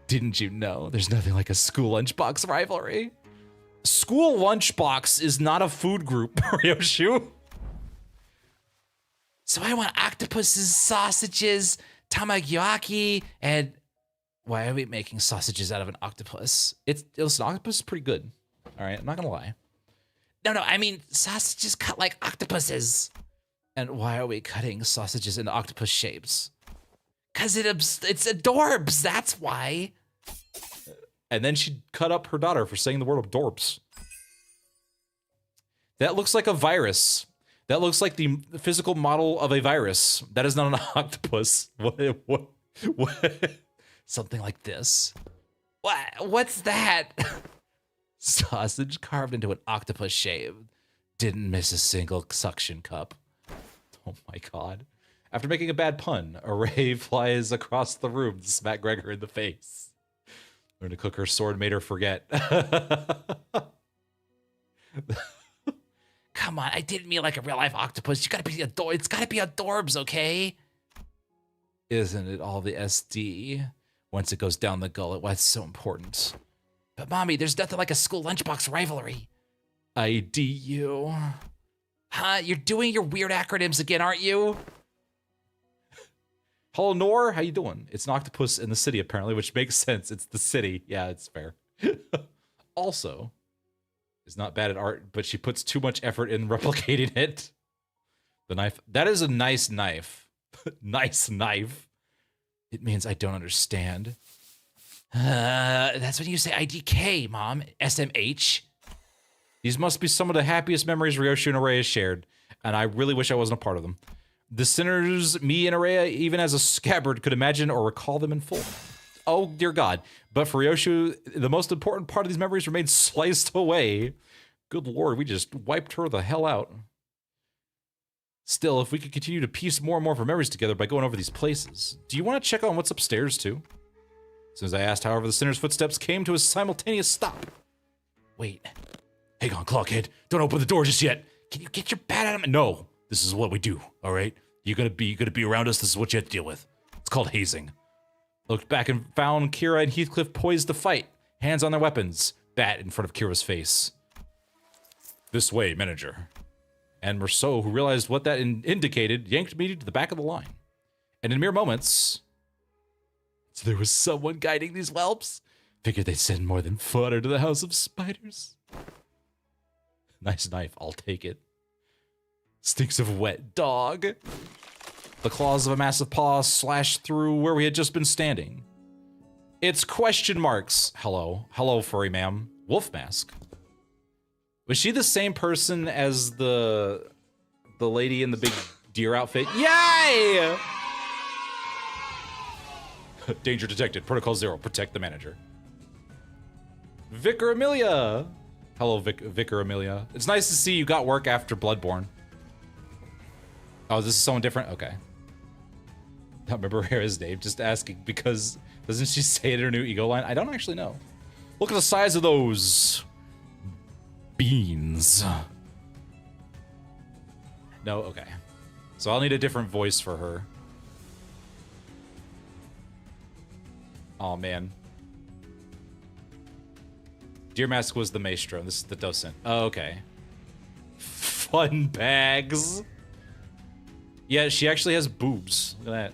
Didn't you know there's nothing like a school lunchbox rivalry? School lunchbox is not a food group, Ryoshi. So I want octopuses, sausages, tamagioki, and Why are we making sausages out of an octopus? Listen, octopus is pretty good. All right, I'm not gonna lie. no, I mean sausages cut like octopuses. And why are we cutting sausages into octopus shapes? Cause it's adorbs, that's why. And then she cut up her daughter for saying the word abdorps. That looks like a virus. That looks like the physical model of a virus. That is not an octopus. What? Something like this. What's that? Sausage carved into an octopus shape. Didn't miss a single suction cup. Oh my god. After making a bad pun, a ray flies across the room to smack Gregor in the face. Learn to cook her sword made her forget. Come on, I didn't mean like a real life octopus. It's gotta be adorbs, okay? Isn't it all the SD? Once it goes down the gullet, why it's so important. But mommy, there's nothing like a school lunchbox rivalry. IDU. Huh? You're doing your weird acronyms again, aren't you? Hello, Nor. How you doing? It's an octopus in the city, apparently, which makes sense. It's the city. Yeah, it's fair. Also, is not bad at art, but she puts too much effort in replicating it. The knife. That is a nice knife. Nice knife. It means I don't understand. That's when you say IDK, Mom. SMH. These must be some of the happiest memories Ryoshi and Araya shared, and I really wish I wasn't a part of them. The sinners, me and Araya, even as a scabbard, could imagine or recall them in full. Oh, dear God. But for Ryoshi, the most important part of these memories remained sliced away. Good Lord, we just wiped her the hell out. Still, if we could continue to piece more and more of our memories together by going over these places. Do you want to check on what's upstairs, too? As soon as I asked, however, the sinner's footsteps came to a simultaneous stop. Wait. Hang on, Clockhead. Don't open the door just yet. Can you get your bat out of me? No, this is what we do, all right? You're gonna be around us. This is what you have to deal with. It's called hazing. Looked back and found Kira and Heathcliff poised to fight, hands on their weapons, bat in front of Kira's face. This way, manager. And Merceau, who realized what that indicated, yanked me to the back of the line. And in mere moments, so there was someone guiding these whelps. Figured they'd send more than fodder to the House of Spiders. Nice knife, I'll take it. Stinks of wet dog. The claws of a massive paw slashed through where we had just been standing. It's question marks. Hello. Hello, furry ma'am. Wolf mask. Was she the same person as the lady in the big deer outfit? Yay! Danger detected. Protocol 0. Protect the manager. Vicar Amelia. Hello, Vicar Amelia. It's nice to see you got work after Bloodborne. Oh, this is someone different? Okay. I don't remember Hera's name. Just asking because doesn't she say it in her new ego line? I don't actually know. Look at the size of those beans. No, okay. So I'll need a different voice for her. Oh man. Deer Mask was the maestro. This is the docent. Oh, okay. Fun bags. Yeah, she actually has boobs. Look at that.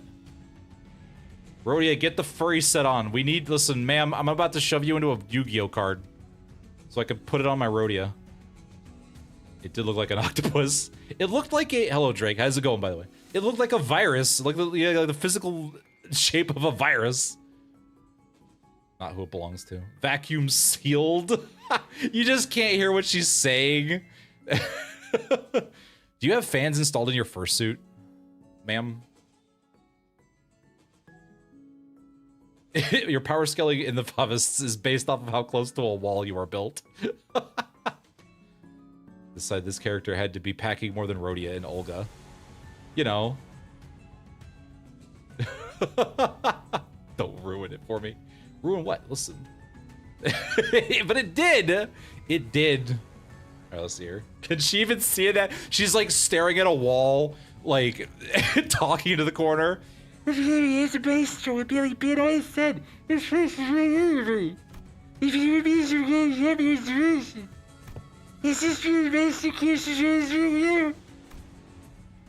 Rhodia, get the furry set on. We need, listen, ma'am, I'm about to shove you into a Yu-Gi-Oh card. So I can put it on my Rhodia. It did look like an octopus. It looked like a, hello Drake, how's it going by the way? It looked like a virus, like the physical shape of a virus. Not who it belongs to. Vacuum sealed. You just can't hear what she's saying. Do you have fans installed in your fursuit, ma'am? Your power scaling in the Favists is based off of how close to a wall you are built. Decided this character had to be packing more than Rhodia and Olga. You know. Don't ruin it for me. Ruin what? Listen. But it did. It did. All right, let's see her. Can she even see that? She's like staring at a wall, like talking to the corner. If he is a maestro, Billy Bean always said, his face is right. If you release your game, you have your inspiration. His history of execution is here.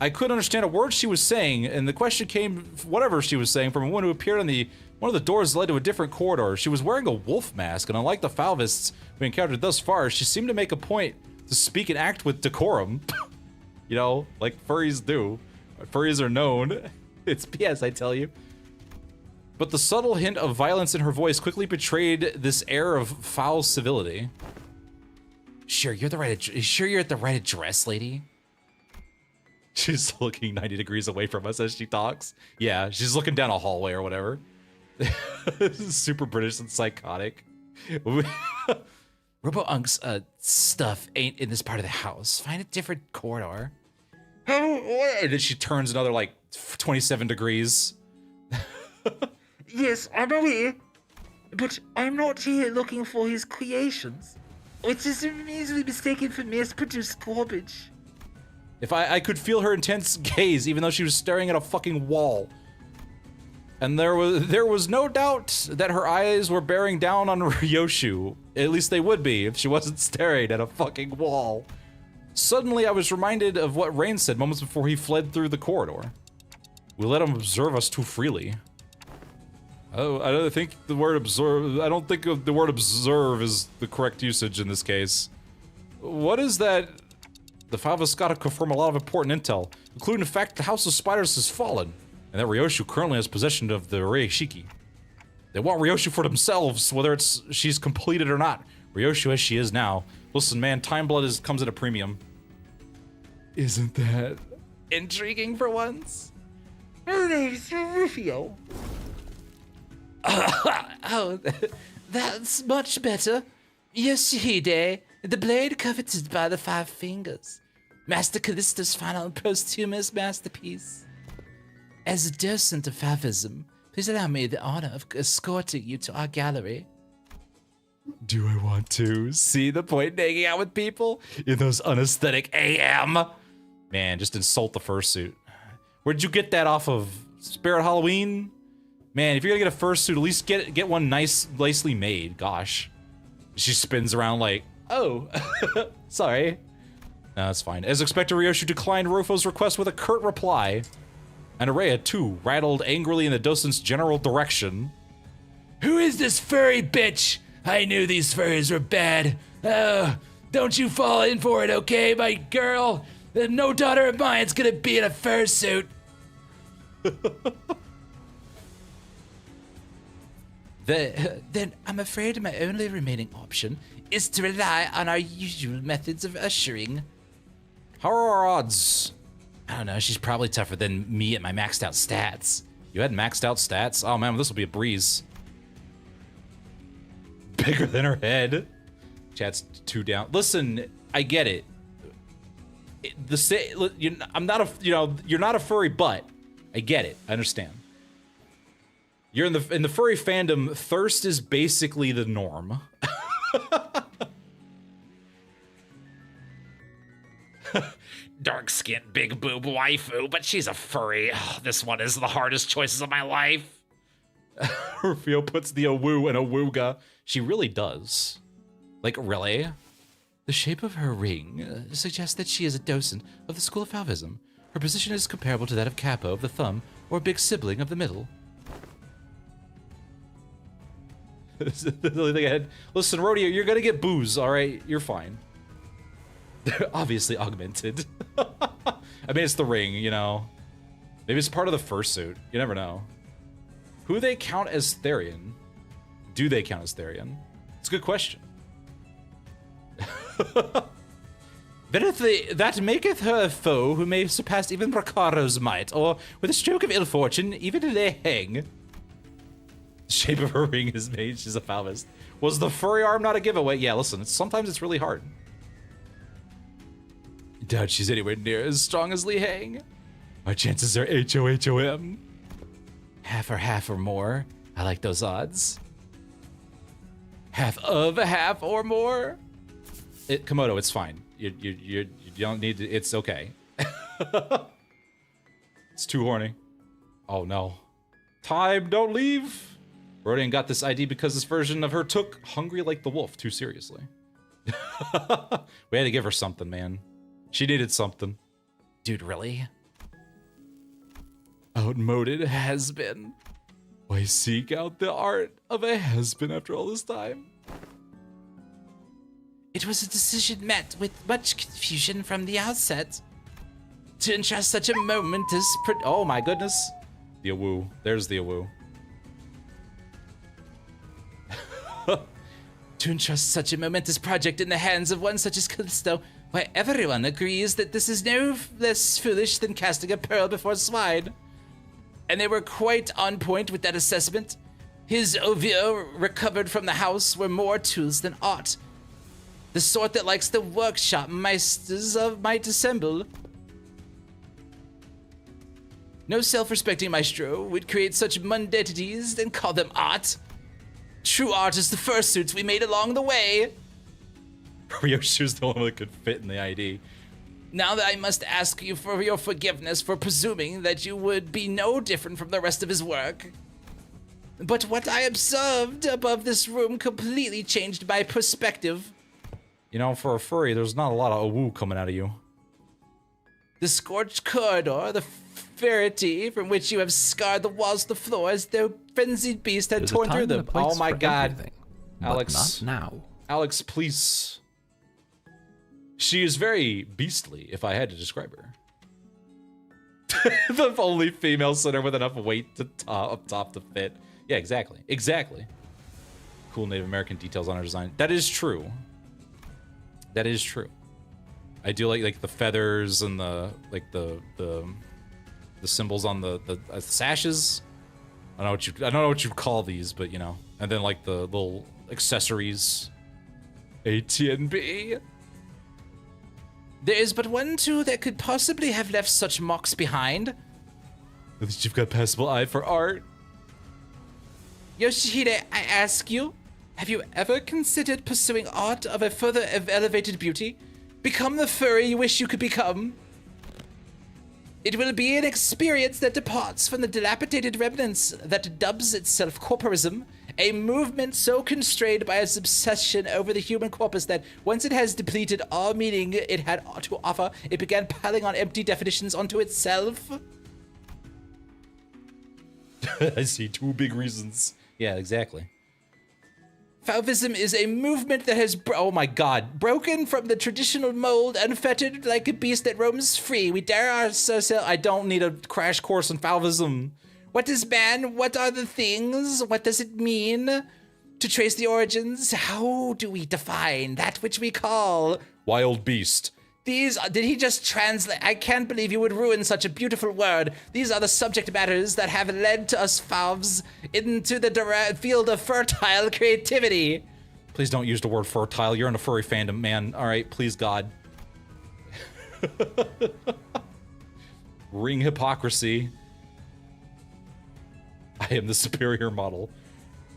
I couldn't understand a word she was saying, and the question came, whatever she was saying, from a woman who appeared on one of the doors that led to a different corridor. She was wearing a wolf mask, and unlike the Falvists we encountered thus far, she seemed to make a point to speak and act with decorum. You know, like furries do. Furries are known. It's BS, I tell you. But the subtle hint of violence in her voice quickly betrayed this air of foul civility. Sure, you're at the right address, lady? She's looking 90 degrees away from us as she talks. Yeah, she's looking down a hallway or whatever. Super British and psychotic. Robo-Unk's stuff ain't in this part of the house. Find a different corridor. And then she turns another like 27 degrees. Yes, I'm aware, but I'm not here looking for his creations, which is easily mistaken for mass-produced garbage. If I could feel her intense gaze, even though she was staring at a fucking wall. And there was no doubt that her eyes were bearing down on Ryoshu. At least they would be if she wasn't staring at a fucking wall. Suddenly, I was reminded of what Rain said moments before he fled through the corridor. We let him observe us too freely. Oh, I don't think the word observe. I don't think the word observe is the correct usage in this case. What is that? The Favas gotta confirm a lot of important intel, including the fact the House of Spiders has fallen, and that Ryoshu currently has possession of the Reishiki. They want Ryoshu for themselves, whether she's completed or not. Ryoshu as she is now. Listen, man, Time Blood comes at a premium. Isn't that intriguing for once? Her name's Rufio. Oh, that's much better. Yoshihide, the blade coveted by the Five Fingers. Master Callisto's final and posthumous masterpiece. As a docent of Favism, please allow me the honor of escorting you to our gallery. Do I want to see the point in hanging out with people in those unaesthetic AM? Man, just insult the fursuit. Where'd you get that off of? Spirit Halloween? Man, if you're gonna get a fursuit, at least get one nicely made. Gosh. She spins around like, oh, sorry. No, that's fine. As expected, Ryoshu declined Rufo's request with a curt reply. And Araya, too, rattled angrily in the docent's general direction. Who is this furry bitch? I knew these furries were bad. Don't you fall in for it, okay, my girl? No daughter of mine's gonna be in a fursuit. Then I'm afraid my only remaining option is to rely on our usual methods of ushering. How are our odds? I don't know, she's probably tougher than me at my maxed out stats. You had maxed out stats? Oh man, this will be a breeze. Bigger than her head. Chat's 2 down. Listen, I get it. I'm not a, you're not a furry butt. I get it. I understand. You're in the furry fandom, thirst is basically the norm. Dark-skinned, big boob waifu, but she's a furry. Oh, this one is the hardest choices of my life. Rufio puts the awoo in awooga. She really does. Like, really? The shape of her ring suggests that she is a docent of the School of Fauvism. Her position is comparable to that of Capo of the thumb, or big sibling of the middle. Listen, Rodeo, you're gonna get booze, alright? You're fine. They're obviously augmented. I mean, it's the ring, you know. Maybe it's part of the fursuit. You never know. Who do they count as Therian? Do they count as Therian? It's a good question. That maketh her a foe who may surpass even Bracaro's might, or with a stroke of ill fortune, even lay hang. The shape of her ring is made, she's a Fauvist. Was the furry arm not a giveaway? Yeah, listen, sometimes it's really hard. Doubt she's anywhere near as strong as Li Hang. My chances are HOHOM. Half or more. I like those odds. Half of a half or more. Komodo, it's fine. You don't need to. It's okay. It's too horny. Oh no. Time, don't leave. Rodian got this ID because this version of her took Hungry Like the Wolf too seriously. We had to give her something, man. She needed something. Dude, really? Outmoded has-been. Why seek out the art of a has-been after all this time? It was a decision met with much confusion from the outset. To entrust such a moment as... Oh my goodness. The awoo. There's the awoo. To entrust such a momentous project in the hands of one such as Callisto, why everyone agrees that this is no less foolish than casting a pearl before swine. And they were quite on point with that assessment. His OVO recovered from the house were more tools than aught. The sort that likes the workshop meisters might assemble. No self-respecting maestro would create such mundanities and call them art. True art is the fursuits we made along the way. Ryoshu's the one that could fit in the ID. Now that I must ask you for your forgiveness for presuming that you would be no different from the rest of his work. But what I observed above this room completely changed my perspective. You know, for a furry, there's not a lot of awoo coming out of you. The scorched corridor, the verity from which you have scarred the walls to the floor as though frenzied beast had torn through them. Oh my god. Alex. But not now. Alex, please. She is very beastly, if I had to describe her. The only female center with enough weight to up top to fit. Yeah, exactly. Exactly. Cool Native American details on her design. That is true. That is true. I do like the feathers and the symbols on the sashes. I don't know what you call these, but you know. And then like the little accessories. ATNB. There is but one tool that could possibly have left such marks behind. At least you've got passable eye for art. Yoshihide, I ask you, have you ever considered pursuing art of a further elevated beauty? Become the furry you wish you could become? It will be an experience that departs from the dilapidated remnants that dubs itself corporism, a movement so constrained by its obsession over the human corpus that once it has depleted all meaning it had to offer, it began piling on empty definitions onto itself. I see 2 big reasons. Yeah, exactly. Fauvism is a movement that has, oh my god, broken from the traditional mold, unfettered like a beast that roams free. We dare ourselves. I don't need a crash course on Fauvism. What is man? What are the things? What does it mean? To trace the origins, how do we define that which we call Wild beast. These, did he just translate? I can't believe you would ruin such a beautiful word. These are the subject matters that have led to us Favs into the field of fertile creativity. Please don't use the word fertile. You're in a furry fandom, man. All right, please, God. Ring hypocrisy. I am the superior model.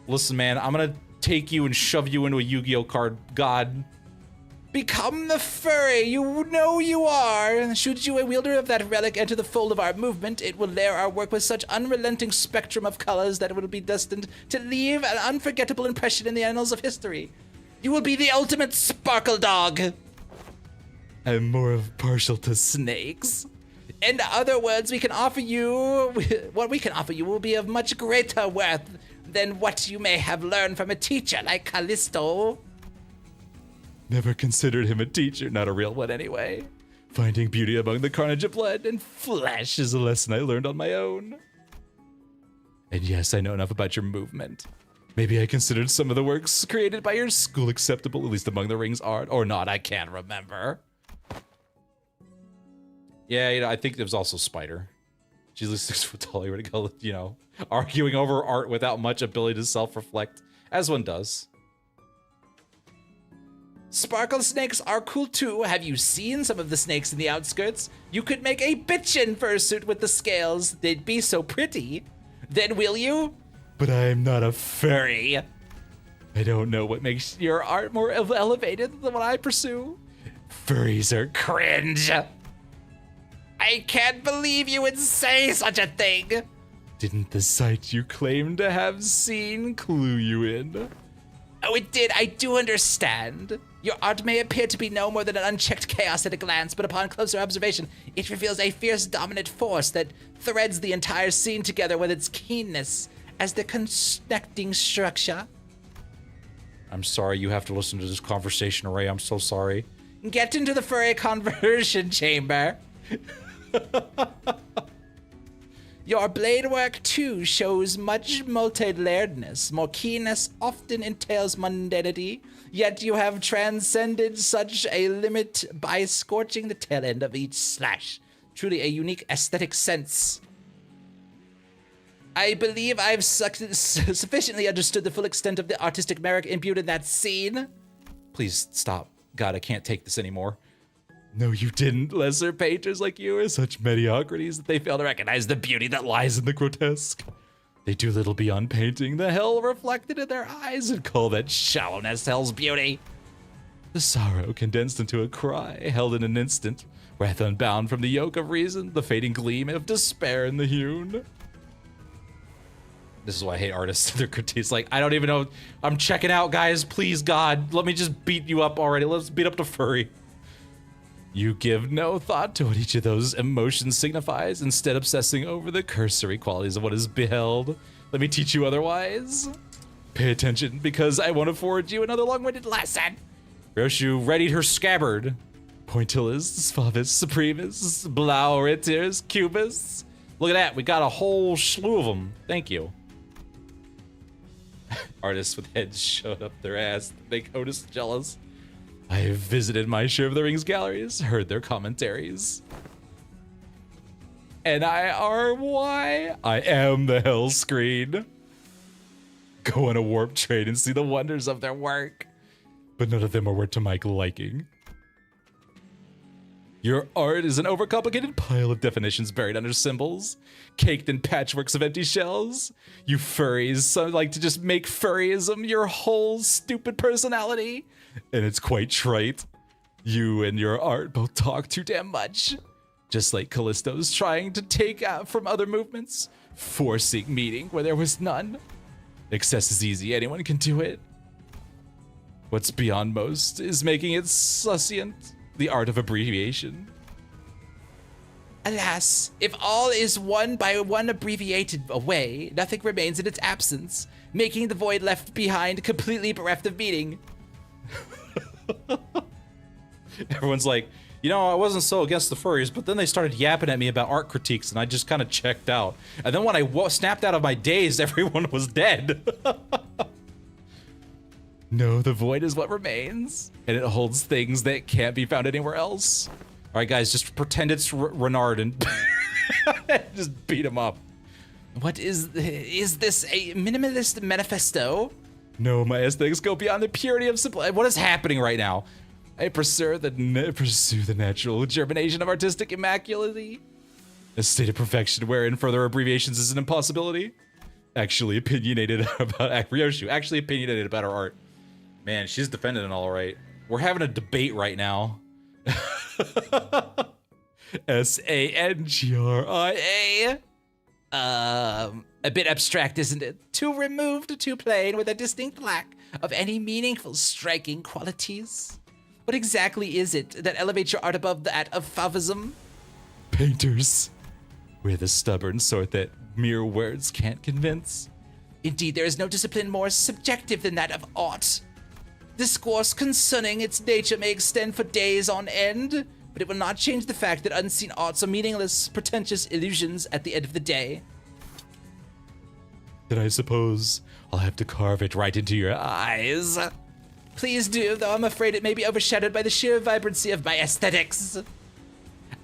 Listen, man, I'm gonna take you and shove you into a Yu-Gi-Oh card. God. Become the furry you know you are. Should you, a wielder of that relic, enter the fold of our movement, it will layer our work with such unrelenting spectrum of colors that it will be destined to leave an unforgettable impression in the annals of history. You will be the ultimate sparkle dog. I'm more of partial to snakes. In other words, what we can offer you will be of much greater worth than what you may have learned from a teacher like Callisto. Never considered him a teacher, not a real one anyway. Finding beauty among the carnage of blood and flesh is a lesson I learned on my own. And yes, I know enough about your movement. Maybe I considered some of the works created by your school acceptable, at least among the Ring's art, or not, I can't remember. Yeah, you know, I think there was also Spider. She's at least 6 foot tall, you're gonna go, you know, arguing over art without much ability to self-reflect, as one does. Sparkle snakes are cool too. Have you seen some of the snakes in the outskirts? You could make a bitchin' fursuit with the scales. They'd be so pretty. Then will you? But I'm not a furry. I don't know what makes your art more elevated than what I pursue. Furries are cringe. I can't believe you would say such a thing. Didn't the sight you claim to have seen clue you in? Oh, it did. I do understand. Your art may appear to be no more than an unchecked chaos at a glance, but upon closer observation, it reveals a fierce dominant force that threads the entire scene together with its keenness as the connecting structure. I'm sorry you have to listen to this conversation, Ray. I'm so sorry. Get into the furry conversion chamber. Your blade work, too, shows much multi-layeredness. More keenness often entails mundanity, yet you have transcended such a limit by scorching the tail end of each slash. Truly a unique aesthetic sense. I believe I've sufficiently understood the full extent of the artistic merit imbued in that scene. Please stop. God, I can't take this anymore. No, you didn't. Lesser painters like you are such mediocrities that they fail to recognize the beauty that lies in the grotesque. They do little beyond painting the hell reflected in their eyes and call that shallowness hell's beauty. The sorrow condensed into a cry, held in an instant, wrath unbound from the yoke of reason, the fading gleam of despair in the hewn. This is why I hate artists. Their critiques, like, I don't even know. I'm checking out, guys. Please, God, let me just beat you up already. Let's beat up the furry. You give no thought to what each of those emotions signifies, instead obsessing over the cursory qualities of what is beheld. Let me teach you otherwise. Pay attention, because I want to forward you another long-winded lesson. Roshu readied her scabbard. Pointillus, Favis, Supremus, Blauriters, Cubus. Look at that, we got a whole slew of them. Thank you. Artists with heads showed up their ass to make Otis jealous. I have visited my share of the Rings galleries, heard their commentaries. And I am the hell screen. Go on a warp train and see the wonders of their work. But none of them are to my liking. Your art is an overcomplicated pile of definitions buried under symbols, caked in patchworks of empty shells. You furries like to just make furryism your whole stupid personality. And it's quite trite. You and your art both talk too damn much. Just like Callisto's trying to take out from other movements, forcing meaning where there was none. Excess is easy, anyone can do it. What's beyond most is making it succinct, the art of abbreviation. Alas, if all is one by one abbreviated away, nothing remains in its absence, making the void left behind completely bereft of meaning. Everyone's like, you know, I wasn't so against the furries, but then they started yapping at me about art critiques, and I just kind of checked out. And then when I snapped out of my daze, everyone was dead. No, the void is what remains, and it holds things that can't be found anywhere else. All right, guys, just pretend it's Renard and just beat him up. What is this a minimalist manifesto? No, my aesthetics go beyond the purity of simple. What is happening right now? I pursue the natural germination of artistic immaculately. A state of perfection wherein further abbreviations is an impossibility. Actually opinionated about Ryoshu. Actually opinionated about her art. Man, she's defending it all right. We're having a debate right now. SANGRIA. A bit abstract, isn't it? Too removed, too plain, with a distinct lack of any meaningful, striking qualities. What exactly is it that elevates your art above that of Fauvism? Painters. We're the stubborn sort that mere words can't convince. Indeed, there is no discipline more subjective than that of art. Discourse concerning its nature may extend for days on end, but it will not change the fact that unseen arts are meaningless, pretentious illusions at the end of the day. Then I suppose I'll have to carve it right into your eyes. Please do, though I'm afraid it may be overshadowed by the sheer vibrancy of my aesthetics.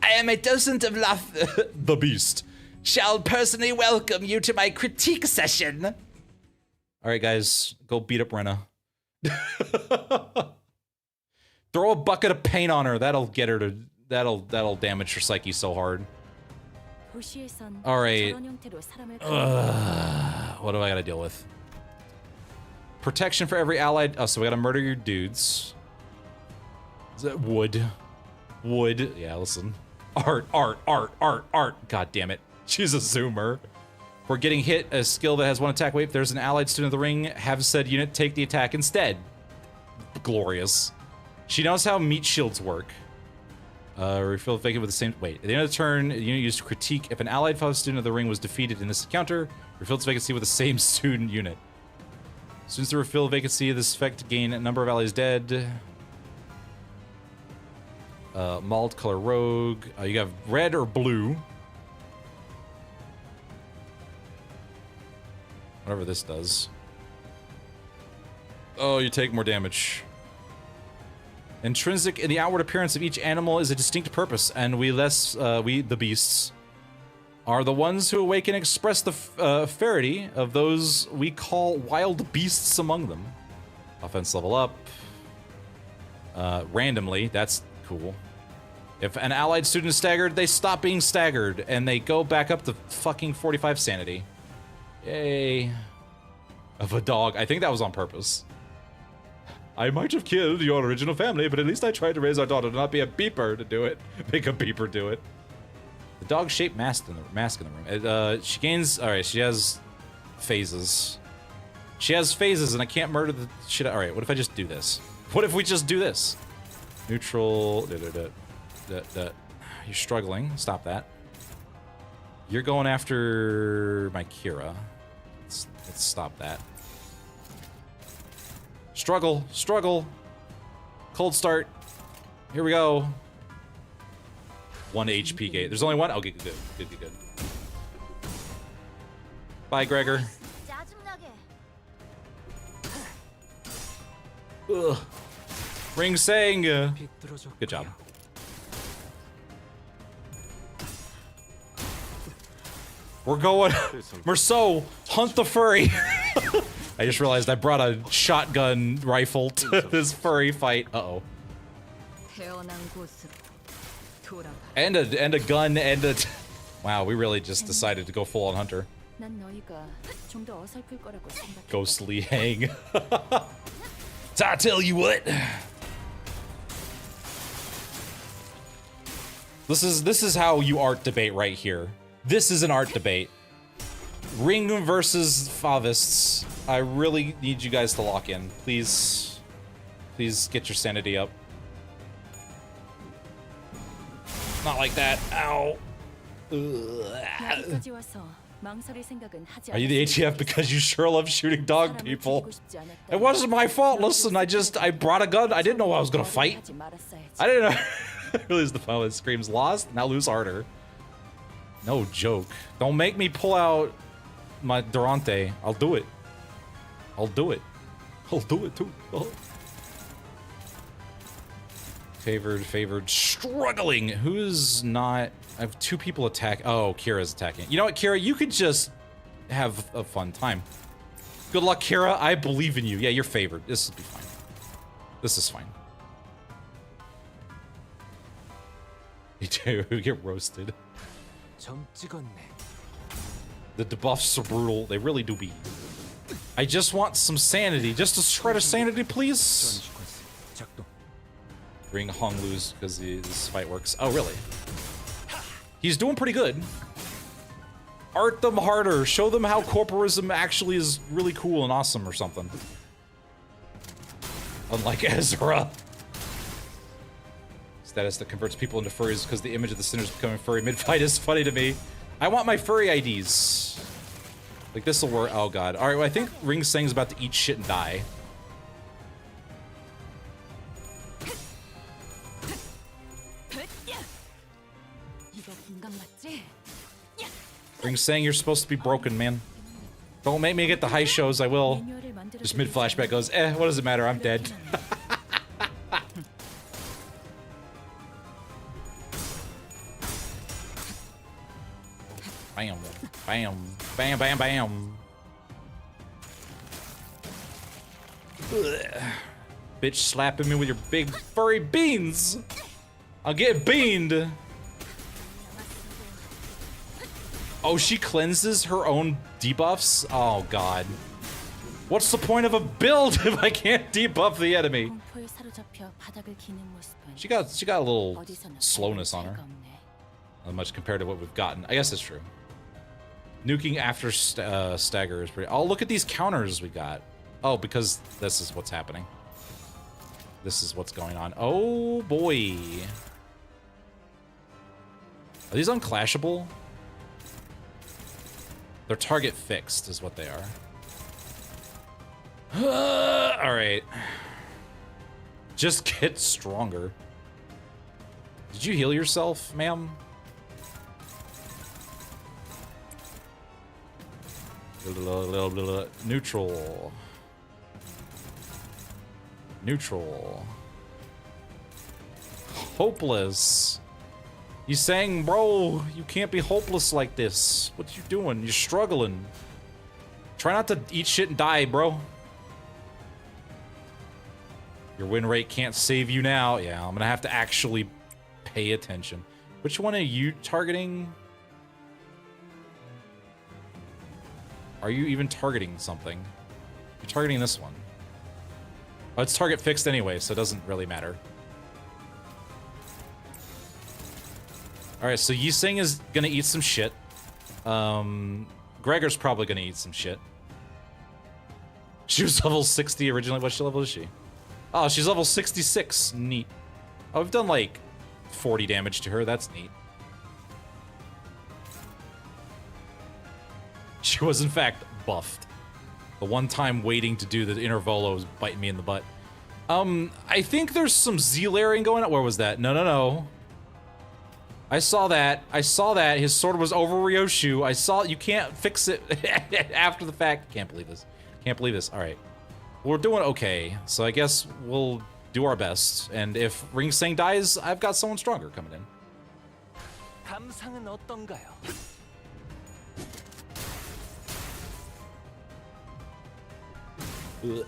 I am a docent of The Beast. Shall personally welcome you to my critique session. All right, guys, go beat up Rena. Throw a bucket of paint on her. That'll get her to. That'll damage her psyche so hard. All right. What do I gotta deal with? Protection for every allied. Oh, so we gotta murder your dudes. Is that wood? Wood. Yeah, listen. Art. God damn it. She's a zoomer. We're getting hit, a skill that has one attack. Wait, if there's an allied student of the ring, have said unit take the attack instead. Glorious. She knows how meat shields work. Refill vacant with the same. Wait, at the end of the turn, the unit used to critique. If an allied fellow student of the ring was defeated in this encounter, refill its vacancy with the same student unit. Students to refill vacancy, this effect gain a number of allies dead. Mauled color rogue. You have red or blue. Whatever this does. Oh, you take more damage. Intrinsic in the outward appearance of each animal is a distinct purpose, and we, the beasts, are the ones who awaken and express the ferity of those we call wild beasts among them. Offense level up. Randomly, that's cool. If an allied student is staggered, they stop being staggered, and they go back up to fucking 45 sanity. Yay. Of a dog. I think that was on purpose. I might have killed your original family, but at least I tried to raise our daughter to not be a beeper to do it. Make a beeper do it. The dog-shaped mask in the room. She gains... Alright, she has phases. She has phases, and I can't murder the shit. Alright, what if I just do this? What if we just do this? Neutral... You're struggling. Stop that. You're going after my Kira. Let's stop that. Struggle. Cold start. Here we go. 1 HP gate. There's only one? Okay, good. Bye, Gregor. Ugh. Ring sang. Good job. We're going. Merceau, hunt the furry. I just realized I brought a shotgun rifle to this furry fight. Uh-oh. And a gun and a... Wow, we really just decided to go full on hunter. Ghostly hang. So I tell you what. This is how you art debate right here. This is an art debate. Ring versus Favists. I really need you guys to lock in. Please. Please get your sanity up. Not like that. Ow. Are you the ATF because you sure love shooting dog people? It wasn't my fault. Listen, I brought a gun. I didn't know I was gonna fight. I didn't know. Release the phone. It screams lost. Now lose harder. No joke. Don't make me pull out my Durante. I'll do it. I'll do it. I'll do it too. Oh. Favored, struggling. Who's not? I have 2 people attack. Oh, Kira's attacking. You know what, Kira? You could just have a fun time. Good luck, Kira. I believe in you. Yeah, you're favored. This will be fine. This is fine. You do. We get roasted. The debuffs are brutal. They really do be. I just want some sanity. Just a shred of sanity, please. Bring Hong lose because this fight works. Oh, really? He's doing pretty good. Art them harder. Show them how corporism actually is really cool and awesome or something. Unlike Ezra. Status that converts people into furries because the image of the sinners becoming furry mid-fight is funny to me. I want my furry IDs. Like, this will work. Oh, God. All right, well, I think Ring Seng's about to eat shit and die. Ring Seng, you're supposed to be broken, man. Don't make me get the high shows, I will. Just mid-flashback goes, what does it matter? I'm dead. Bam, bam, bam, bam, bam. Ugh. Bitch slapping me with your big furry beans. I'll get beaned. Oh, she cleanses her own debuffs? Oh, God. What's the point of a build if I can't debuff the enemy? She got a little slowness on her. Not much compared to what we've gotten. I guess that's true. Nuking after stagger is pretty... Oh, look at these counters we got. Oh, because this is what's happening. This is what's going on. Oh, boy. Are these unclashable? They're target fixed is what they are. All right. Just get stronger. Did you heal yourself, ma'am? Neutral. Neutral. Hopeless. You saying, bro, you can't be hopeless like this. What you doing? You're struggling. Try not to eat shit and die, bro. Your win rate can't save you now. Yeah, I'm gonna have to actually pay attention. Which one are you targeting? Are you even targeting something? You're targeting this one. Oh, it's target fixed anyway, so it doesn't really matter. Alright, so Yiseng is gonna eat some shit. Gregor's probably gonna eat some shit. She was level 60 originally. What level is she? Oh, she's level 66. Neat. Oh, we've done like 40 damage to her. That's neat. She was, in fact, buffed. The one time waiting to do the Intervallo was biting me in the butt. I think there's some Z-layering going on. Where was that? No. I saw that. I saw that. His sword was over Ryoshu. I saw it. You can't fix it after the fact. Can't believe this. Can't believe this. All right. We're doing okay. So I guess we'll do our best. And if Ring Seng dies, I've got someone stronger coming in. Ugh.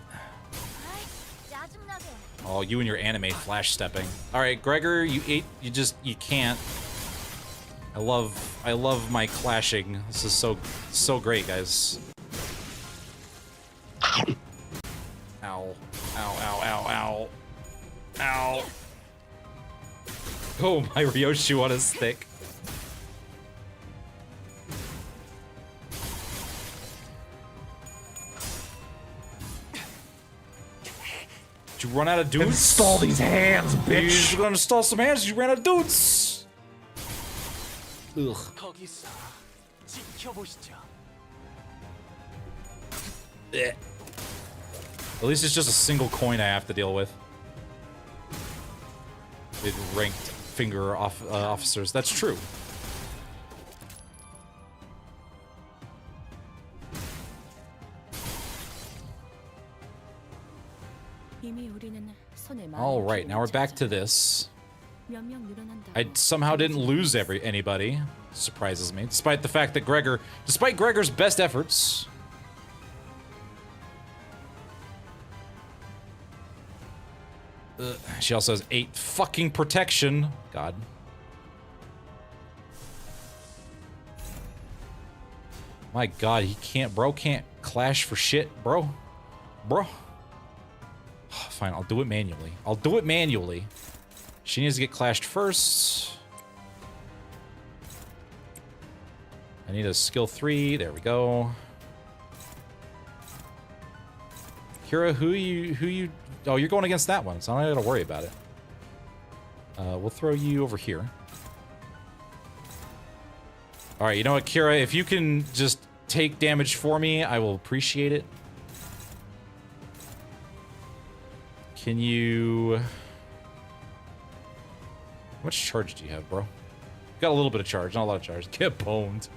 Oh, you and your anime flash stepping. All right, Gregor, you can't. I love my clashing. This is so great, guys. Ow. Ow, ow, ow, ow. Ow. Oh, my Ryoshu on his stick. Did you run out of dudes? Install these hands, bitch! You're gonna install some hands, you ran out of dudes! Ugh. Eh. At least it's just a single coin I have to deal with. With ranked finger officers. That's true. All right, now we're back to this. I somehow didn't lose anybody. Surprises me, despite the fact that despite Gregor's best efforts. She also has 8 fucking protection. God. My God, bro can't clash for shit, bro. Fine, I'll do it manually. She needs to get clashed first. I need a skill 3. There we go. Kira, who you? Oh, you're going against that one, so I don't gotta worry about it. We'll throw you over here. All right, you know what, Kira? If you can just take damage for me, I will appreciate it. Can you? How much charge do you have, bro? Got a little bit of charge, not a lot of charge. Get boned.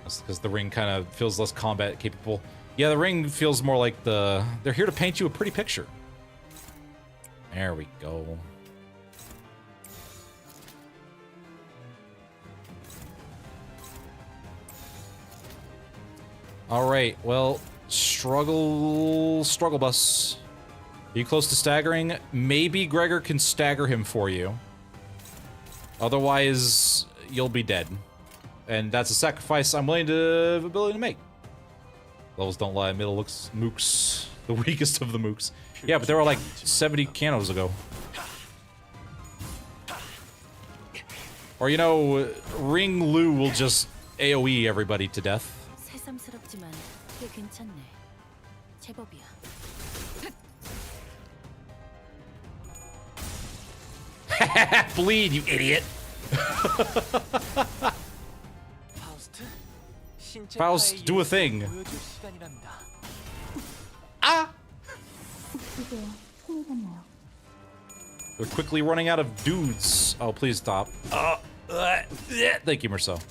That's because the ring kind of feels less combat capable. Yeah, the ring feels more like they're here to paint you a pretty picture. There we go. All right, well, struggle bus. Are you close to staggering? Maybe Gregor can stagger him for you. Otherwise, you'll be dead. And that's a sacrifice I'm willing to make. Levels don't lie. Middle looks mooks. The weakest of the mooks. Yeah, but there were like 70 canos ago. Or, you know, Ring Lu will just AoE everybody to death. Bleed, you idiot! Faust, do a thing. Ah! They're quickly running out of dudes. Oh, please stop. Thank you, Merceau.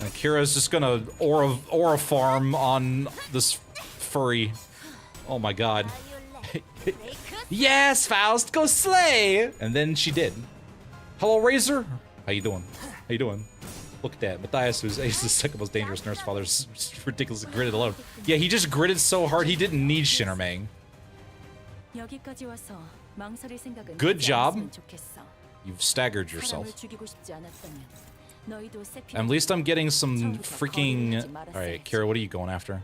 And Kira's just gonna aura farm on this furry. Oh my god. Yes, Faust, go slay! And then she did. Hello, Razor. How you doing? How you doing? Look at that. Matthias, who's the second most dangerous nurse father, is ridiculously gritted alone. Yeah, he just gritted so hard he didn't need Shinnermang. Good job. You've staggered yourself. At least I'm getting some freaking... Alright, Kira, what are you going after?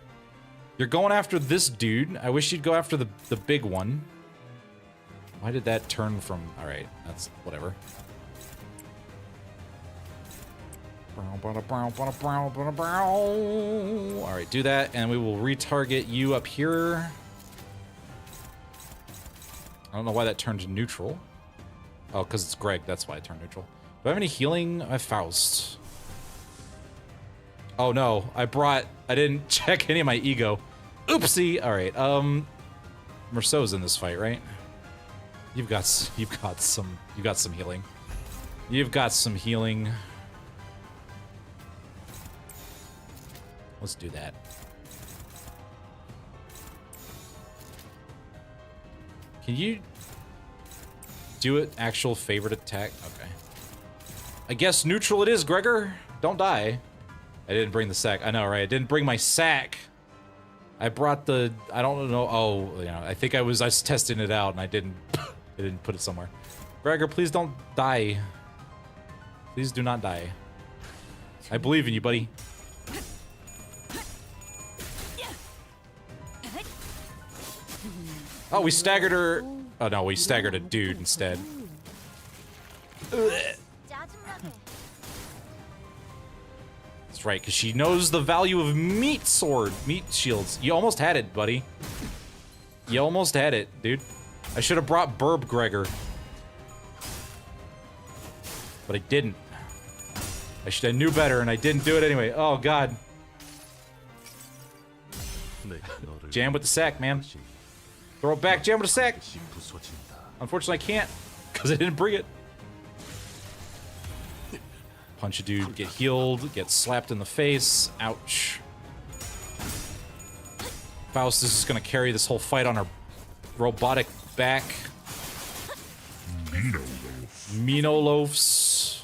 You're going after this dude. I wish you'd go after the big one. Why did that turn from... Alright, that's whatever. Alright, do that, and we will retarget you up here. I don't know why that turned neutral. Oh, because it's Greg, that's why it turned neutral. Do I have any healing? I have Faust. Oh no, I didn't check any of my ego. Oopsie! Alright, Merceau's in this fight, right? You've got some healing. You've got some healing. Let's do that. Can you do it? Actual favorite attack? Okay. I guess neutral it is, Gregor. Don't die. I didn't bring the sack. I know, right? I didn't bring my sack. I brought the... I don't know. Oh, you know, I think I was testing it out and I didn't put it somewhere. Gregor, please don't die. Please do not die. I believe in you, buddy. Oh, we staggered her. Oh no, we staggered a dude instead. That's right, because she knows the value of meat shields. You almost had it, buddy. You almost had it, dude. I should have brought Burb Gregor. But I didn't. I knew better and I didn't do it anyway. Oh god. Jam with the sack, man. Throw it back, jam with the sack. Unfortunately, I can't, because I didn't bring it. Punch a dude, get healed, get slapped in the face. Ouch. Faust is just gonna carry this whole fight on her robotic back. Minolofs.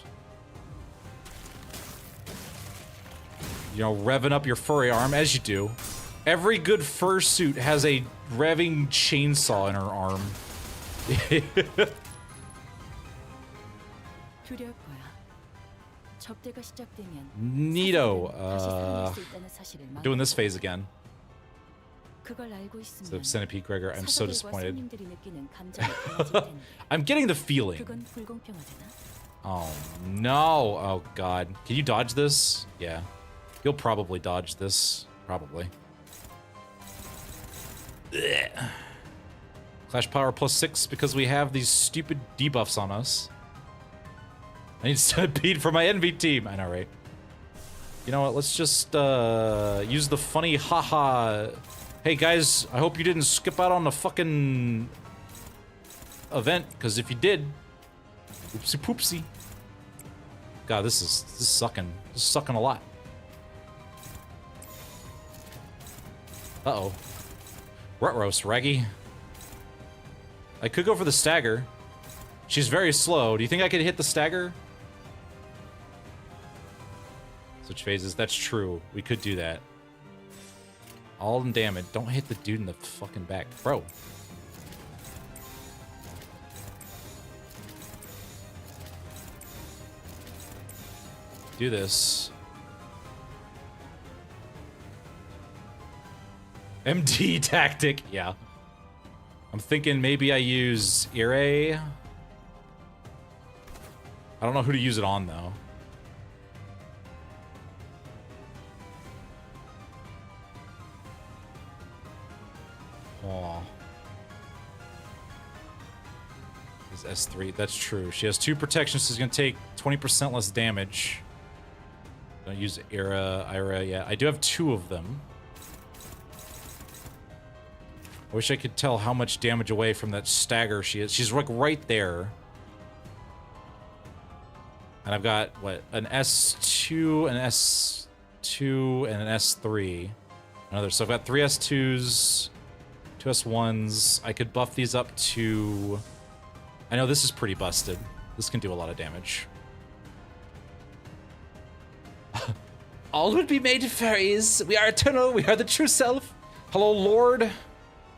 You know, revving up your furry arm, as you do. Every good fursuit has a revving chainsaw in her arm. Neato. Doing this phase again. So Centipede Gregor, I'm so disappointed. I'm getting the feeling. Oh no. Oh god. Can you dodge this? Yeah. You'll probably dodge this. Probably. Ugh. Clash power +6 because we have these stupid debuffs on us. I need Centipede for my envy team. I know, right? You know what? Let's just use the funny haha. Hey guys, I hope you didn't skip out on the fucking event, because if you did, oopsie poopsie. God, this is sucking. This is sucking a lot. Uh-oh. Rut-roast, Raggy. I could go for the stagger. She's very slow. Do you think I could hit the stagger? Switch phases. That's true. We could do that. All in damage. Don't hit the dude in the fucking back. Bro. Do this. MD tactic. Yeah. I'm thinking maybe I use Ire. I don't know who to use it on, though. Oh. Is S3. That's true. She has 2 protections, so she's going to take 20% less damage. Don't use Ira. Yeah, I do have 2 of them. I wish I could tell how much damage away from that stagger she is. She's like right there. And I've got, what, an S2, an S2, and an S3. Another. So I've got 3 S2s, 2 S1s. I could buff these up to... I know this is pretty busted. This can do a lot of damage. All would be made fairies. We are eternal. We are the true self. Hello, Lord.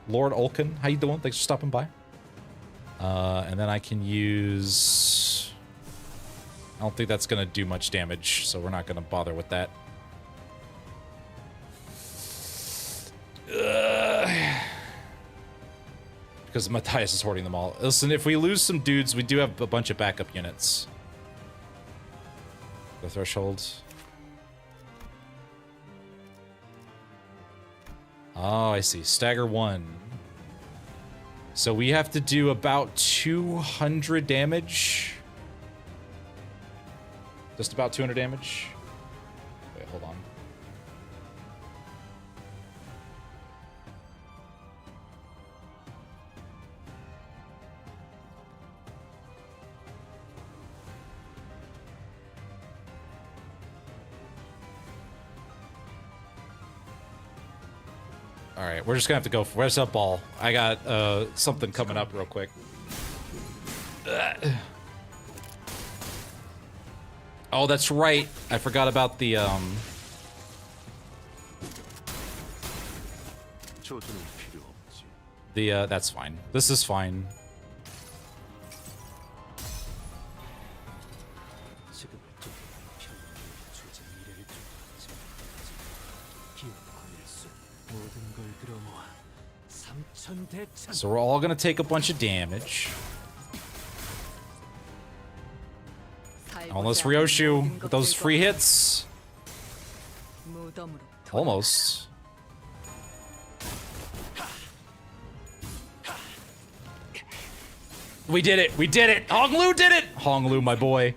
Lord Olkin, how you doing? Thanks for stopping by. And then I can use... I don't think that's going to do much damage, so we're not going to bother with that. Because Matthias is hoarding them all. Listen, if we lose some dudes, we do have a bunch of backup units. The threshold. Oh, I see. Stagger 1. So we have to do about 200 damage. Just about 200 damage. Wait, hold on. All right, we're just gonna have to go for where's that ball? I got something coming up real quick. Oh, that's right. I forgot about the that's fine. This is fine. So we're all gonna take a bunch of damage. Unless Ryoshu with those free hits. Almost. We did it! We did it! Honglu did it! Honglu, my boy.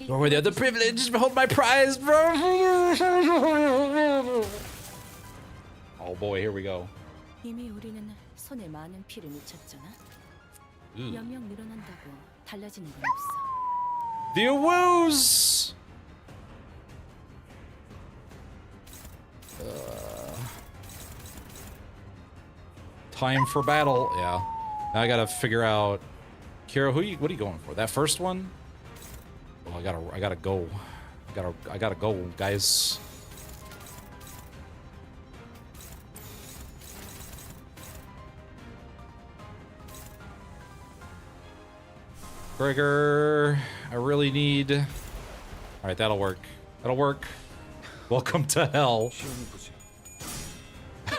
Or the other privilege, hold my prize, bro. Oh boy, here we go. 이미 우리는 손에 많은 피를 묻혔잖아. 영영 늘어난다고 달라지는 건 없어. The woos. Time for battle. Yeah. Now I gotta figure out. Kira, what are you going for? That first one? Oh, I gotta go. I gotta go, guys. Gregor, I really need. All right, that'll work. That'll work. Welcome to hell.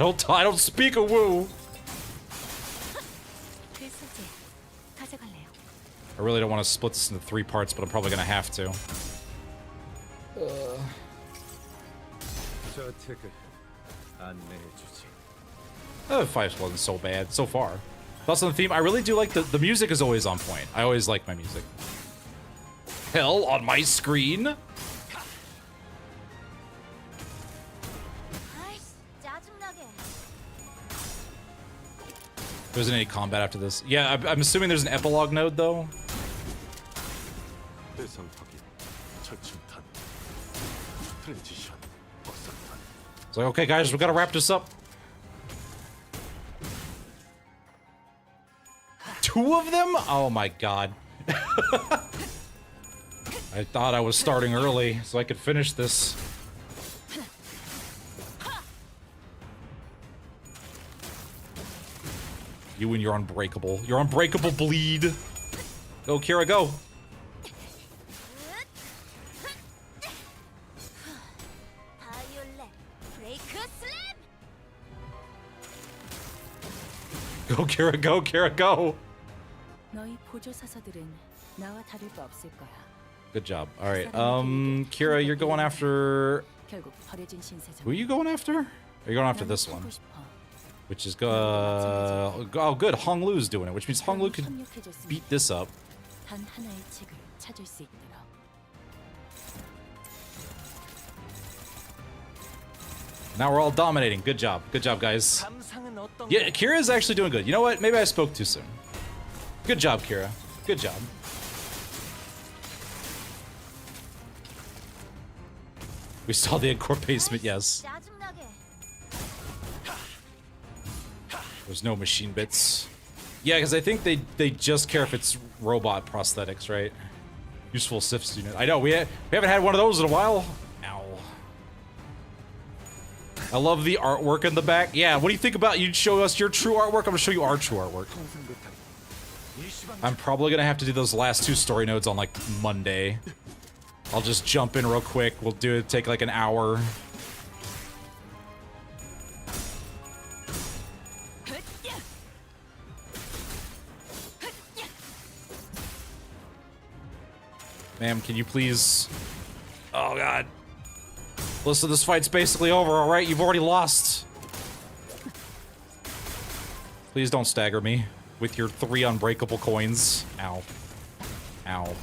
I don't speak a woo. I really don't want to split this into 3 parts, but I'm probably gonna have to. The fight wasn't so bad so far. Plus on the theme, I really do like the music is always on point. I always like my music. Hell on my screen. There isn't any combat after this. Yeah, I'm assuming there's an epilogue node though. It's like, okay guys, we gotta wrap this up. 2 of them? Oh my god. I thought I was starting early so I could finish this. You and your unbreakable. Your unbreakable bleed. Go, Kira, go. Go, Kira, go, Kira, go. Good job. All right. Kira, you're going after. Who are you going after? Are you going after this one? Which is oh good, Honglu's doing it, which means Honglu could beat this up. Now we're all dominating. Good job, guys. Yeah, Kira's actually doing good. You know what? Maybe I spoke too soon. Good job, Kira. Good job. We saw the L-Corp basement, yes. There's no machine bits. Yeah, because I think they just care if it's robot prosthetics, right? Useful SIFs unit. I know, we haven't had one of those in a while. Ow. I love the artwork in the back. Yeah, what do you think about you show us your true artwork? I'm gonna show you our true artwork. I'm probably gonna have to do those last 2 story nodes on like Monday. I'll just jump in real quick. We'll do it, take like an hour. Ma'am, can you please... Oh, God. Listen, this fight's basically over, alright? You've already lost. Please don't stagger me with your 3 unbreakable coins. Ow. Ow.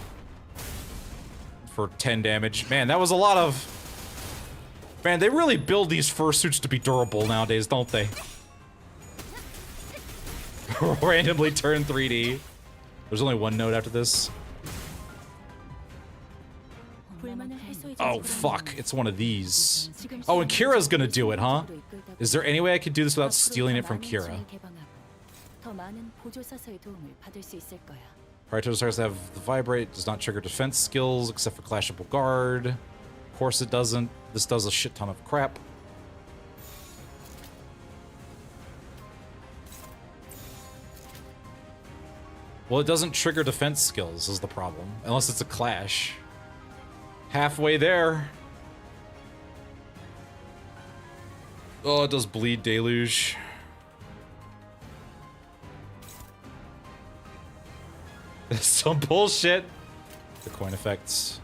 For 10 damage. Man, that was a lot of... Man, they really build these fursuits to be durable nowadays, don't they? Randomly turn 3D. There's only 1 node after this. Oh, fuck. It's one of these. Oh, and Kira's gonna do it, huh? Is there any way I could do this without stealing it from Kira? Priority starts to have the vibrate, does not trigger defense skills except for clashable guard. Of course it doesn't. This does a shit ton of crap. Well, it doesn't trigger defense skills is the problem. Unless it's a clash. Halfway there. Oh, it does bleed deluge. Some bullshit. The coin effects.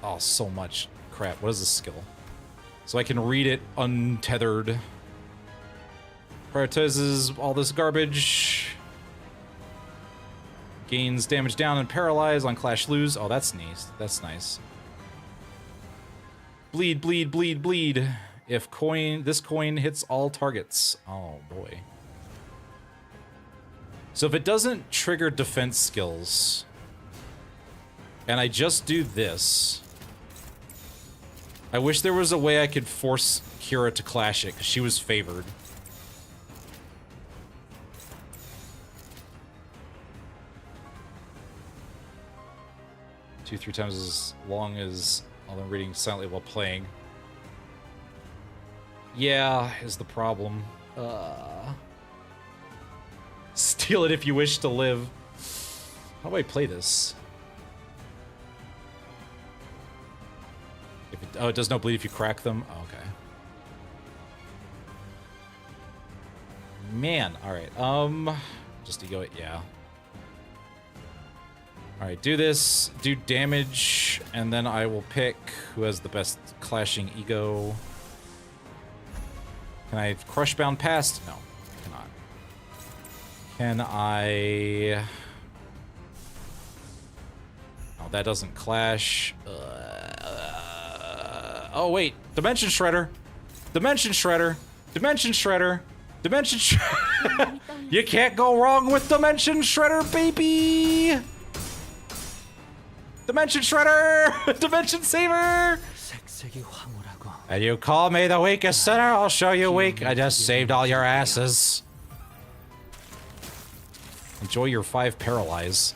Oh, so much crap. What is this skill? So I can read it untethered. Prioritizes all this garbage. Gains damage down and paralyze on clash lose. Oh, that's nice. That's nice. Bleed, bleed, bleed, bleed. If this coin hits all targets. Oh boy. So if it doesn't trigger defense skills, and I just do this, I wish there was a way I could force Kira to clash it, because she was favored. Two, 3 times as long as all I'm reading silently while playing. Yeah, is the problem. Steal it if you wish to live. How do I play this? If it, oh, it does no bleed if you crack them? Oh, okay. Man, alright. Just ego it, yeah. Alright, do this, do damage, and then I will pick who has the best clashing ego. Can I crush bound past? No, cannot. Can I... Oh, that doesn't clash. Oh, wait. Dimension Shredder. Dimension Shredder. Dimension Shredder. Dimension Shredder. You can't go wrong with Dimension Shredder, baby! Dimension Shredder! Dimension Saver! And you call me the weakest sinner, I'll show you weak. I just saved all your asses. Enjoy your 5 paralyze.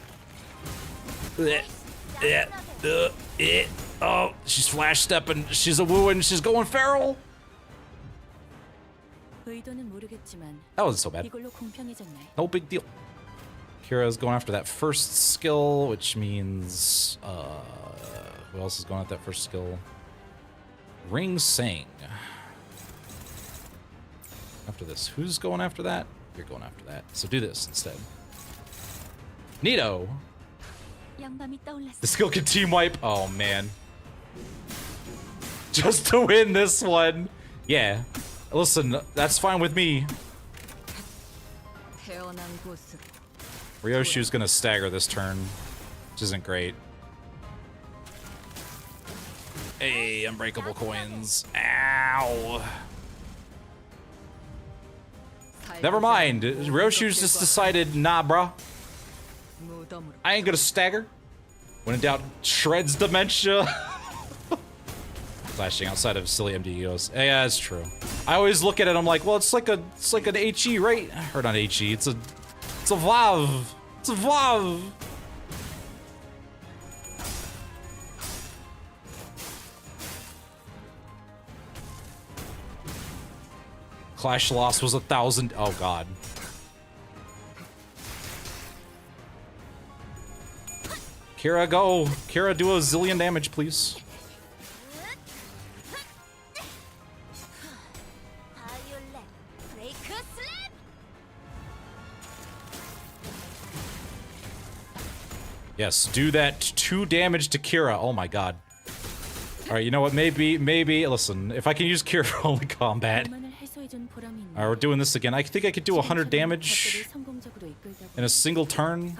Oh, she's flash stepping. She's a wooing. She's going feral. That wasn't so bad. No big deal. Kira's going after that first skill, which means who else is going after that first skill? Ring Sang. After this, who's going after that? You're going after that. So do this instead. Neato. The skill can team wipe. Oh man. Just to win this one. Yeah. Listen, that's fine with me. Ryoshu's gonna stagger this turn, which isn't great. Hey, unbreakable coins. Ow. Never mind. Ryoshu's just decided, nah, bruh. I ain't gonna stagger. When in doubt, shreds dementia. Flashing outside of silly MDEOs. Yeah, that's true. I always look at it, I'm like, well, it's like an HE, right? Or not HE, it's a VAV. It's a VAV. Clash loss was 1,000. Oh god. Kira, go. Kira, do a zillion damage, please. Yes, do that 2 damage to Kira. Oh my god. Alright, you know what? Maybe, listen, if I can use Kira for only combat. Alright, we're doing this again. I think I could do 100 damage in a single turn.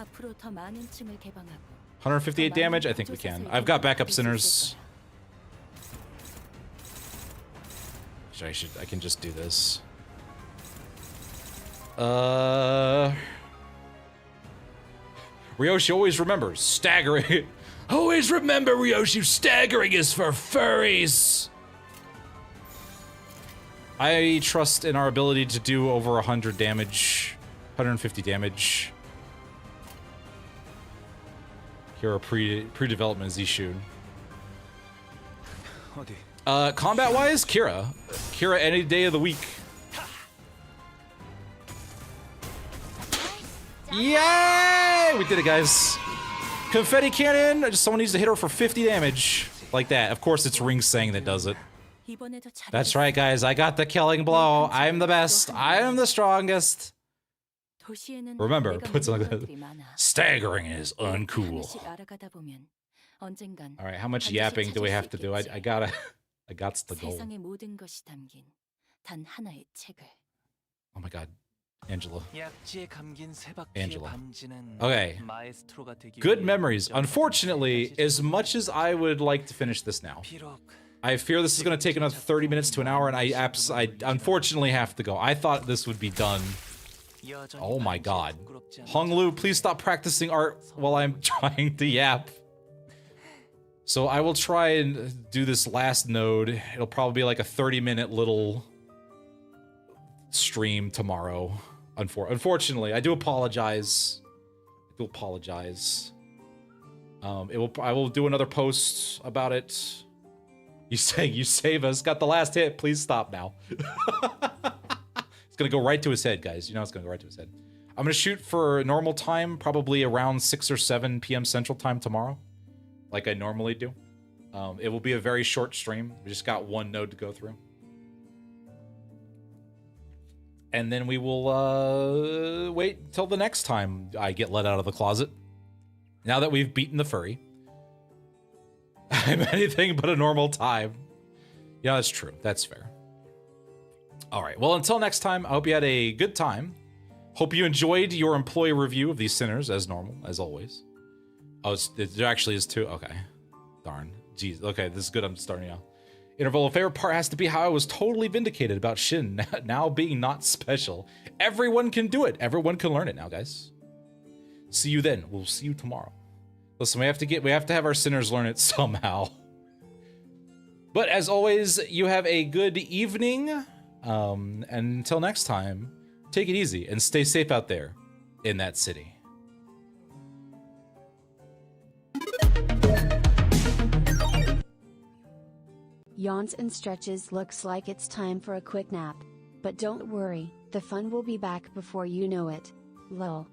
158 damage? I think we can. I've got backup sinners. I can just do this. Ryoshi always remembers, staggering. Always remember, Ryoshi, staggering is for furries. I trust in our ability to do over 100 damage, 150 damage. Here are pre-development Zishun. Combat-wise, Kira. Kira any day of the week. Yay! We did it, guys. Confetti cannon. Someone needs to hit her for 50 damage. Like that. Of course, it's Ring Sang that does it. 이번에도 잘해줬어. That's right, guys. I got the killing blow. I'm the best. I am the strongest. 도시에는 Remember, 내가 puts on 모르는 the- 것들이 많아. Staggering is uncool. 하나씩 알아가다 보면 언젠간 All right, how much 반드시 yapping do we 찾을 have 수 to do? 있겠지. I got the goal. 세상의 모든 것이 담긴 단 하나의 책을. Oh my god, Angela. 약지에 감긴 세 Angela. 바퀴의 밤지는 Okay. 마에스트로가 되기 Good 위해 memories. 정말 Unfortunately, as much as I would like to finish this now, 비록 I fear this is going to take another 30 minutes to an hour, and I unfortunately have to go. I thought this would be done. 여전히 Oh my god. 부끄럽지 않다. Hung Lu, please stop practicing art while I'm trying to yap. So I will try and do this last node. It'll probably be like a 30-minute little stream tomorrow. Unfortunately, I do apologize. I will do another post about it. You saying you save us? Got the last hit. Please stop now. It's gonna go right to his head, guys. You know it's gonna go right to his head. I'm gonna shoot for normal time, probably around 6 or 7 p.m. Central Time tomorrow, like I normally do. It will be a very short stream. We just got one node to go through. And then we will wait till the next time I get let out of the closet. Now that we've beaten the furry. I'm anything but a normal time. Yeah, that's true. That's fair. All right. Well, until next time, I hope you had a good time. Hope you enjoyed your employee review of these sinners, as normal, as always. Oh, there actually is two. Okay. Darn. Jeez. Okay, this is good. I'm starting now. Intervallo, favorite part has to be how I was totally vindicated about Shin now being not special. Everyone can do it. Everyone can learn it now, guys. See you then. We'll see you tomorrow. Listen, we have to have our sinners learn it somehow. But as always, you have a good evening. And until next time, take it easy and stay safe out there in that city. Yawns and stretches. Looks like it's time for a quick nap. But don't worry, the fun will be back before you know it. Lol.